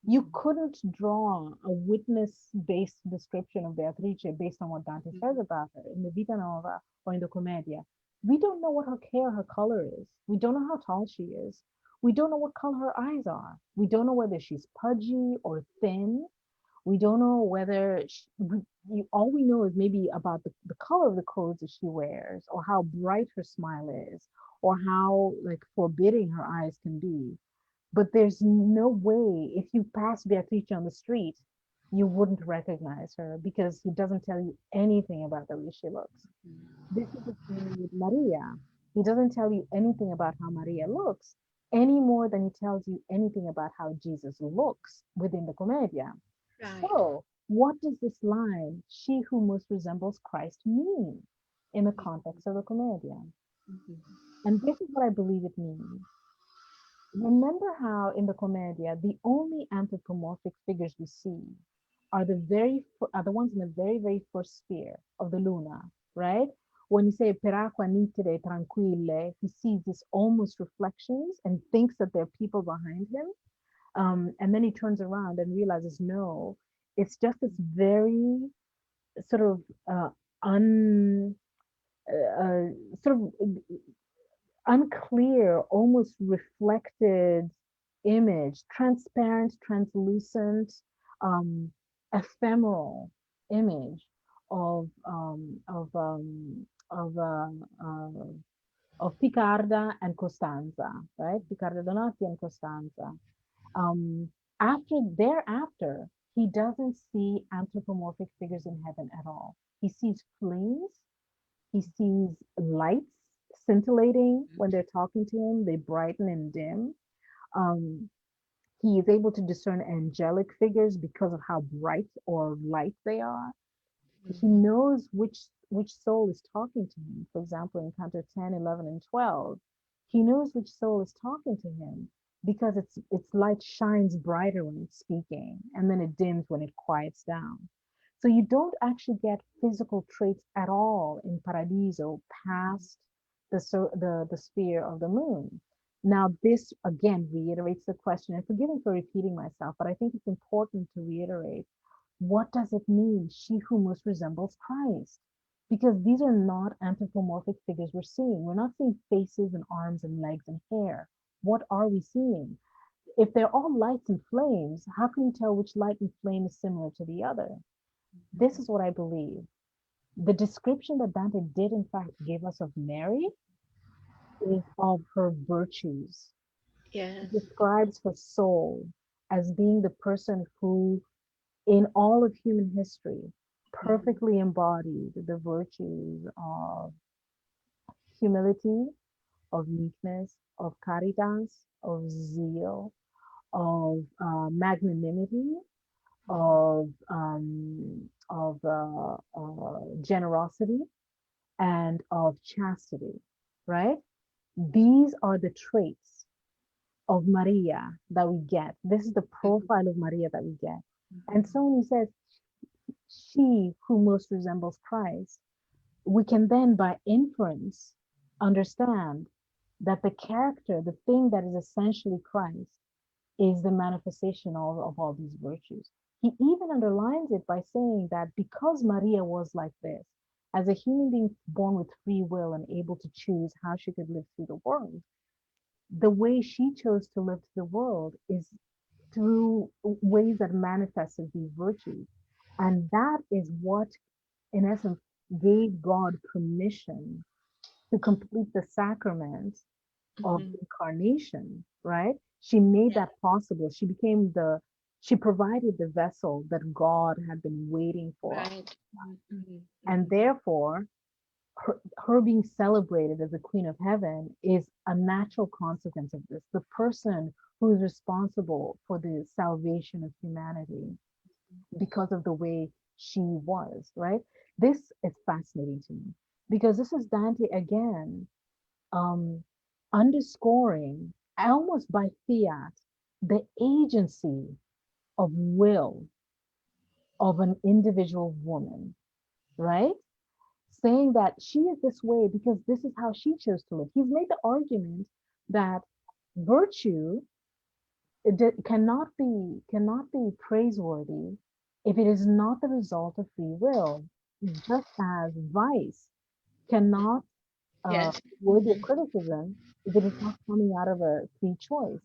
You mhm, couldn't draw a witness-based description of Beatrice based on what Dante mhm, says about her in the Vita Nova or in the Commedia. We don't know what her hair, her color is. We don't know how tall she is. We don't know what color her eyes are. We don't know whether she's pudgy or thin. We don't know whether all we know is maybe about the color of the clothes that she wears, or how bright her smile is, or how like forbidding her eyes can be. But there's no way if you pass Beatrice on the street, you wouldn't recognize her because he doesn't tell you anything about the way she looks. This is the same with Maria. He doesn't tell you anything about how Maria looks any more than he tells you anything about how Jesus looks within the Commedia. right. So, what does this line, she who most resembles Christ, mean in the context of the Commedia? Mhm, And this is what I believe it means. Remember how in the Commedia, the only anthropomorphic figures we see are the ones in the very, very first sphere of the Luna, right? When you say per acqua nitide tranquille, he sees these almost reflections and thinks that there are people behind him. And then he turns around and realizes, no, it's just this very sort of un uh, sort of unclear, almost reflected image, transparent, translucent, um, ephemeral image of um, of um, of uh, uh, of Picarda and Costanza, right? Picarda Donati and Costanza. Um, thereafter, he doesn't see anthropomorphic figures in heaven at all. He sees flames, he sees lights scintillating when they're talking to him, they brighten and dim. Um, he is able to discern angelic figures because of how bright or light they are. He mhm, knows which soul is talking to him. For example, in Canto 10, 11, and 12, he knows which soul is talking to him because its light shines brighter when it's speaking, and then it dims when it quiets down. So you don't actually get physical traits at all in Paradiso past the sphere of the moon. Now, this again reiterates the question, and forgive me for repeating myself, but I think it's important to reiterate, what does it mean, she who most resembles Christ? Because these are not anthropomorphic figures we're seeing. We're not seeing faces and arms and legs and hair. What are we seeing? If they're all lights and flames, how can you tell which light and flame is similar to the other? This is what I believe. The description that Dante did, in fact, give us of Mary is of her virtues. He yes. describes her soul as being the person who in all of human history, Mhm, perfectly embodied the virtues of humility, of meekness, of caritas, of zeal, of magnanimity, of generosity, and of chastity, right? These are the traits of Maria that we get. This is the mhm, profile of Maria that we get. And mhm, so when he says, she who most resembles Christ, we can then, by inference, understand that the character, the thing that is essentially Christ, is the manifestation of all these virtues. He even underlines it by saying that because Maria was like this, as a human being born with free will and able to choose how she could live through the world, the way she chose to live through the world is through ways that manifested these virtues. And that is what, in essence, gave God permission to complete the sacrament of Mhm. incarnation, right? She made Yeah. that possible. She provided the vessel that God had been waiting for. Right. Mhm. And Mhm. therefore, her being celebrated as the Queen of Heaven is a natural consequence of this. The person who is responsible for the salvation of humanity because of the way she was, right? This is fascinating to me because this is Dante again, um, underscoring almost by fiat the agency of will of an individual woman, right? Saying that she is this way because this is how she chose to live. He's made the argument that virtue cannot be praiseworthy if it is not the result of free will, just as vice cannot Yes. worthy of criticism if it is not coming out of a free choice.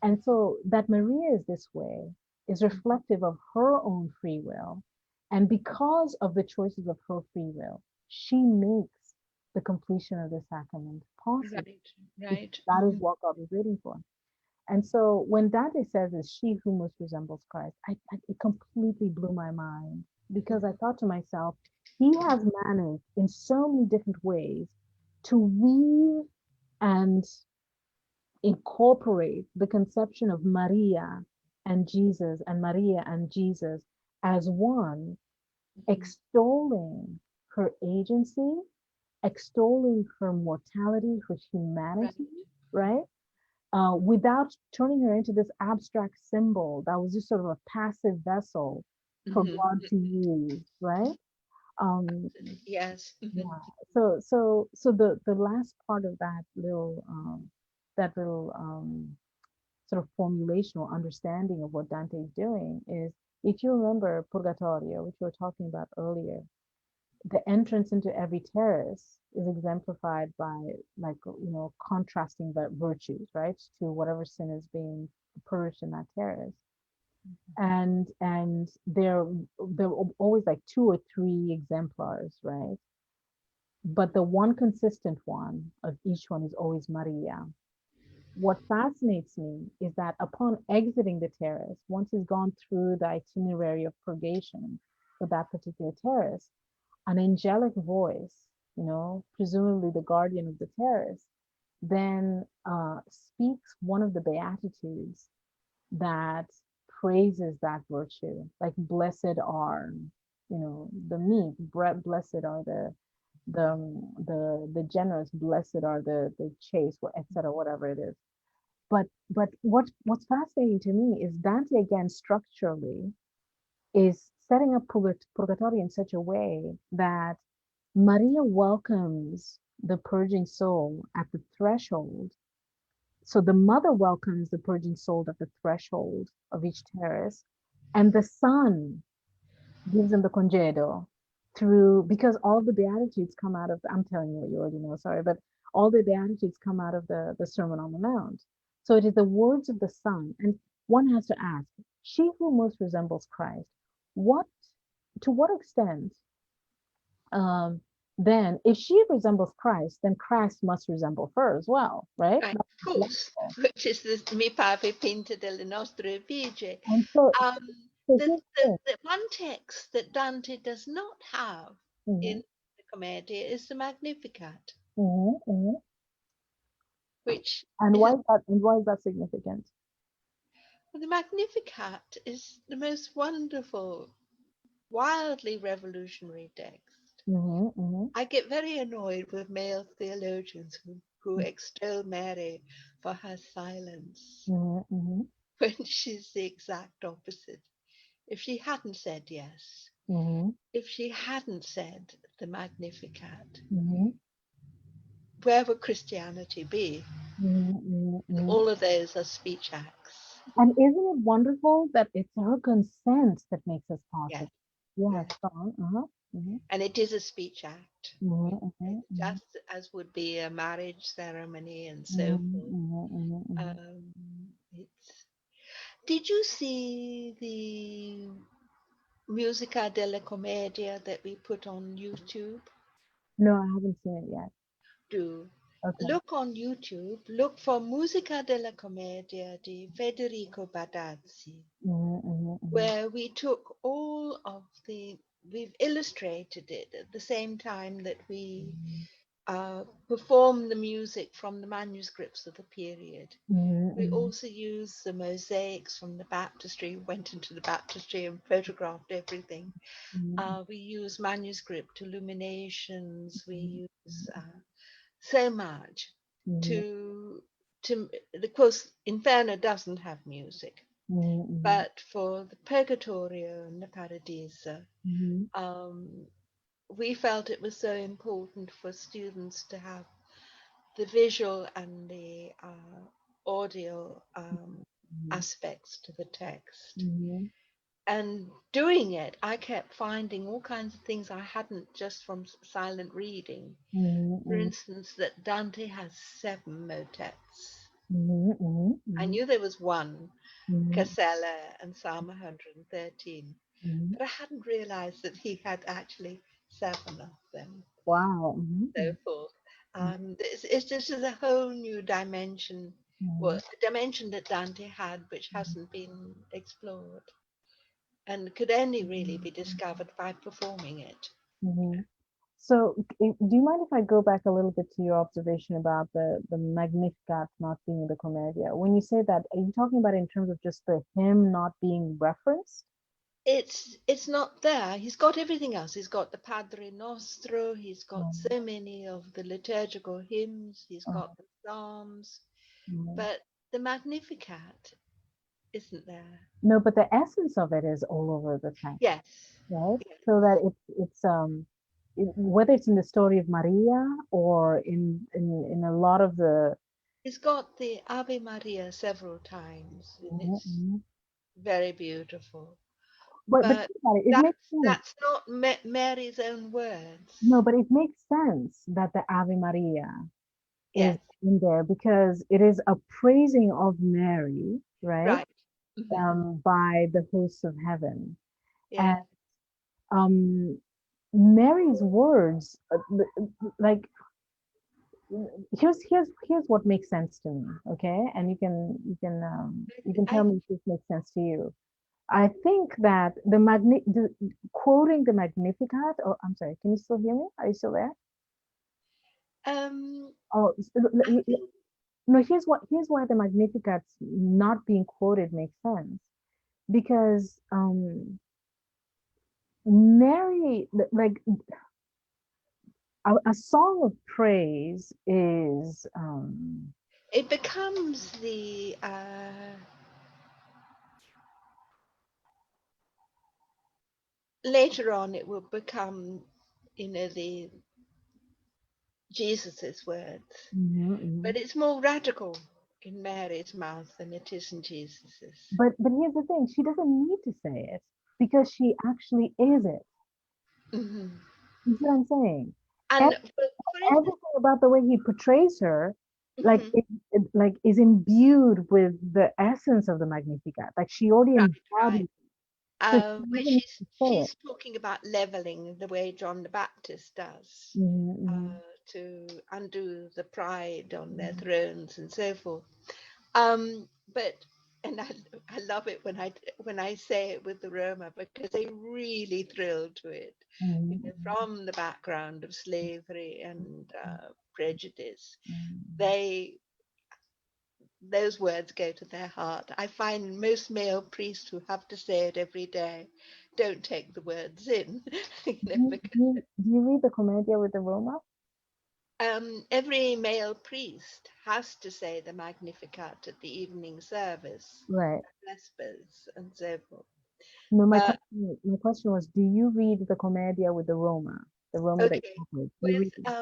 And so that Maria is this way is reflective of her own free will. And because of the choices of her free will, she makes the completion of the sacrament possible Right. because Right. that is what God was waiting for. And so when Dante says it's she who most resembles Christ, it completely blew my mind because I thought to myself, he has managed in so many different ways to weave and incorporate the conception of Maria and Maria and Jesus as one, Mhm. extolling her agency, extolling her mortality, her Right. humanity, right? Without turning her into this abstract symbol that was just sort of a passive vessel for Mhm. God to use, right? Um, Yes. Mhm. yeah. So the last part of that little sort of formulation or understanding of what Dante is doing is, if you remember Purgatorio, which we were talking about earlier, the entrance into every terrace is exemplified by, like, contrasting the virtues, right, to whatever sin is being purged in that terrace. And there are always like two or three exemplars, right? But the one consistent one of each one is always Maria. What fascinates me is that upon exiting the terrace, once he's gone through the itinerary of purgation for that particular terrace, an angelic voice, presumably the guardian of the terrace, then speaks one of the beatitudes that praises that virtue, like blessed are, the meek, blessed are the generous, blessed are the chaste, etc., whatever it is. But what's fascinating to me is Dante again structurally is setting up purgatory in such a way that Maria welcomes the purging soul at the threshold. So the mother welcomes the purging soul at the threshold of each terrace, and the son gives them the congedo through, because all the beatitudes come out of, I'm telling you what you already know, sorry, but all the beatitudes come out of the Sermon on the Mount. So it is the words of the Son. And one has to ask, she who most resembles Christ, what to what extent, um, then if she resembles Christ, then Christ must resemble her as well, right? Right. That's Of course. logical. Which is the Mi Pave Pinta delle Nostre Vige. And so, Um, so the, here's the, the the one text that Dante does not have thing. in the Commedia is the Magnificat, Hmm. Hmm. which And is why a, is that significant? the Magnificat is the most wonderful, wildly revolutionary text. Hmm. Hmm. I get very annoyed with male theologians who extol Mary for her silence Hmm. Hmm. when she's the exact opposite. If she hadn't said yes, Hmm. if she hadn't said the Magnificat, Hmm. where would Christianity be? Hmm. And Hmm. all of those are speech acts. And isn't it wonderful that it's her consent that makes this Yes, possible? Yes. yes. Uh-huh. Hmm. And it is a speech act, Hmm. Hmm. just as would be a marriage ceremony and so Hmm. forth. Hmm. Hmm. It's. Did you see the Musica della Commedia that we put on YouTube. No, I haven't seen it yet. Do Okay. look on YouTube, look for Musica della Commedia di Federico Badazzi, Mm-hmm. where we took all of we've illustrated it at the same time that we perform the music from the manuscripts of the period. We Mm-hmm. also used the mosaics from the baptistry, went into the baptistry and photographed everything. Mm-hmm. We use manuscript illuminations. We use Mm-hmm. so much Mm-hmm. to the course. Inferno doesn't have music, Mm-hmm. but for the Purgatorio and the Paradiso, Mm-hmm. um, we felt it was so important for students to have the visual and the audio aspects to the text. Mm-hmm. And doing it, I kept finding all kinds of things I hadn't just from silent reading. For Mm-hmm. instance, that Dante has 7 motets. Mm-hmm. I Mm-hmm. knew there was one, Mm-hmm. Casella and Psalm 113, Mm-hmm. but I hadn't realized that he had actually 7 of them, Wow. Mm-hmm. so forth. It's just a whole new dimension, well, Mm-hmm. a dimension that Dante had which hasn't been explored and could only really be discovered by performing it. Mm-hmm. So, do you mind if I go back a little bit to your observation about the Magnificat not being the Commedia? When you say that, are you talking about in terms of just the hymn not being referenced? It's not there. He's got everything else. He's got the Padre Nostro, he's got Um, so many of the liturgical hymns, he's uh, got the Psalms, mm. but the Magnificat isn't there. No, but the essence of it is all over the text, Yes, right? yes. So that whether it's in the story of Maria or in a lot of the. He's got the Ave Maria several times, and Mhm, it's mhm. very beautiful. But But think about it, it makes that's sense. that's not Mary's own No, words. but it makes sense that the Ave Maria is Yes, in there because it is a praising of Mary, right? right. Hmm. By the hosts of heaven. And Yes, um, Mary's words, like here's what makes sense to me, okay? And you can tell I me if this makes sense to you. I think that quoting the Magnificat. Oh, I'm sorry. Can you still hear me? Are you still there? um Oh, I think no. Here's why the Magnificat not being quoted makes sense because Mary, like a song of praise is it becomes the later on it will become, the Jesus's words, mhm, mhm. but it's more radical in Mary's mouth than it is in Jesus's. But here's the thing, she doesn't need to say it because she actually is it. Hmm. You see what I'm saying? And Ev- for instance, Everything about the way he portrays her, like mhm, like is imbued with the essence of the Magnificat. Like she already right, right. embodies, so she Where doesn't need to say it. she's talking about leveling the way John the Baptist does, Mhm, to undo the pride on their mhm, thrones and so forth. But and I love it when I say it with the Roma because they really thrill to it. mhm, From the background of slavery and prejudice, mhm, they those words go to their heart. I find most male priests who have to say it every day don't take the words in, because do you read the Commedia with the Roma? every male priest has to say the Magnificat at the evening service, Right. Vespers, and so forth. No, But my question was, do you read the Commedia with the Roma that okay, you have? Do you with read it?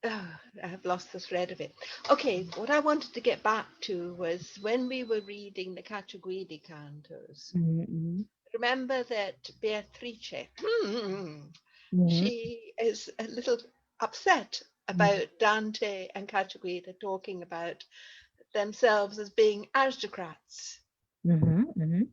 I have lost the thread of it. Okay, what I wanted to get back to was when we were reading the Cacciaguidi cantos. Mm-hmm, Remember that Beatrice, mm-hmm, she is a little upset about Dante and Cacciaguida talking about themselves as being aristocrats, mm-hmm, mm-hmm,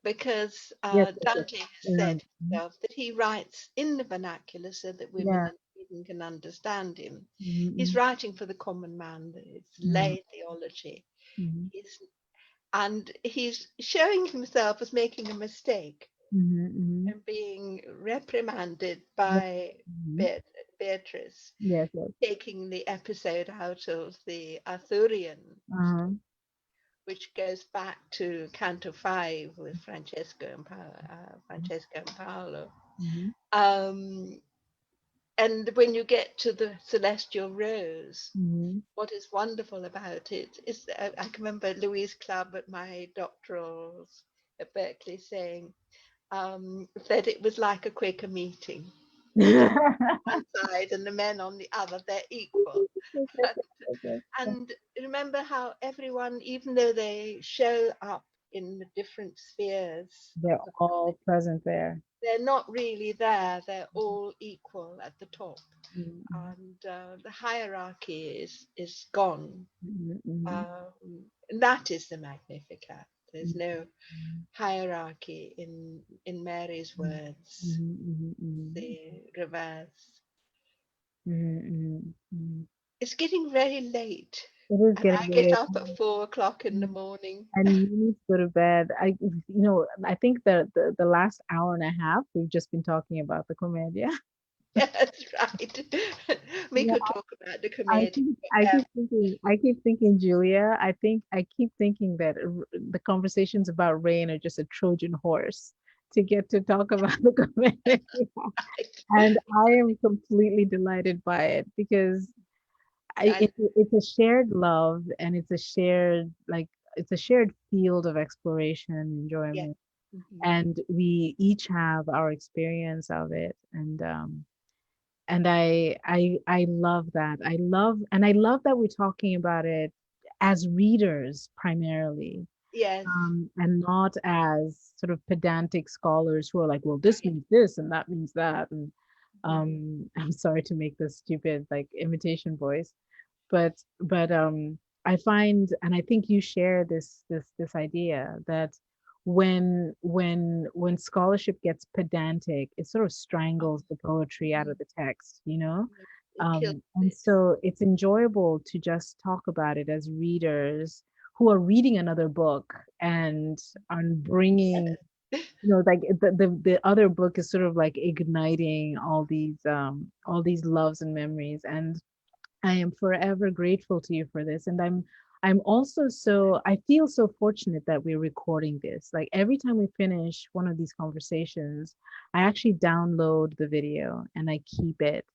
because Yes, yes, yes. Dante I said remember. Mhm. himself that he writes in the vernacular so that women Yeah. in Sweden can understand him. He's Mm-hmm. writing for the common man. It's Mm-hmm. lay theology. Mm-hmm. He's, and he's showing himself as making a mistake Mm-hmm. and being reprimanded Yeah. by Mm-hmm. Be- Beatrice, Yes, yes. taking the episode out of the Arthurian, Uh-huh. which goes back to Canto 5 with Francesco and Paolo. Mm-hmm. Um, and when you get to the Celestial Rose, Mm-hmm. what is wonderful about it is that I can remember Louise Clubb at my doctorals at Berkeley saying that it was like a Quaker meeting. The women on one side and the men on the other, they're equal. Yes, yes, yes, yes, yes, yes. And remember how everyone, even though they show up in the different spheres They're of the family, all present there. they're not really there. They're all equal at the top, Mm-hmm. and the hierarchy is gone. Mm-hmm. And that is the Magnificat. There's no Mm-hmm. hierarchy in Mary's words. Mm-hmm. Mm-hmm. The reverse. Mm-hmm. Mm-hmm. It's getting very late, It is and getting I get late. up at 4 o'clock in the morning. And you need to go to bed. I think the last hour and a half we've just been talking about the commedia. That's right. We Yeah, could talk about the comedy forever. I keep thinking, Julia. I keep thinking that the conversations about rain are just a Trojan horse to get to talk about the commedia. And I am completely delighted by it because I, it's a shared love and it's a shared field of exploration and yeah. enjoyment, Mhm. and we each have our experience of it, and I love that. I love that we're talking about it as readers primarily, Yes. and not as sort of pedantic scholars who are like, well, this Right. means this and that means that. And Mhm. I'm sorry to make this stupid like imitation voice, but I find, and I think you share this idea that when scholarship gets pedantic, it sort of Oh, strangles the poetry out of mhm. the text, you know. It kills And it. so it's enjoyable to just talk about it as readers who are reading another book and are bringing, like the other book is sort of like igniting all these loves and memories, and I am forever grateful to you for this. And I'm also I feel so fortunate that we're recording this. Like every time we finish one of these conversations, I actually download the video and I keep it.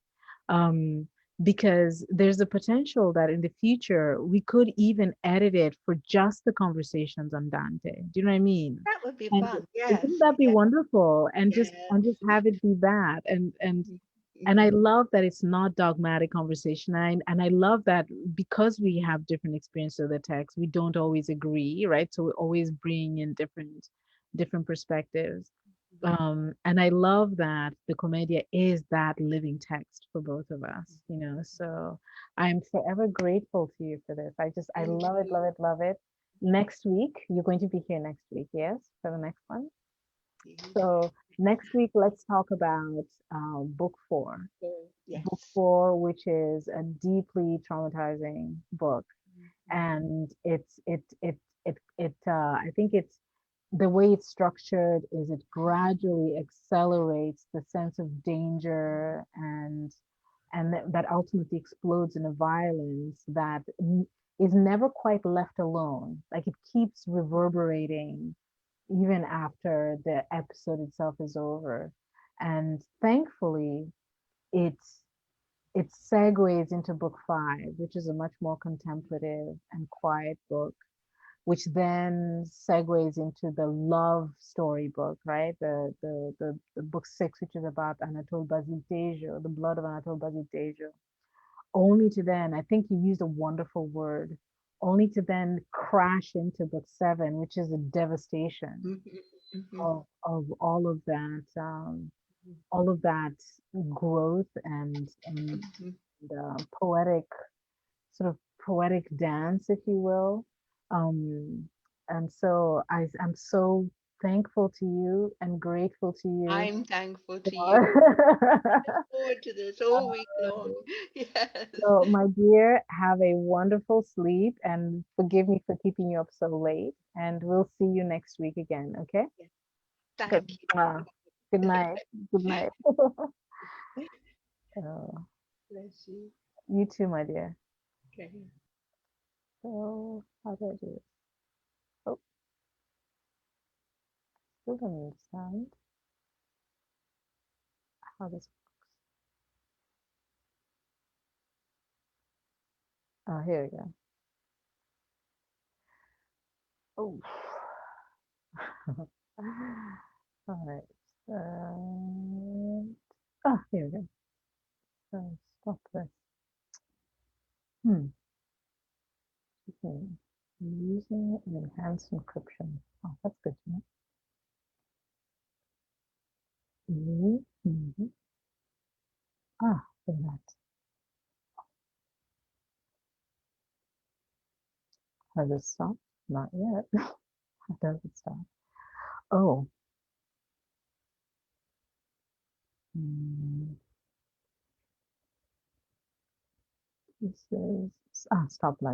Um, because there's a potential that in the future we could even edit it for just the conversations on Dante. Do you know what I mean? That would be And fun. wouldn't Yes. that be Yes. wonderful? Yes. And just have it be that. And I Mhm. love that it's not dogmatic conversation. And I love that because we have different experience of the text, we don't always agree, right? So we're always bringing in different perspectives. And I love that the Commedia is that living text for both of us, you know. So I'm forever grateful to you for this. I Thank love it, you. love it, love it. Next week, you're going to be here next week, yes, for the next one. So next week, let's talk about book four. So, Book yes. four, which is a deeply traumatizing book, and I think it's the way it's structured is it gradually accelerates the sense of danger, and that ultimately explodes in a violence that is never quite left alone. Like it keeps reverberating even after the episode itself is over. And thankfully, it's it segues into book five, which is a much more contemplative and quiet book, which then segues into the love story book, right? The book six, which is about Anatole Basile Tejo, the blood of Anatole Basile Tejo. Only to then, I think you used a wonderful word, only to then crash into book seven, which is a devastation Mhm. Mhm. of all of that growth Mhm. poetic sort of poetic dance, if you will. Um, and so I'm so thankful to you and grateful to you I'm thankful to you. for. Look forward to this all week long. Yes. So, my dear, have a wonderful sleep and forgive me for keeping you up so late. And we'll see you next week again. Okay? Yes. Good. Thank Good you. night. Good night. Oh, Bless you. you too, my dear. Okay. So, how do I do this? Oh, still don't understand how this. Oh, here we go. Oh. All right. Here we go. Stop this. Hmm. Okay. Using an enhanced encryption. Oh, that's good to know. Mm-hmm. Look at that. Has it stopped? Not yet. How does it stop? Oh. Mm, this is stop light.